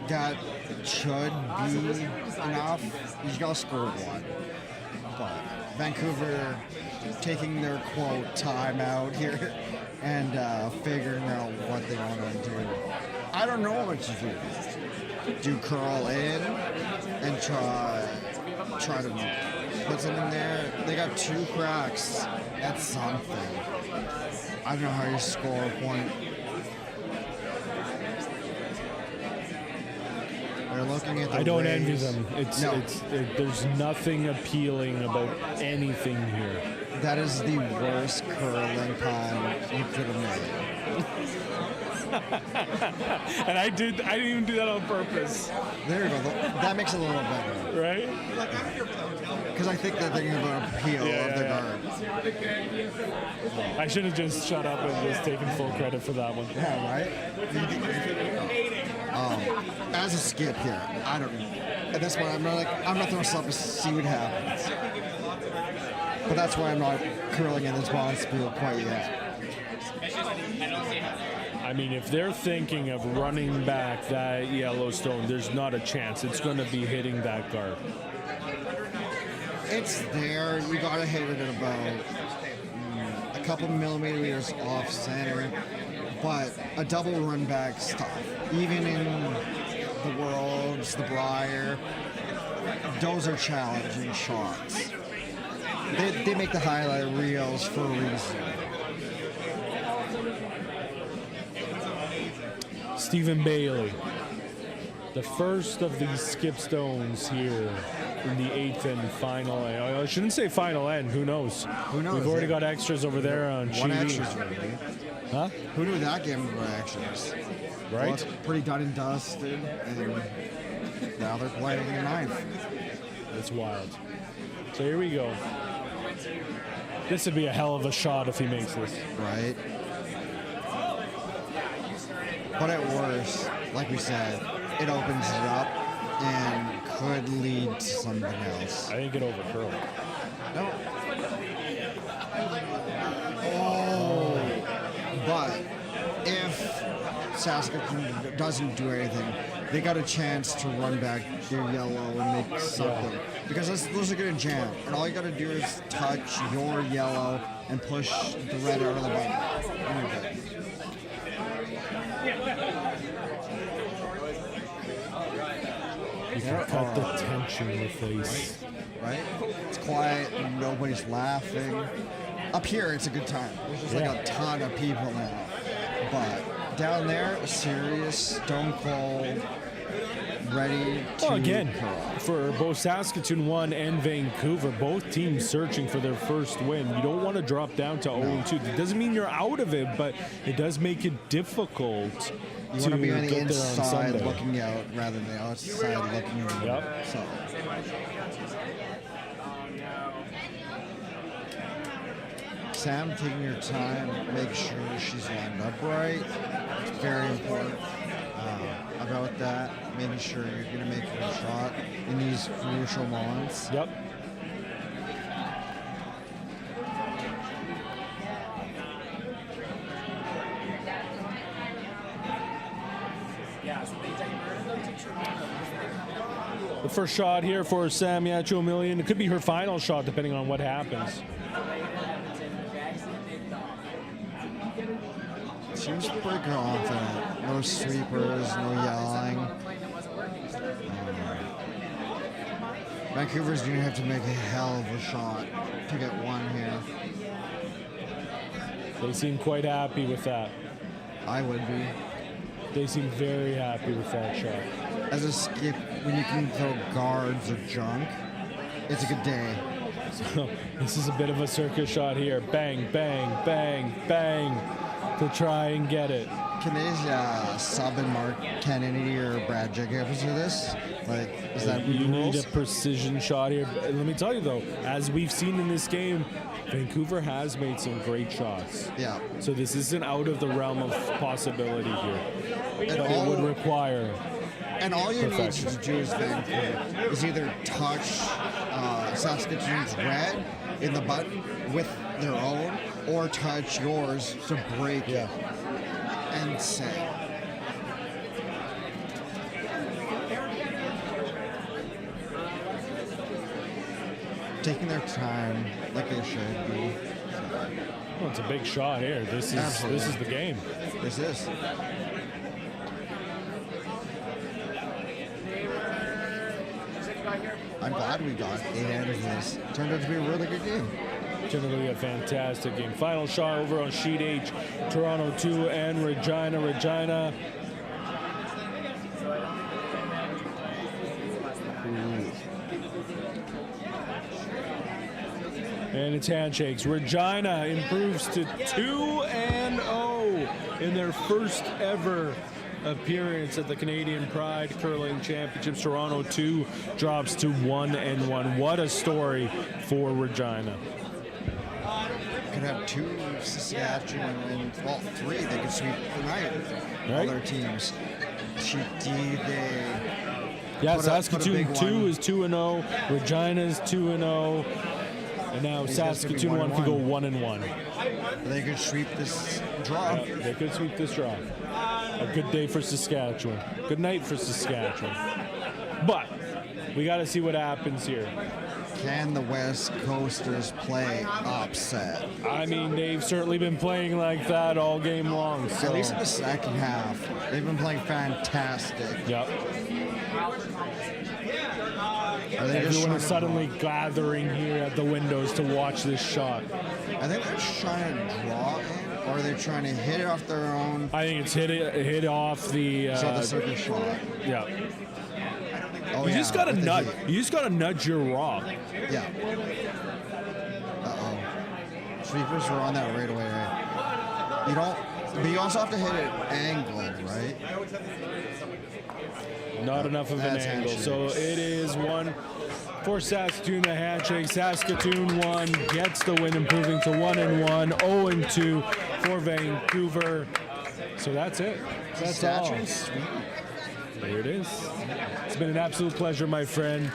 that should be enough. You got to score 1. But Vancouver taking their quote timeout here and figuring out what they want to do. I don't know what to do. Do curl in and try to put something in there. They got 2 cracks. That's something. I don't know how you score a point. They're looking at the I don't rays. envy them. There's nothing appealing about anything here. That is the worst curling pun you could have made. And I didn't even do that on purpose, There you go. That makes it a little better. right? Because I think they're thinking about appeal of the guard. I should have just shut up and just taken full credit for that one. Yeah, right? As a skip here, I don't know. And that's why I'm not throwing stuff to see what happens. But that's why I'm not curling in this ball spool quite yet. I mean, if they're thinking of running back that Yellowstone, there's not a chance. It's going to be hitting that guard. It's there. You gotta hit it at about a couple millimeters off center. But a double run back's tough. Even in the Worlds, the Briar, those are challenging shots. They make the highlight reels for a reason. Stephen Bailey, the first of these skip stones here in the 8th and final. I shouldn't say final end. Who knows? Who knows? We've already got extras over there on One GD. extra's already. Huh? Who knew that game was extras? Right? Well, it's pretty done and dusted, and now they're playing the 9th. It's wild. So here we go. This would be a hell of a shot if he makes this. Right? But at worst, like we said, it opens it up and could lead to something else. I think it overcurled. No. Oh. But if Saskatoon doesn't do anything, they got a chance to run back their yellow and make something. Because those are going to jam. And all you got to do is touch your yellow and push the red out of the button. And you're good. You can cut the tension in the face. Right? It's quiet, nobody's laughing. Up here, it's a good time. There's just like a ton of people now. But down there, serious, stone cold, ready to Well, again, curl. for both Saskatoon 1 and Vancouver, both teams searching for their first win. You don't want to drop down to 0-2. That doesn't mean you're out of it, but it does make it difficult You to want to be on the get there on inside Sunday. looking out rather than the outside looking in. Yep. So, Sam, taking your time, make sure she's lined up right. It's very important about that. Making sure you're going to make your shot in these crucial moments. Yep. The first shot here for Sam Yachiw-Omelian. It could be her final shot depending on what happens. Seems pretty confident. No sweepers, no yelling. Vancouver's going to have to make a hell of a shot to get one here. They seem quite happy with that. I would be. They seem very happy with that shot. As a skip, when you can throw guards or junk, it's a good day. So this is a bit of a circus shot here. Bang, bang, bang, bang to try and get it. Can they sub in Mark Kennedy or Brad Jacobs for this? Like, is that You the need rules? a precision shot here. Let me tell you though, as we've seen in this game, Vancouver has made some great shots. Yeah. So this isn't out of the realm of possibility here. And But it would require. And all you need perfection. to do is Vancouver is either touch Saskatoon's red in the button with their own, or touch yours to break it and say. Taking their time like they should be. Well, it's a big shot here. This is the game. This is. I'm glad we got 8 out of this. Turned out to be a really good game. Generally a fantastic game. Final shot over on sheet H. Toronto 2 and Regina. Regina. And it's handshakes. Regina improves to 2-0. in their first ever appearance at the Canadian Pride Curling Championships. Toronto 2 drops to 1-1. What a story for Regina. Could have 2 Saskatchewan and, well, 3. They could sweep tonight. All their teams. Yeah, Saskatoon 2 is 2-0. Regina's 2-0. And now Saskatoon 1 could go 1-1. They could sweep this draw. They could sweep this draw. A good day for Saskatchewan. Good night for Saskatchewan. But we got to see what happens here. Can the West Coasters play upset? I mean, they've certainly been playing like that all game long. So. At least in the second half. They've been playing fantastic. Yep. Everyone is suddenly gathering here at the windows to watch this shot. I think they're just trying to draw in, or are they trying to hit it off their own? I think it's hit off the. So the circle shot. Yeah. Oh, You just gotta nudge. You just gotta nudge your rock. Yeah. Uh-oh. Sweepers were on that right away, right? You don't. But you also have to hit it angled, right? Not enough of an angle. So it is 1 for Saskatoon, the handshake. Saskatoon 1 gets the win, improving to 1-1, 0-2 for Vancouver. So that's it. That's all. There it is. It's been an absolute pleasure, my friend.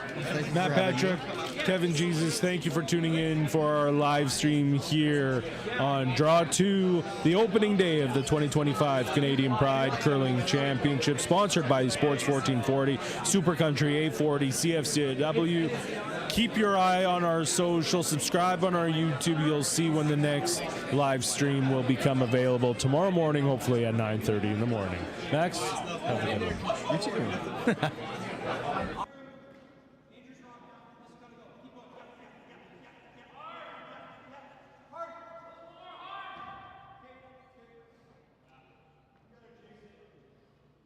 Matt Patrick, Kevin Jesus, thank you for tuning in for our live stream here on Draw 2, the opening day of the 2025 Canadian Pride Curling Championship, sponsored by Sports 1440, Super Country 840, CFCW. Keep your eye on our social, subscribe on our YouTube. You'll see when the next live stream will become available tomorrow morning, hopefully at 9:30 in the morning. Max, have a good one. You too.